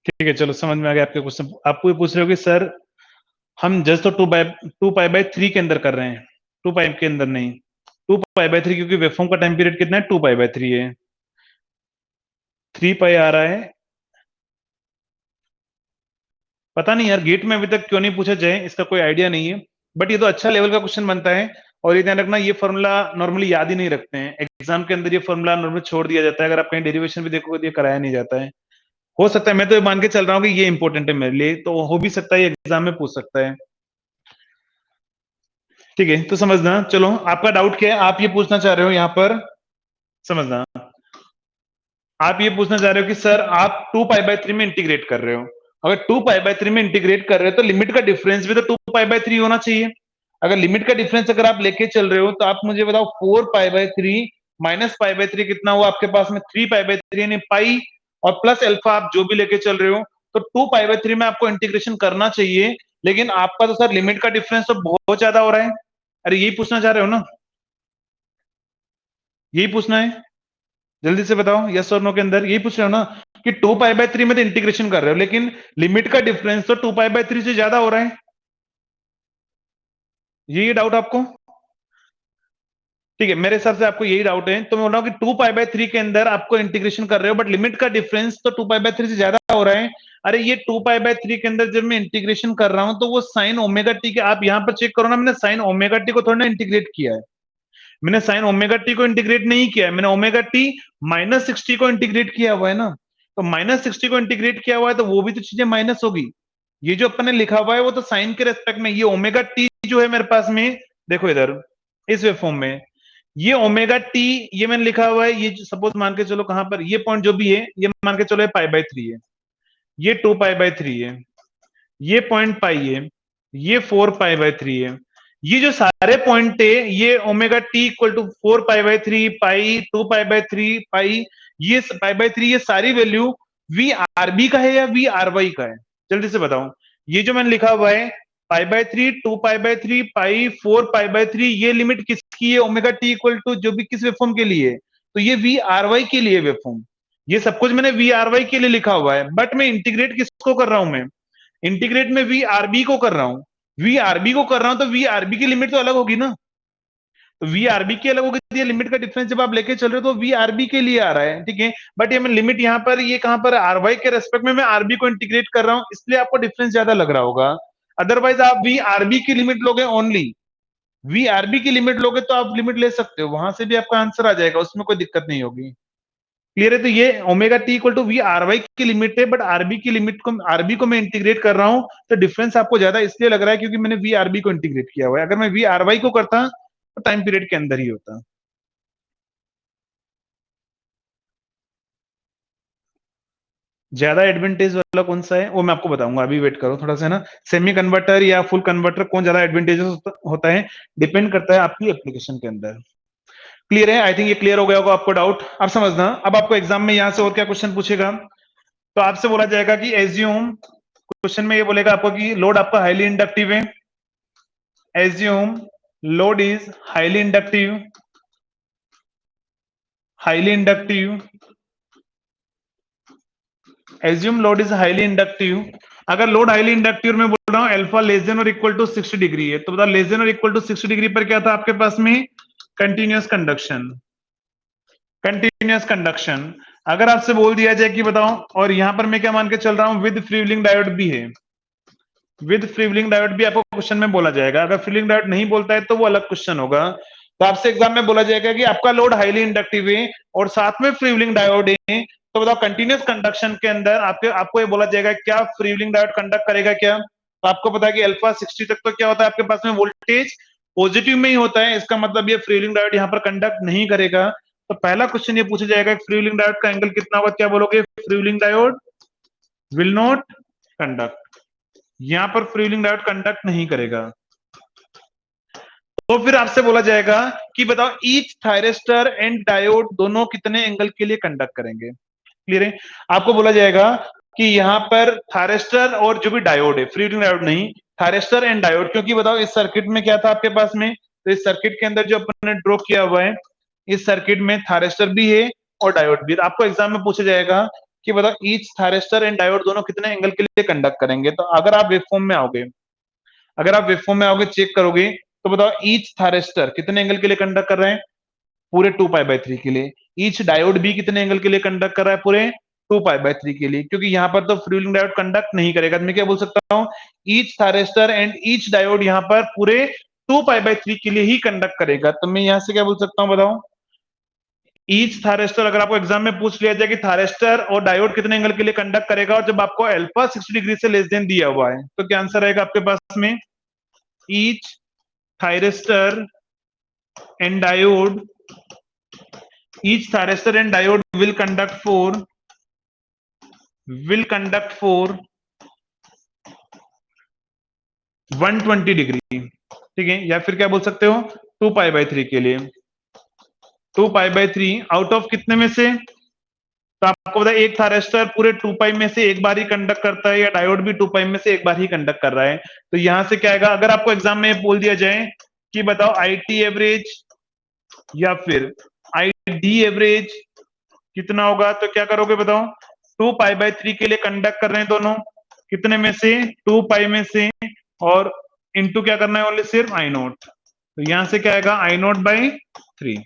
ठीक है चलो समझ में आ गया आपके क्वेश्चन, आपको ये पूछ रहे हो कि सर हम जस्ट तो 2 पाई/3 के अंदर कर रहे हैं, 2 पाई के अंदर नहीं, 2 पाई/3, क्योंकि वेवफॉर्म का टाइम पीरियड कितना है 2 पाई/3 है, 3 पाई आ रहा है पता नहीं यार गेट में अभी तक क्यों नहीं पूछा जाए, इसका कोई आइडिया नहीं है, बट ये तो अच्छा लेवल का क्वेश्चन बनता है। और ये ध्यान रखना, ये फॉर्मूला नॉर्मली याद ही नहीं रखते हैं एग्जाम के अंदर, ये फॉर्मूला नॉर्मली छोड़ दिया जाता है। अगर आप कहीं डेरिवेशन भी देखोगे तो ये कराया नहीं जाता है। हो सकता है, मैं तो ये मान के चल रहा हूँ कि ये इंपॉर्टेंट है मेरे लिए, तो हो भी सकता है ये एग्जाम में पूछ सकता है। ठीक है, तो समझना। चलो, आपका डाउट क्या है, आप ये पूछना चाह रहे हो यहाँ पर, समझना, आप ये पूछना चाह रहे हो कि सर आप 2π/3 में इंटीग्रेट कर रहे हो। अगर 2π/3 में इंटीग्रेट कर रहे हो तो लिमिट का डिफरेंस भी तो 2π/3 होना चाहिए। अगर लिमिट का डिफरेंस अगर आप लेके चल रहे हो तो आप मुझे बताओ 4π/3 माइनस π/3 कितना हुआ आपके पास में, 3π/3 यानी पाई, और प्लस अल्फा आप जो भी लेके चल रहे हो, तो 2π/3 में आपको इंटीग्रेशन करना चाहिए। लेकिन आपका तो सर लिमिट का डिफरेंस तो बहुत ज्यादा हो रहा है। अरे यही पूछना चाह रहे हो ना, यही पूछना है, जल्दी से बताओ यस और नो के अंदर यही पूछ रहे हो ना कि 2π/3 में तो इंटीग्रेशन कर रहे हो लेकिन लिमिट का डिफरेंस तो 2π/3 से ज्यादा हो रहा है। यही डाउट आपको? ठीक है, मेरे हिसाब से आपको यही डाउट है, तो मैं बोल रहा हूँ कि 2π/3 के अंदर आपको इंटीग्रेशन कर रहे हो बट लिमिट का डिफरेंस तो 2π/3 से ज्यादा हो रहा है। अरे ये 2π/3 के अंदर जब मैं इंटीग्रेशन कर रहा हूं तो वो साइन ओमेगा टी के, आप यहां पर चेक करो ना, मैंने साइन ओमेगा टी को थोड़ा ना इंटीग्रेट किया है, मैंने साइन ओमेगा टी को इंटीग्रेट नहीं किया है, मैंने ओमेगा टी -60 को इंटीग्रेट किया हुआ है ना। तो -60 को इंटीग्रेट किया हुआ है तो वो भी तो चीजें माइनस होगी। ये जो अपन ने लिखा हुआ है वो तो साइन के रेस्पेक्ट में, ये ओमेगा टी जो है मेरे पास में, देखो इधर इस वेव फॉर्म में, ये ओमेगा टी ये मैंने लिखा हुआ है, ये सपोज मान के चलो कहां पर, ये पॉइंट जो भी है ये मान के चलो ये π/3 है, ये 2π/3 है, ये पॉइंट पाई है, ये 4π/3 है। ये जो सारे पॉइंट है ये ओमेगा टी इक्वल टू 4π/3 पाई, 2π/3 पाई, ये π/3, ये सारी वैल्यू वी आर बी का है या वी आर वाई का है, जल्दी से बताओ। ये जो मैंने लिखा हुआ है π/3, 2π/3 पाई, 4π/3, ये लिमिट किसकी है, ओमेगा टी इक्वल टू जो भी किस वेवफॉर्म के लिए, तो ये वी आर वाई के लिए वेवफॉर्म। ये सब कुछ मैंने वी आर वाई के लिए लिखा हुआ है, बट मैं इंटीग्रेट किसको कर रहा हूं, मैं इंटीग्रेट में वी आरबी को कर रहा हूं, वी आरबी को कर रहा हूं तो वी आरबी की लिमिट तो अलग होगी ना, तो वी आरबी की अलग होगी, ये लिमिट का डिफरेंस जब आप लेके चल रहे हो तो वी आरबी के लिए आ रहा है, ठीक है। बट ये मैं लिमिट यहाँ पर, ये कहां पर आर वाई के रेस्पेक्ट में मैं आरबी को इंटीग्रेट कर रहा हूं, इसलिए आपको डिफरेंस ज्यादा लग रहा होगा। अदरवाइज आप वी आरबी की लिमिट लोगे, ओनली वी आरबी की लिमिट लोगे तो आप लिमिट ले सकते हो, वहां से भी आपका आंसर आ जाएगा, उसमें कोई दिक्कत नहीं होगी। क्लियर है? तो ये omega t equal to V R Y की लिमिट है, बट आरबी की लिमिट को, आरबी को मैं इंटीग्रेट कर रहा हूं, तो डिफरेंस आपको ज्यादा इसलिए लग रहा है क्योंकि मैंने वी आरबी को इंटीग्रेट किया हुआ है। अगर मैं वी आर वाई को करता तो टाइम पीरियड के अंदर ही होता। ज्यादा एडवांटेज वाला कौन सा है वो मैं आपको बताऊंगा, अभी वेट करो थोड़ा सा ना। सेमी कन्वर्टर या फुल कन्वर्टर कौन ज्यादा एडवांटेजेस होता है, डिपेंड करता है आपकी एप्लीकेशन के अंदर। क्लियर है? आई थिंक ये क्लियर हो गया होगा आपको डाउट। अब समझना, अब आपको एग्जाम में यहां से और क्या क्वेश्चन पूछेगा, तो आपसे बोला जाएगा कि एज्यूम, क्वेश्चन में ये बोलेगा आपको कि लोड आपका हाईली इंडक्टिव है, assume load is highly inductive, highly inductive, assume load is highly inductive. अगर लोड हाईली इंडक्टिव में बोल रहा हूं अल्फा लेस देन और इक्वल टू 60 डिग्री है, तो बता लेस देन और इक्वल टू 60 डिग्री पर क्या था आपके पास में, कंटिन्यूअस कंडक्शन, कंटिन्यूअस कंडक्शन। अगर आपसे बोल दिया जाए कि बताओ, और यहां पर मैं क्या मान के चल रहा हूं, विद फ्रीव्हीलिंग डायोड भी है, विद फ्रीव्हीलिंग डायोड भी आपको क्वेश्चन में बोला जाएगा। अगर फ्रीव्हीलिंग डायोड नहीं बोलता है तो वो अलग क्वेश्चन होगा। तो आपसे एग्जाम में बोला जाएगा कि आपका लोड हाईली इंडक्टिव है और साथ में फ्रीव्हीलिंग डायोड है, तो बताओ कंटिन्यूअस कंडक्शन के अंदर आपके, आपको ये बोला जाएगा क्या फ्रीव्हीलिंग डायोड कंडक्ट करेगा क्या। तो आपको पता है कि अल्फा 60 तक तो क्या होता है आपके पास में, वोल्टेज पॉजिटिव में ही होता है, इसका मतलब ये फ्रीव्हीलिंग डायोड यहाँ पर कंडक्ट नहीं करेगा। तो पहला क्वेश्चन ये पूछा जाएगा फ्रीव्हीलिंग डायोड का एंगल कितना होगा, क्या बोलोगे, freewheeling diode will not conduct, यहां पर फ्रीव्हीलिंग डायोड कंडक्ट नहीं करेगा। तो फिर आपसे बोला जाएगा कि बताओ ईच थायरिस्टर एंड डायोड दोनों कितने एंगल के लिए कंडक्ट करेंगे। क्लियर है? आपको बोला जाएगा कि यहां पर थायरिस्टर और जो भी डायोड है, फ्रीव्हीलिंग डायोड नहीं, थायरिस्टर एंड डायोड, क्योंकि बताओ इस सर्किट में क्या था आपके पास में, तो इस सर्किट के अंदर जो अपन ने ड्रॉ किया हुआ है, इस सर्किट में थायरिस्टर भी है और डायोड भी। आपको एग्जाम में पूछा जाएगा कि बताओ ईच थायरिस्टर एंड डायोड दोनों कितने एंगल के लिए कंडक्ट करेंगे। तो अगर आप वेवफॉर्म में आओगे, अगर आप वेवफॉर्म में आओगे चेक करोगे, तो बताओ ईच थायरिस्टर कितने एंगल के लिए कंडक्ट कर रहे हैं, पूरे 2π/3 के लिए। ईच डायोड भी कितने एंगल के लिए कंडक्ट कर रहा है, पूरे 2π/3 के लिए, क्योंकि यहाँ पर तो फ्री व्हीलिंग डायोड कंडक्ट नहीं करेगा। तो मैं क्या बोल सकता हूँ, each thyristor and each diode यहाँ पर पूरे 2π/3 के लिए ही कंडक्ट करेगा। तो मैं यहाँ से क्या बोल सकता हूँ, बताओ। ईच थायरिस्टर, अगर आपको एग्जाम में पूछ लिया जाए कि थायरिस्टर और डायोड कितने एंगल के लिए कंडक्ट करेगा, और जब आपको अल्फा 60 डिग्री से लेस देन दिया हुआ है, तो क्या आंसर आएगा आपके पास में, each thyristor and diode, each thyristor and diode will conduct for 120 degree, ठीक है। या फिर क्या बोल सकते हो, 2π/3 के लिए 2π/3 आउट ऑफ कितने में से, तो आपको पता है एक थायरिस्टर पूरे 2π में से एक बार ही कंडक्ट करता है, या डायोड भी 2π में से एक बार ही कंडक्ट कर रहा है। तो यहां से क्या आएगा, अगर आपको एग्जाम में बोल दिया जाए कि बताओ IT एवरेज या फिर ID एवरेज कितना होगा, तो क्या करोगे बताओ। 2π/3 के लिए कंडक्ट कर रहे हैं दोनों, कितने में से, 2π में से, और इनटू क्या करना है, ओनली सिर्फ I0। तो यहां से क्या आएगा, I0/3।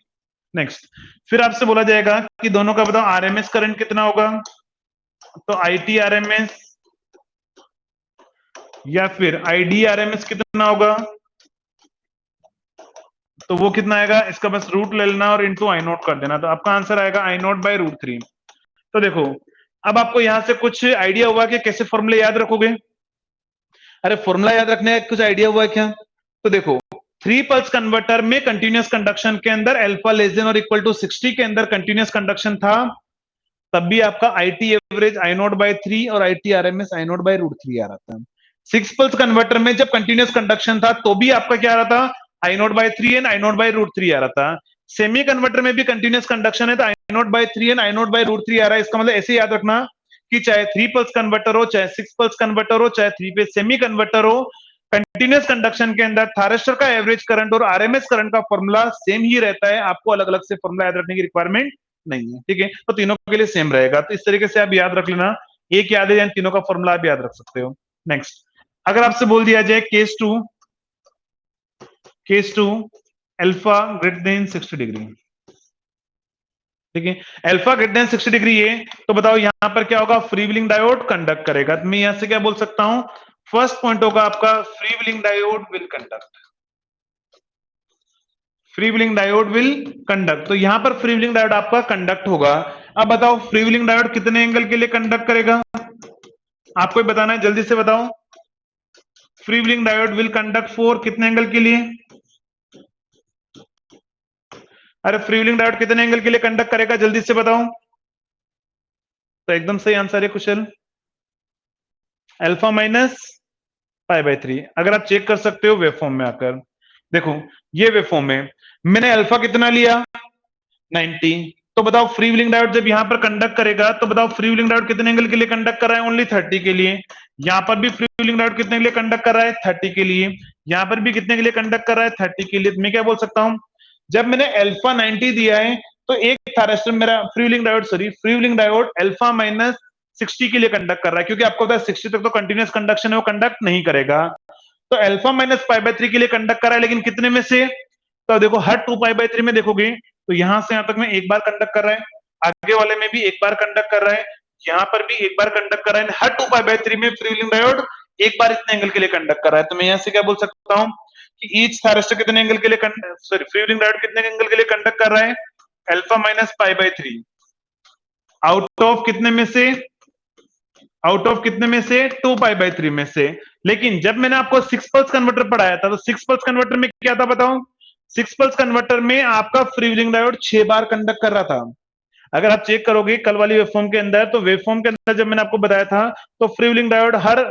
नेक्स्ट, फिर आपसे बोला जाएगा कि दोनों का बताओ RMS करंट कितना होगा, तो IT RMS या फिर ID RMS कितना होगा, तो वो कितना आएगा, इसका बस रूट ले लेना और इनटू I0 कर देना, तो आपका आंसर आएगा I0/√3। तो देखो, अब आपको यहां से कुछ आइडिया हुआ कि कैसे फॉर्मूले याद रखोगे। अरे फॉर्मूला याद रखने का कुछ आइडिया हुआ है क्या, तो देखो, 3 पल्स कन्वर्टर में कंटिन्यूअस कंडक्शन के अंदर अल्फा लेस देन और इक्वल टू 60 के अंदर कंटिन्यूअस कंडक्शन था, तब भी आपका IT एवरेज I0/3 और IT RMS I0/√3 आ रहा था। 6 पल्स कन्वर्टर में जब कंटिन्यूअस कंडक्शन था तो भी आपका क्या आ रहा था, I0/3 एंड I0/√3 आ रहा था। सेमी कन्वर्टर में भी कंटिन्यूअस कंडक्शन है तो I0/3 एंड I0/√3 आ रहा है। इसका मतलब ऐसे याद रखना कि चाहे 3 पल्स कन्वर्टर हो, चाहे 6 पल्स कन्वर्टर हो, चाहे 3 फेज सेमी कन्वर्टर हो, कंटिन्यूअस कंडक्शन के अंदर थायरिस्टर का एवरेज करंट और RMS करंट का फॉर्मूला सेम ही रहता है। आपको अलग अलग से फॉर्मूला याद रखने की रिक्वायरमेंट नहीं है, ठीक है। तो तीनों के लिए सेम रहेगा, तो इस तरीके से आप याद रख लेना, एक याद है या तीनों का फॉर्मूला आप याद रख सकते हो। नेक्स्ट, अगर आपसे बोल दिया जाए case two alpha greater than 60 degree, ठीक है, अल्फा ग्रेटर देन 60 डिग्री है, तो बताओ यहां पर क्या होगा, फ्री व्हीलिंग डायोड कंडक्ट करेगा। तो मैं यहां से क्या बोल सकता हूं, फर्स्ट पॉइंट होगा आपका free wheeling diode will conduct, free wheeling diode will conduct. तो यहां पर फ्री व्हीलिंग डायोड आपका कंडक्ट होगा। अब बताओ फ्री व्हीलिंग डायोड कितने एंगल के लिए कंडक्ट करेगा, आपको बताना है, जल्दी से बताओ। Free wheeling diode will conduct for कितने एंगल के लिए, अरे फ्री व्हीलिंग डायोड कितने एंगल के लिए कंडक्ट करेगा, जल्दी से बताओ। तो एकदम सही आंसर है कुशल, अल्फा माइनस π/3। अगर आप चेक कर सकते हो वेवफॉर्म में आकर, देखो ये वेवफॉर्म में मैंने अल्फा कितना लिया, 90। तो बताओ फ्री व्हीलिंग डायोड जब यहां पर कंडक्ट करेगा, तो बताओ फ्री व्हीलिंग डायोड कितने एंगल के लिए कंडक्ट कर रहा है, ओनली 30 के लिए। यहां पर भी फ्री व्हीलिंग डायोड कितने के लिए कंडक्ट कर रहा है, 30 के लिए। यहां पर भी कितने के लिए कंडक्ट कर रहा है, 30 के लिए। तो मैं क्या बोल सकता हूं, जब मैंने अल्फा 90 दिया है, तो एक थायरिस्टर मेरा free wheeling diode alpha minus 60 के लिए कंडक्ट कर रहा है, क्योंकि आपको पता है 60 तक तो कंटिन्यूअस कंडक्शन है, वो कंडक्ट नहीं करेगा। तो अल्फा माइनस π/3 के लिए कंडक्ट कर रहा है, लेकिन कितने में से, तो देखो हर 2π/3 में देखोगे तो यहां से यहां तक में एक बार कंडक्ट कर रहा है, आगे वाले में भी एक बार कंडक्ट कर रहा है, यहां पर भी एक बार कंडक्ट कर रहा है। हर 2π/3 में फ्री व्हीलिंग डायोड एक बार इतने एंगल के लिए कंडक्ट कर रहा है। तो मैं यहां से क्या बोल सकता हूं कि ईच थायरिस्टर कितने एंगल के लिए सॉरी फ्री व्हीलिंग डायोड कितने एंगल के लिए कंडक्ट कर रहा है, अल्फा माइनस π/3, आउट ऑफ कितने में से, आउट ऑफ कितने में से, 2π/3 में से। लेकिन जब मैंने आपको 6 पल्स कन्वर्टर पढ़ाया था, तो 6 पल्स कन्वर्टर में क्या था बताओ, 6 पल्स कन्वर्टर में आपका फ्री व्हीलिंग डायोड 6 बार कंडक्ट कर रहा था। अगर आप चेक करोगे कल वाली वेवफॉर्म के अंदर, तो वेवफॉर्म के अंदर जब मैंने आपको बताया था, तो फ्री व्हीलिंग डायोड हर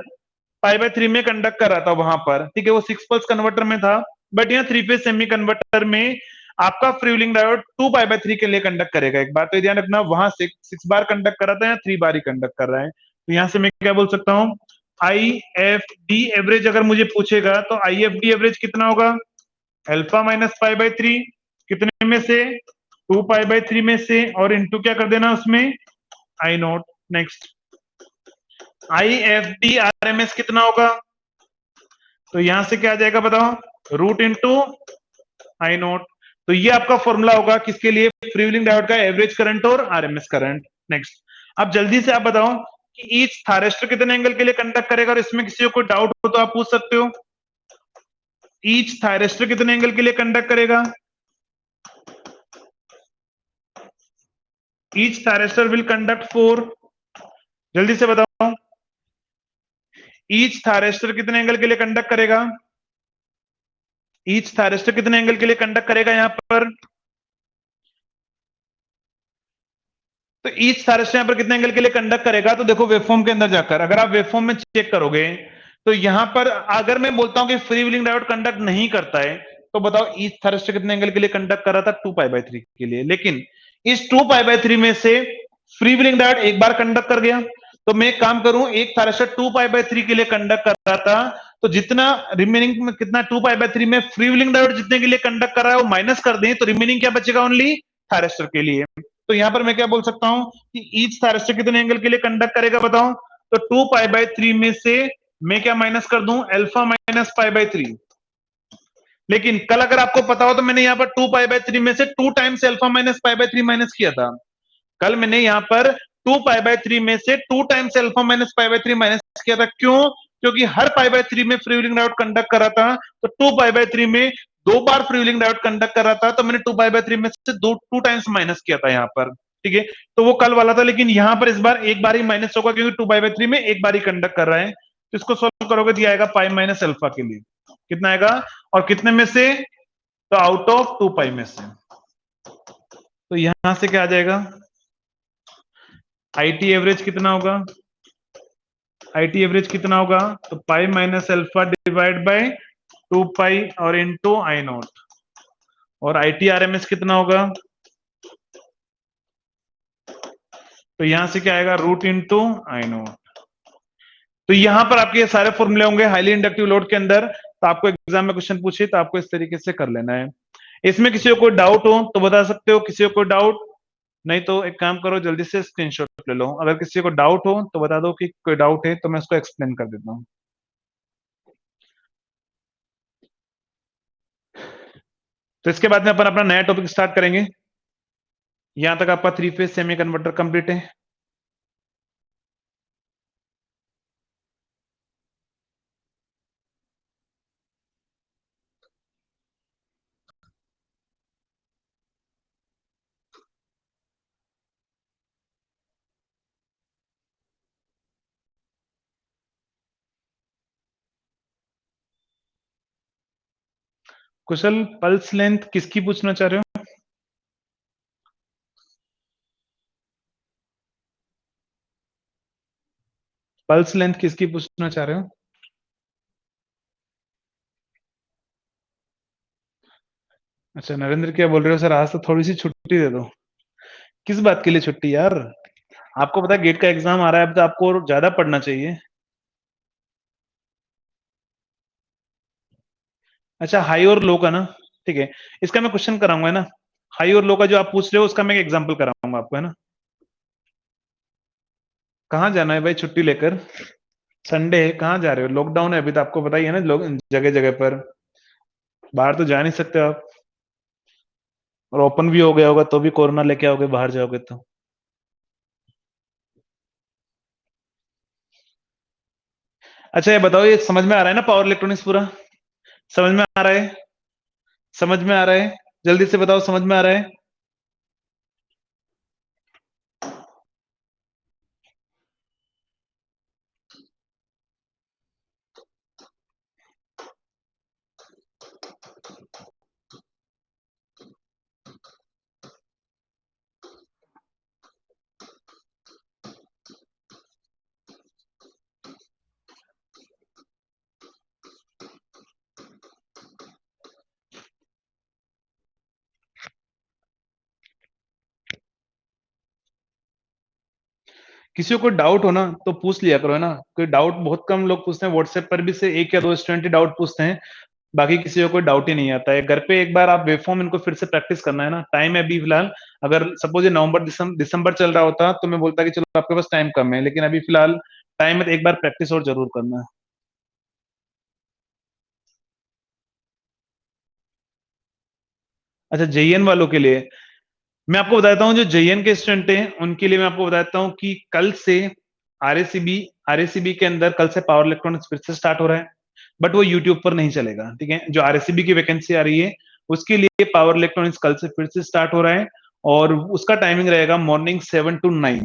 π/3 में कंडक्ट कर रहा था वहां पर, ठीक है, वो 6 पल्स कन्वर्टर में था। बट यहाँ 3 फेज सेमी कन्वर्टर में आपका फ्री व्हीलिंग डायोड 2π/3 के लिए कंडक्ट करेगा। एक बार तो ध्यान रखना, वहां 6 बार कंडक्ट कर रहा था, यहाँ 3 बार ही कंडक्ट कर रहा है। तो यहां से मैं क्या बोल सकता हूँ, IFD एवरेज अगर मुझे पूछेगा, तो IFD एवरेज कितना होगा, अल्फा माइनस π/3 कितने में से, 2π/3 में से, और इंटू क्या कर देना उसमें, I0। नेक्स्ट, IFD RMS कितना होगा, तो यहां से क्या आ जाएगा बताओ, रूट इंटू I0। तो ये आपका फॉर्मूला होगा किसके लिए, फ्री व्हीलिंग डायोड का एवरेज करंट और RMS करंट। नेक्स्ट, अब जल्दी से आप बताओ कि ईच थायरिस्टर कितने एंगल के लिए कंडक्ट करेगा, और इसमें किसी को कोई डाउट हो तो आप पूछ सकते हो। ईच थायरिस्टर कितने एंगल के लिए कंडक्ट करेगा? Each thyristor will conduct 4। जल्दी से बताओ, ईच थायरिस्टर कितने एंगल के लिए कंडक्ट करेगा? ईच थायरिस्टर कितने एंगल के लिए कंडक्ट करेगा यहां पर? तो ईच थायरिस्टर यहां पर कितने एंगल के लिए कंडक्ट करेगा? तो देखो वेवफॉर्म के अंदर जाकर अगर आप वेवफॉर्म में चेक करोगे तो यहां पर अगर मैं बोलता हूं कि फ्री व्हीलिंग डायोड कंडक्ट नहीं करता है, तो बताओ ईच थायरिस्टर कितने एंगल के लिए कंडक्ट कर रहा था? 2π/3 के लिए। लेकिन इस 2π/3 में से फ्री व्हीलिंग डायोड एक बार कंडक्ट कर गया, तो मैं एक काम करूं, एक थायरिस्टर 2π/3 के लिए कंडक्ट कर रहा था, तो जितना रिमेनिंग में कितना 2π/3 में फ्री व्हीलिंग डायोड जितने के लिए कंडक्ट कर रहा है वो माइनस कर दें, तो रिमेनिंग क्या बचेगा? ओनली थायरिस्टर के लिए। तो यहां पर मैं क्या बोल सकता हूं कि ईच थायरिस्टर कितने एंगल के लिए कंडक्ट करेगा बताओ? तो 2π/3 में से मैं क्या माइनस कर दूं? Alpha minus π/3। लेकिन कल अगर आपको पता हो तो मैंने यहां पर 2π/3 में से 2 टाइम्स अल्फा माइनस π/3 माइनस किया था। कल मैंने यहां पर 2π/3 में से 2 टाइम्स अल्फा माइनस π/3 माइनस किया था। क्यों? क्योंकि हर π/3 में फ्री व्हीलिंग डायोड कंडक्ट कर रहा था, तो 2π/3 में 2 बार फ्री व्हीलिंग डायोड कंडक्ट कर रहा था, तो मैंने 2π/3 में से 2 टाइम्स माइनस किया था यहां पर। ठीक है, तो वो कल वाला था, लेकिन यहां पर इस बार एक बार ही माइनस होगा क्योंकि 2π/3 में एक बार ही कंडक्ट कर रहा है। तो इसको सोल्व करोगे तो आएगा पाई माइनस अल्फा के लिए। कितना आएगा? और कितने में से? तो आउट ऑफ 2π में से। तो यहां से क्या आ जाएगा? आईटी एवरेज कितना होगा? आईटी एवरेज कितना होगा? तो pi minus alpha divide by 2π और इनटू आई नॉट। और आईटी आरएमएस कितना होगा? तो यहां से क्या आएगा? Root into I naught. तो यहां पर आपके सारे फॉर्मूले होंगे हाईली इंडक्टिव लोड के अंदर। तो आपको एग्जाम में क्वेश्चन पूछे तो आपको इस तरीके से कर लेना है। इसमें किसी को कोई डाउट हो तो बता सकते हो, किसी को कोई डाउट नहीं तो एक काम करो, जल्दी से स्क्रीनशॉट ले लो। अगर किसी को डाउट हो तो बता दो कि कोई डाउट है, तो मैं उसको एक्सप्लेन कर देता हूँ। तो इसके बाद में अपन अपना नया टॉपिक स्टार्ट करेंगे। यहां तक आपका 3 फेज सेमी कन्वर्टर कंप्लीट है। कुशल, पल्स लेंथ किसकी पूछना चाह रहे हो? पल्स लेंथ किसकी पूछना चाह रहे हो? अच्छा, नरेंद्र क्या बोल रहे हो? सर आज तो थोड़ी सी छुट्टी दे दो। किस बात के लिए छुट्टी यार? आपको पता है गेट का एग्जाम आ रहा है, अब तो आपको और ज्यादा पढ़ना चाहिए। अच्छा, हाई और लो का ना? ठीक है, इसका मैं क्वेश्चन कराऊंगा, है ना? हाई और लो का जो आप पूछ रहे हो उसका मैं एक एग्जांपल कराऊंगा आपको, है ना? कहाँ जाना है भाई छुट्टी लेकर? संडे है, कहाँ जा रहे हो? लॉकडाउन है अभी, तो आपको पता ही है ना, लोग जगह जगह पर बाहर तो जा नहीं सकते आप। और ओपन भी हो गया होगा तो भी कोरोना लेके आओगे बाहर जाओगे तो। अच्छा ये बताओ, ये समझ में आ रहा है ना पावर इलेक्ट्रॉनिक्स पूरा? समझ में आ रहा है? समझ में आ रहा है? जल्दी से बताओ, समझ में आ रहा है? किसी को कोई डाउट हो ना तो पूछ लिया करो, है ना? कोई डाउट बहुत कम लोग पूछते हैं, व्हाट्सएप पर भी से एक या दो स्टूडेंट ही डाउट पूछते हैं। बाकी किसी को कोई डाउट ही नहीं आता है। घर पे एक बार आप वेवफॉर्म इनको फिर से प्रैक्टिस करना, है ना? टाइम है अभी फिलहाल। अगर सपोज ये नवंबर दिसंबर चल रहा होता तो मैं बोलता कि चलो आपके पास टाइम कम है, लेकिन अभी फिलहाल टाइम है, तो एक बार प्रैक्टिस और जरूर करना। अच्छा, जेईएन वालों के लिए मैं आपको बताता हूँ जो जेईएन के स्टूडेंट हैं उनके लिए मैं आपको बताता हूँ कि कल से आरएसीबी आरएसीबी के अंदर कल से पावर इलेक्ट्रॉनिक्स फिर से स्टार्ट हो रहा है, बट वो यूट्यूब पर नहीं चलेगा। ठीक है, जो आरएसीबी की वैकेंसी आ रही है उसके लिए पावर इलेक्ट्रॉनिक्स कल से फिर से स्टार्ट हो रहा है, और उसका टाइमिंग रहेगा मॉर्निंग 7 to 9,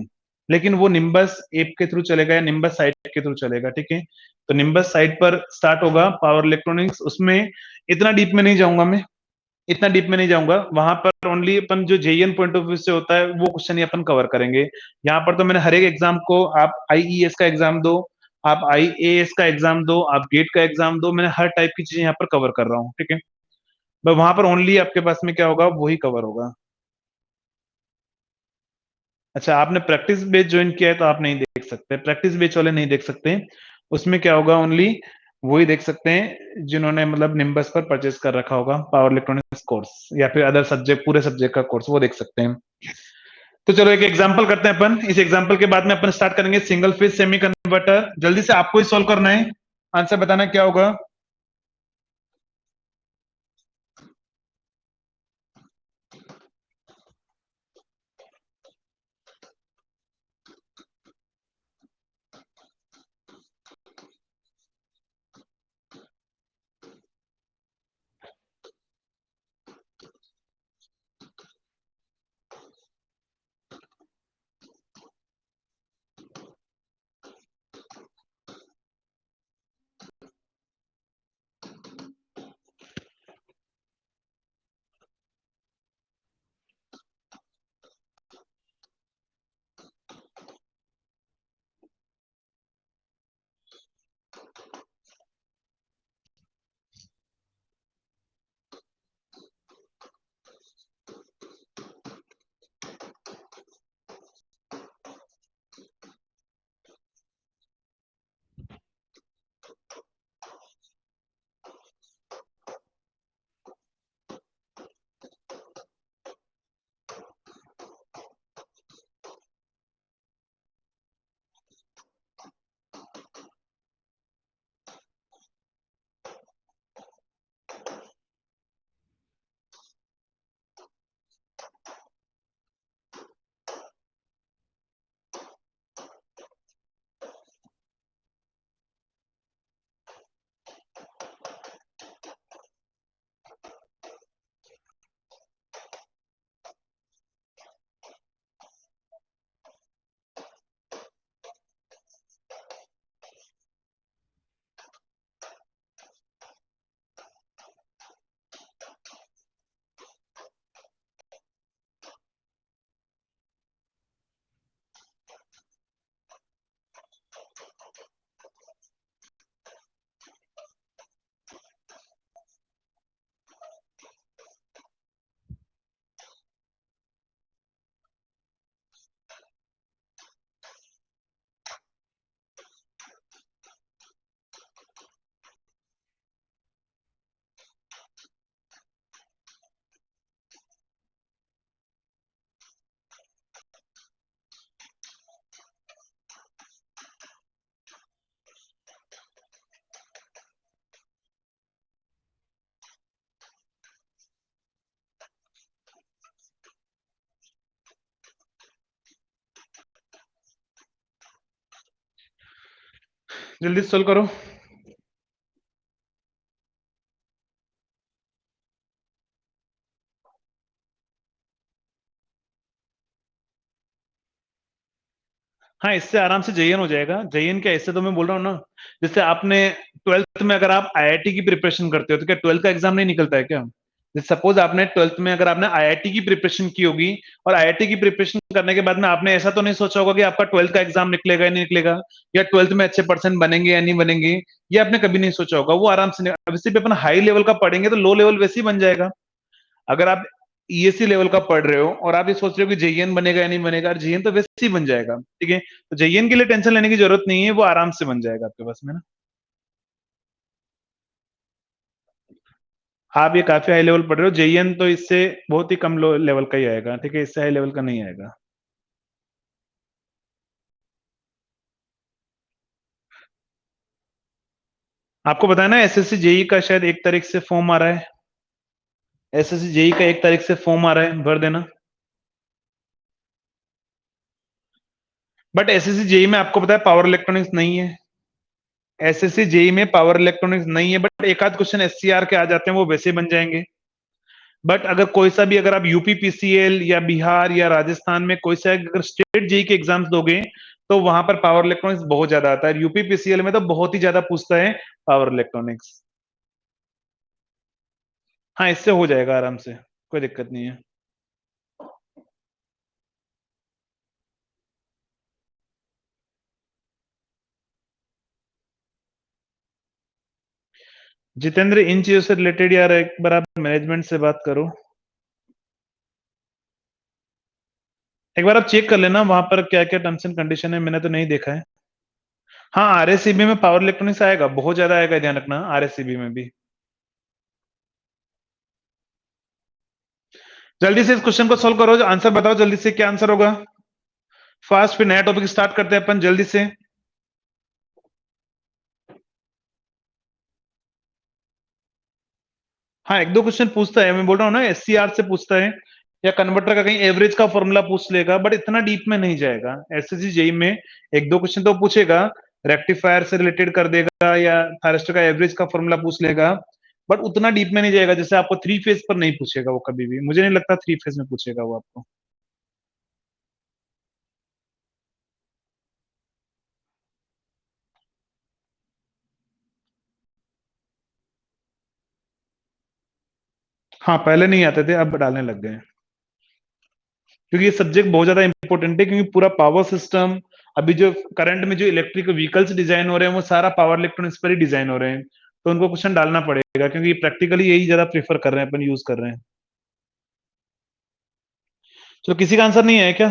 लेकिन वो निम्बस ऐप के थ्रू चलेगा या निम्बस साइट के थ्रू चलेगा। ठीक है, तो निम्बस साइट पर स्टार्ट होगा पावर इलेक्ट्रॉनिक्स। उसमें इतना डीप में नहीं जाऊंगा, मैं इतना डीप में नहीं जाऊंगा, वहां पर ओनली अपन जो जेईएन पॉइंट ऑफ व्यू से होता है वो क्वेश्चन ही अपन कवर करेंगे। यहाँ पर तो मैंने हर एक एग्जाम को, आप आईईएस का एग्जाम दो, आप आईएएस का एग्जाम दो, आप गेट का एग्जाम दो, मैंने हर टाइप की चीजें यहाँ पर कवर कर रहा हूँ। ठीक है, बट वहां पर ओनली आपके पास में क्या होगा, वही कवर होगा। अच्छा, आपने प्रैक्टिस बेच ज्वाइन किया है तो आप नहीं देख सकते, प्रैक्टिस बेच वाले नहीं देख सकते। उसमें क्या होगा, ओनली वही देख सकते हैं जिन्होंने मतलब निम्बस पर परचेज कर रखा होगा पावर इलेक्ट्रॉनिक्स कोर्स, या फिर अदर सब्जेक्ट, पूरे सब्जेक्ट का कोर्स, वो देख सकते हैं। तो चलो एक एग्जांपल करते हैं अपन, इस एग्जांपल के बाद में अपन स्टार्ट करेंगे सिंगल फेज सेमी कन्वर्टर। जल्दी से आपको ही सॉल्व करना है, आंसर बताना क्या होगा। जल्दी सॉल्व करो। हाँ, इससे आराम से जेईएन हो जाएगा। जेईएन क्या, इससे तो मैं बोल रहा हूँ ना, जैसे आपने ट्वेल्थ में अगर आप आईआईटी की प्रिपरेशन करते हो तो क्या ट्वेल्थ का एग्जाम नहीं निकलता है क्या। जैसे सपोज आपने ट्वेल्थ में अगर आपने आईआईटी की प्रिपरेशन की होगी, और आईआईटी की प्रिपरेशन करने के बाद में आपने ऐसा तो नहीं सोचा होगा कि आपका ट्वेल्थ का एग्जाम निकलेगा या नहीं निकलेगा, या ट्वेल्थ में अच्छे परसेंट बनेंगे या नहीं बनेंगे, ये आपने कभी नहीं सोचा होगा। वो आराम से अब इसी पे अपन हाई लेवल का पढ़ेंगे तो लो लेवल वैसे ही बन जाएगा। अगर आप ईएससी लेवल का पढ़ रहे हो और आप ये सोच रहे हो कि जेईएन बनेगा या नहीं बनेगा, जेईएन तो वैसे ही बन जाएगा। ठीक है, तो जेईएन के लिए टेंशन लेने की जरूरत नहीं है, वो आराम से बन जाएगा आपके पास में ना। आप ये काफी हाई लेवल पढ़ रहे हो, जेईएन तो इससे बहुत ही कम लो लेवल का ही आएगा। ठीक है, इससे हाई लेवल का नहीं आएगा। आपको बताया ना, एसएससी जेई का शायद 1 तारीख से फॉर्म आ रहा है। एसएससी जेई का 1 तारीख से फॉर्म आ रहा है, भर देना। बट एसएससी जेई में आपको पता है पावर इलेक्ट्रॉनिक्स नहीं है, एसएससी जेई में पावर इलेक्ट्रॉनिक्स नहीं है, बट एक आध क्वेश्चन एससीआर के आ जाते हैं, वो वैसे बन जाएंगे। बट अगर कोई सा भी, अगर आप यूपी पीसीएल या बिहार या राजस्थान में कोई सा अगर स्टेट जेई के एग्जाम्स दोगे तो वहां पर पावर इलेक्ट्रॉनिक्स बहुत ज्यादा आता है। यूपी पीसीएल में तो बहुत ही ज्यादा पूछता है पावर इलेक्ट्रॉनिक्स। हाँ, इससे हो जाएगा आराम से, कोई दिक्कत नहीं है। जितेंद्र, इन चीजों से रिलेटेड यार एक बार आप मैनेजमेंट से बात करो, एक बार आप चेक कर लेना वहां पर क्या क्या टर्म्स एंड कंडीशन है, मैंने तो नहीं देखा है। हाँ, आरएससीबी में पावर इलेक्ट्रॉनिक्स आएगा, बहुत ज्यादा आएगा, ध्यान रखना आरएससीबी में भी। जल्दी से इस क्वेश्चन को सोल्व करो, आंसर बताओ जल्दी से, क्या आंसर होगा फास्ट, फिर नया टॉपिक स्टार्ट करते हैं अपन जल्दी से। हाँ, एक दो क्वेश्चन पूछता है, मैं बोल रहा हूँ ना, एससीआर से पूछता है या कन्वर्टर का कहीं एवरेज का फॉर्मूला पूछ लेगा, बट इतना डीप में नहीं जाएगा। एसएससी जेई में एक दो क्वेश्चन तो पूछेगा, रेक्टिफायर से रिलेटेड कर देगा या थायरिस्टर का एवरेज का फॉर्मूला पूछ लेगा, बट उतना डीप में नहीं जाएगा। जैसे आपको थ्री फेज पर नहीं पूछेगा वो कभी भी, मुझे नहीं लगता थ्री फेज में पूछेगा वो आपको। हाँ, पहले नहीं आते थे, अब डालने लग गए हैं, क्योंकि ये सब्जेक्ट बहुत ज्यादा इंपॉर्टेंट है, क्योंकि पूरा पावर सिस्टम, अभी जो करंट में जो इलेक्ट्रिक व्हीकल्स डिजाइन हो रहे हैं वो सारा पावर इलेक्ट्रॉनिक्स पर ही डिजाइन हो रहे हैं, तो उनको क्वेश्चन डालना पड़ेगा, क्योंकि प्रैक्टिकली यही ज्यादा प्रीफर कर रहे हैं, अपन यूज कर रहे हैं। चलो, किसी का आंसर नहीं है क्या?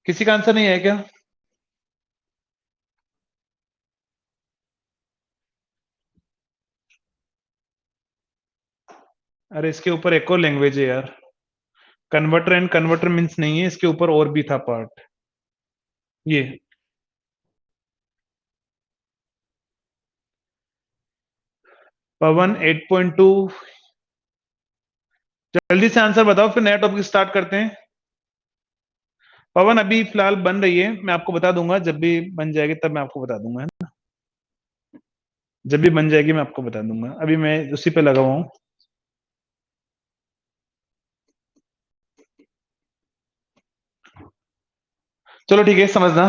किसी का आंसर नहीं है क्या? अरे, इसके ऊपर एक और लैंग्वेज है यार, कन्वर्टर एंड कन्वर्टर मीन्स नहीं है, इसके ऊपर और भी था पार्ट, ये पवन 8.2। जल्दी से आंसर बताओ, फिर नया टॉपिक स्टार्ट करते हैं। पवन अभी फिलहाल बन रही है, मैं आपको बता दूंगा जब भी बन जाएगी, तब मैं आपको बता दूंगा, है ना? जब भी बन जाएगी मैं आपको बता दूंगा, अभी मैं उसी पे लगा हुआ हूँ। चलो ठीक है, समझना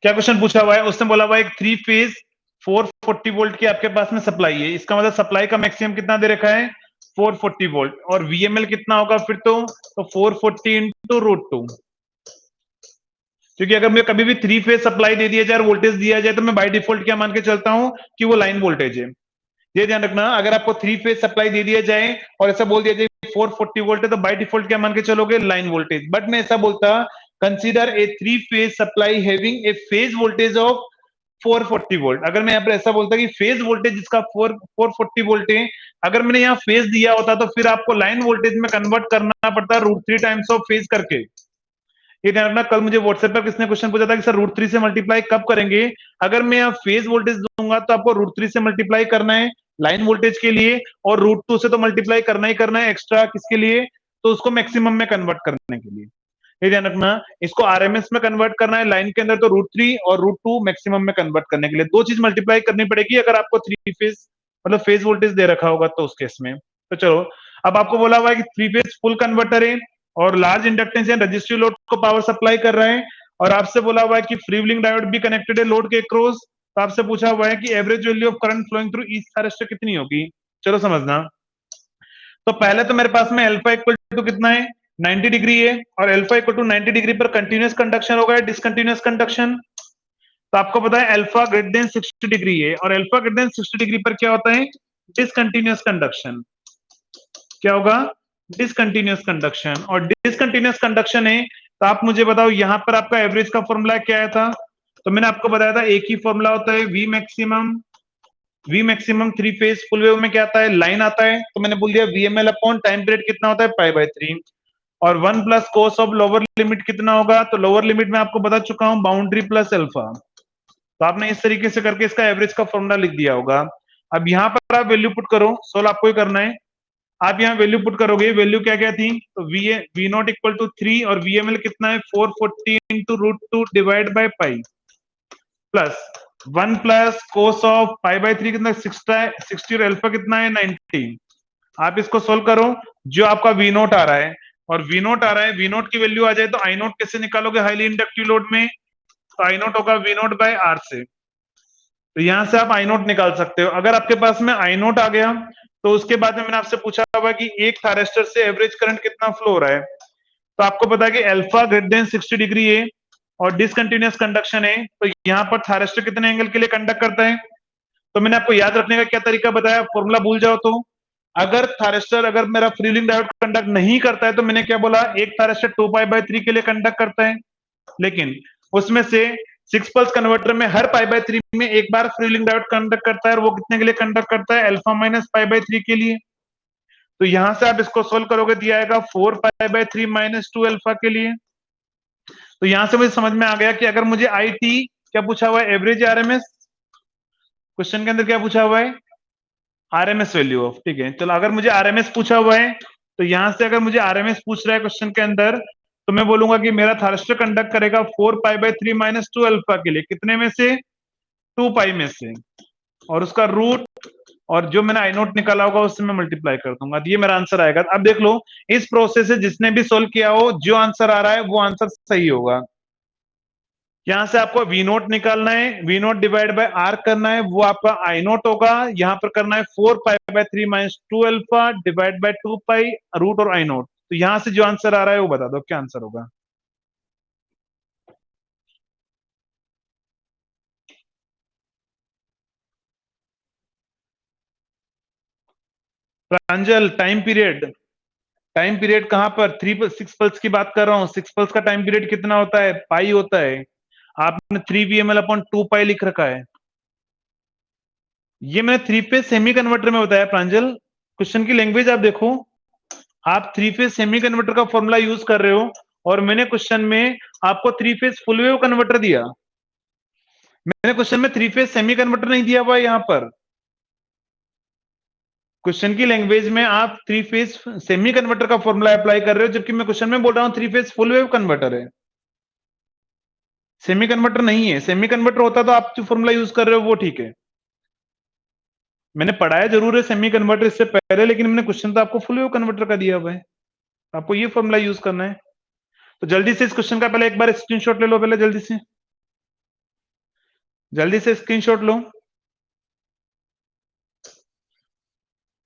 क्या क्वेश्चन पूछा हुआ है। उसने बोला हुआ है एक थ्री फेज 440 वोल्ट की आपके पास में सप्लाई है, इसका मतलब सप्लाई का मैक्सिमम कितना दे रखा है 440 वोल्ट, और वीएमएल कितना होगा फिर तो 440 इंटू रूट टू, क्योंकि अगर मैं कभी भी थ्री फेज सप्लाई दे दिया जाए और वोल्टेज दिया जाए तो मैं बाय डिफॉल्ट क्या मान के चलता हूं कि वो लाइन वोल्टेज है। ये ध्यान रखना, अगर आपको थ्री फेज सप्लाई दे दिया जाए और ऐसा बोल दिया जाए 440 वोल्ट है, तो बाय डिफॉल्ट क्या मान के चलोगे लाइन वोल्टेज। बट मैं ऐसा बोलता, consider a three phase supply having A phase voltage of 440 volt. अगर मैं यहाँ पर ऐसा बोलता कि फेज वोल्टेज जिसका 440 वोल्ट है, अगर मैंने यहाँ फेज दिया होता तो फिर आपको लाइन वोल्टेज में कन्वर्ट करना पड़ता root three times of phase करके। ये ध्यान रखना, कल मुझे व्हाट्सएप पर किसने क्वेश्चन पूछा था कि सर रूट थ्री से मल्टीप्लाई कब करेंगे। अगर मैं यहाँ फेज वोल्टेज दूंगा तो आपको रूट थ्री से मल्टीप्लाई करना है लाइन वोल्टेज के लिए, और रूट टू से तो मल्टीप्लाई करना है एक्स्ट्रा किसके लिए, तो उसको मैक्सिमम में कन्वर्ट करने के लिए। ये ध्यान रखना, इसको आरएमएस में कन्वर्ट करना है लाइन के अंदर तो रूट थ्री, और रूट टू मैक्सिमम में कन्वर्ट करने के लिए दो चीज मल्टीप्लाई करनी पड़ेगी, अगर आपको थ्री फेज मतलब फेज वोल्टेज दे रखा होगा तो उस केस में। तो चलो, अब आपको बोला हुआ है कि थ्री फेज फुल कन्वर्टर है और लार्ज इंडक्टेंस या रजिस्ट्री लोड को पावर सप्लाई कर रहा है, और आपसे बोला हुआ है कि फ्रीव्हीलिंग डायोड भी कनेक्टेड है लोड के क्रॉस, तो आपसे पूछा हुआ है कि average value of current flowing through each thyristor कितनी होगी। चलो समझना, तो पहले तो मेरे पास में अल्फा इक्वल टू कितना है 90 डिग्री है, और अल्फा इक्वल टू 90 डिग्री पर कंटिन्यूअस कंडक्शन होगा, डिसकंटिन्यूअस कंडक्शन। तो आपको पता है अल्फा ग्रेटर देन 60 डिग्री है, और अल्फा ग्रेटर देन 60 डिग्री पर क्या होता है डिसकंटिन्यूअस कंडक्शन। क्या होगा डिसकंटिन्यूअस कंडक्शन, और डिसकंटिन्यूअस कंडक्शन है तो आप मुझे बताओ यहाँ पर आपका एवरेज का फॉर्मूला क्या आया था। तो मैंने आपको बताया था एक ही फॉर्मूला होता है we maximum three phase full wave में क्या आता है लाइन आता है, तो मैंने बोल दिया वीएमएल अपॉन टाइम पीरियड कितना होता है पाई बाय थ्री, और one plus cos of lower limit कितना होगा, तो लोअर लिमिट में आपको बता चुका हूं बाउंड्री प्लस अल्फा। तो आपने इस तरीके से करके इसका एवरेज का फॉर्मूला लिख दिया होगा। अब यहाँ पर आप वैल्यू पुट करो, सोल्व आपको ही करना है। आप यहाँ वैल्यू पुट करोगे, वैल्यू क्या क्या थी, तो वी नॉट इक्वल टू 3 और वीएमएल कितना है 440 into √2 divide by pi plus 1 plus cos of pi by 3 कितना 60 और अल्फा कितना है 90। आप इसको सोल्व करो, जो आपका वी नोट आ रहा है और वी नोट आ रहा है, वी नोट की वैल्यू आ जाए तो आई नोट कैसे निकालोगे हाईली इंडक्टिव लोड में, तो आई नोट होगा वी नोट बाय आर से। तो यहां से आप आई नोट निकाल सकते हो। अगर आपके पास में आई नोट आ गया तो उसके बाद में मैंने आपसे पूछा हुआ कि एक थायरिस्टर से एवरेज करंट कितना फ्लो हो रहा है, तो आपको पता है कि अल्फा ग्रेटर देन 60 डिग्री है और डिसकंटिन्यूअस कंडक्शन है, तो यहाँ पर थायरिस्टर कितने एंगल के लिए कंडक्ट करता है। तो मैंने आपको याद रखने का क्या तरीका बताया, फॉर्मूला भूल जाओ तो, अगर थायरिस्टर अगर मेरा फ्रीलिंग डायोड कंडक्ट नहीं करता है तो मैंने क्या बोला, एक थायरिस्टर 2π/3 के लिए कंडक्ट करता है, लेकिन उसमें से 6 पल्स कन्वर्टर में हर π/3 में एक बार फ्रीलिंग डायोड कंडक्ट करता है, और वो कितने के लिए कंडक्ट करता है, अल्फा माइनस π/3 के लिए। तो यहां से आप इसको सोल्व करोगे, दिया आएगा 4π/3 माइनस 2 अल्फा के लिए। तो यहां से मुझे समझ में आ गया कि अगर मुझे आई टी क्या पूछा हुआ है, एवरेज आरएमएस, क्वेश्चन के अंदर क्या पूछा हुआ है, आरएमएस वैल्यू ऑफ, ठीक है। चलो अगर मुझे आरएमएस पूछा हुआ है तो यहां से अगर मुझे आरएमएस पूछ रहा है क्वेश्चन के अंदर, तो मैं बोलूंगा कि मेरा थायरिस्टर कंडक्ट करेगा 4π/3 माइनस 2 अल्फा के लिए, कितने में से, 2π में से, और उसका रूट और जो मैंने आई नोट निकाला होगा उससे मैं मल्टीप्लाई कर दूंगा, तो ये मेरा आंसर आएगा। अब देख लो, इस प्रोसेस से जिसने भी सोल्व किया हो, जो आंसर आ रहा है वो आंसर सही होगा। यहां से आपको वी नोट निकालना है, V not divide by R करना है, वो आपका आई नोट होगा। यहां पर करना है 4π/3 minus 2 alpha divide by 2π root और आई नोट। तो यहां से जो आंसर आ रहा है वो बता दो क्या आंसर होगा। प्रांजल, टाइम पीरियड कहां पर, 6 पल्स की बात कर रहा हूं, 6 पल्स का टाइम पीरियड कितना होता है, पाई होता है। आपने 3 VML/2π लिख रखा है, ये मैंने 3 फेज सेमी कन्वर्टर में बताया प्रांजल। क्वेश्चन की लैंग्वेज आप देखो, आप 3 फेज सेमी कन्वर्टर का फॉर्मूला यूज कर रहे हो, और मैंने क्वेश्चन में आपको 3 फेज फुल वेव कन्वर्टर दिया, मैंने क्वेश्चन में 3 फेज सेमी कन्वर्टर नहीं दिया हुआ यहां पर। क्वेश्चन की लैंग्वेज में आप 3 फेज सेमी कन्वर्टर का फॉर्मूला अप्लाई कर रहे हो, जबकि मैं क्वेश्चन में बोल रहा हूं 3 फेज फुल वेव कन्वर्टर है, सेमी कन्वर्टर नहीं है। सेमी कन्वर्टर होता तो आप जो फॉर्मूला यूज कर रहे हो वो ठीक है, मैंने पढ़ाया जरूर है सेमी कन्वर्टर इससे पहले, लेकिन मैंने क्वेश्चन तो आपको फुल वेव कन्वर्टर का दिया हुआ है, आपको ये फॉर्मूला यूज करना है। तो जल्दी से इस क्वेश्चन का पहले एक बार स्क्रीनशॉट ले लो, पहले जल्दी से स्क्रीनशॉट लो,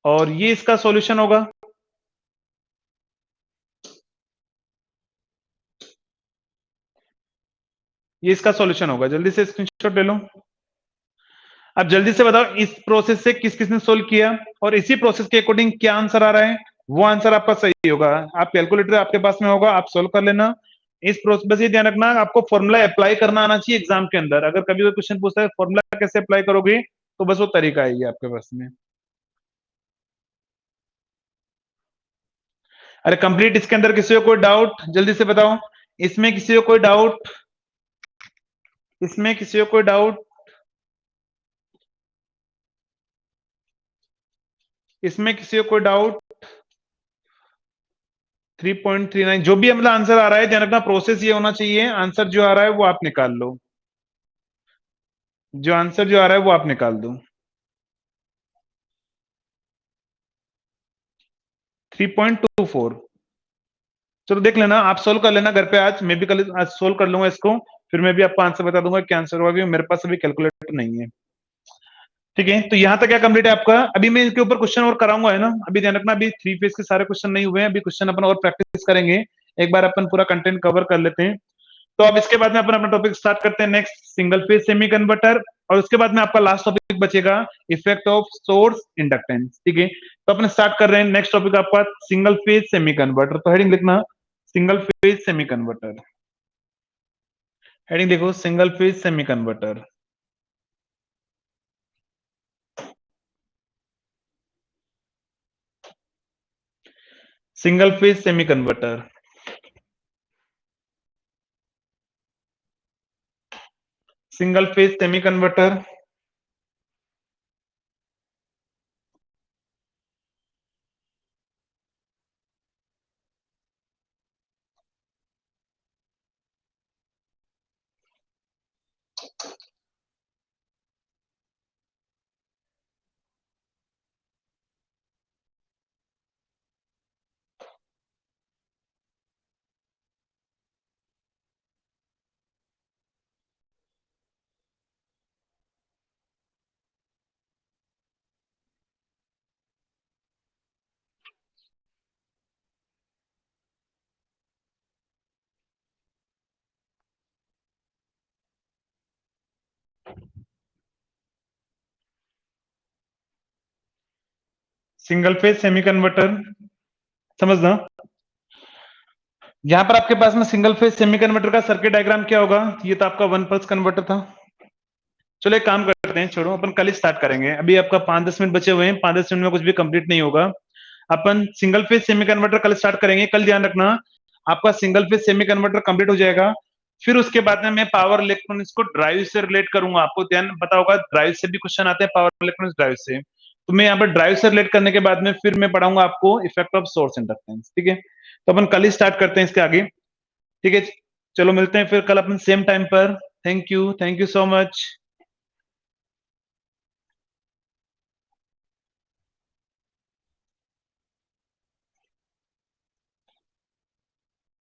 और ये इसका सॉल्यूशन होगा। ये इसका सॉल्यूशन होगा, जल्दी से स्क्रीनशॉट ले लो। अब जल्दी से बताओ इस प्रोसेस से किस किसने सोल्व किया, और इसी प्रोसेस के अकॉर्डिंग क्या आंसर आ रहा है, वो आंसर आपका सही होगा। आप कैलकुलेटर आपके पास में होगा, आप सोल्व कर लेना इस प्रोसेस। बस ये ध्यान रखना, आपको फॉर्मूला अप्लाई करना आना चाहिए एग्जाम के अंदर। अगर कभी कोई क्वेश्चन पूछता है फॉर्मूला कैसे अप्लाई करोगे, तो बस वो तरीका है ये आपके पास में। अरे कंप्लीट, इसके अंदर किसी को कोई डाउट, जल्दी से बताओ, इसमें किसी को कोई डाउट, इसमें किसी को कोई डाउट, इसमें किसी को कोई डाउट। 3.39 जो भी मतलब आंसर आ रहा है, ध्यान रखना प्रोसेस ये होना चाहिए, आंसर जो आ रहा है वो आप निकाल लो, जो आंसर जो आ रहा है वो आप निकाल दो। 3.24, चलो देख लेना, आप सोल्व कर लेना घर पे, आज मैं भी कल आज सोल्व कर लूंगा इसको, फिर मैं भी आपको आंसर बता दूंगा क्या आंसर होगा, क्योंकि मेरे पास अभी कैलकुलेटर नहीं है। ठीक है, तो यहां तक क्या कंप्लीट है आपका। अभी मैं इसके ऊपर क्वेश्चन और कराऊंगा, है ना, अभी ध्यान रखना, अभी 3 फेज के सारे क्वेश्चन नहीं हुए हैं, अभी क्वेश्चन अपन और प्रैक्टिस करेंगे, एक बार अपन पूरा कंटेंट कवर कर लेते हैं। तो अब इसके बाद में अपन अपना टॉपिक स्टार्ट करते हैं next, single phase semi converter, और उसके बाद में आपका लास्ट टॉपिक बचेगा इफेक्ट ऑफ सोर्स इंडक्टेंस। ठीक है, तो अपन स्टार्ट कर रहे हैं नेक्स्ट टॉपिक आपका सिंगल फेज सेमी कन्वर्टर। तो हेडिंग लिखना single phase semi converter, heading देखो single phase semi converter. Single phase semi converter, single phase semi converter. Single phase semi converter समझना। यहां पर आपके पास में सिंगल फेज सेमी कन्वर्टर का सर्किट डायग्राम क्या होगा? ये तो आपका 1 पल्स कन्वर्टर था। चलो एक काम करते हैं, छोड़ो, अपन कल ही स्टार्ट करेंगे। अभी आपका 5-10 मिनट बचे हुए हैं, 5-10 मिनट में कुछ भी कंप्लीट नहीं होगा। अपन सिंगल फेज सेमी कन्वर्टर कल स्टार्ट करेंगे। कल ध्यान रखना, आपका single phase semi converter complete हो जाएगा। फिर उसके बाद में मैं पावर इलेक्ट्रॉनिक्स को ड्राइव से रिलेट करूंगा। आपको ध्यान पता होगा, ड्राइव से भी क्वेश्चन आते हैं, पावर इलेक्ट्रॉनिक्स ड्राइव से। तो मैं यहाँ पर ड्राइव से रिलेट करने के बाद में फिर मैं पढ़ाऊंगा आपको इफेक्ट ऑफ सोर्स इंडक्टेंस। ठीक है, तो अपन कल ही स्टार्ट करते हैं इसके आगे। ठीक है, चलो मिलते हैं फिर कल अपन सेम टाइम पर। Thank you so much.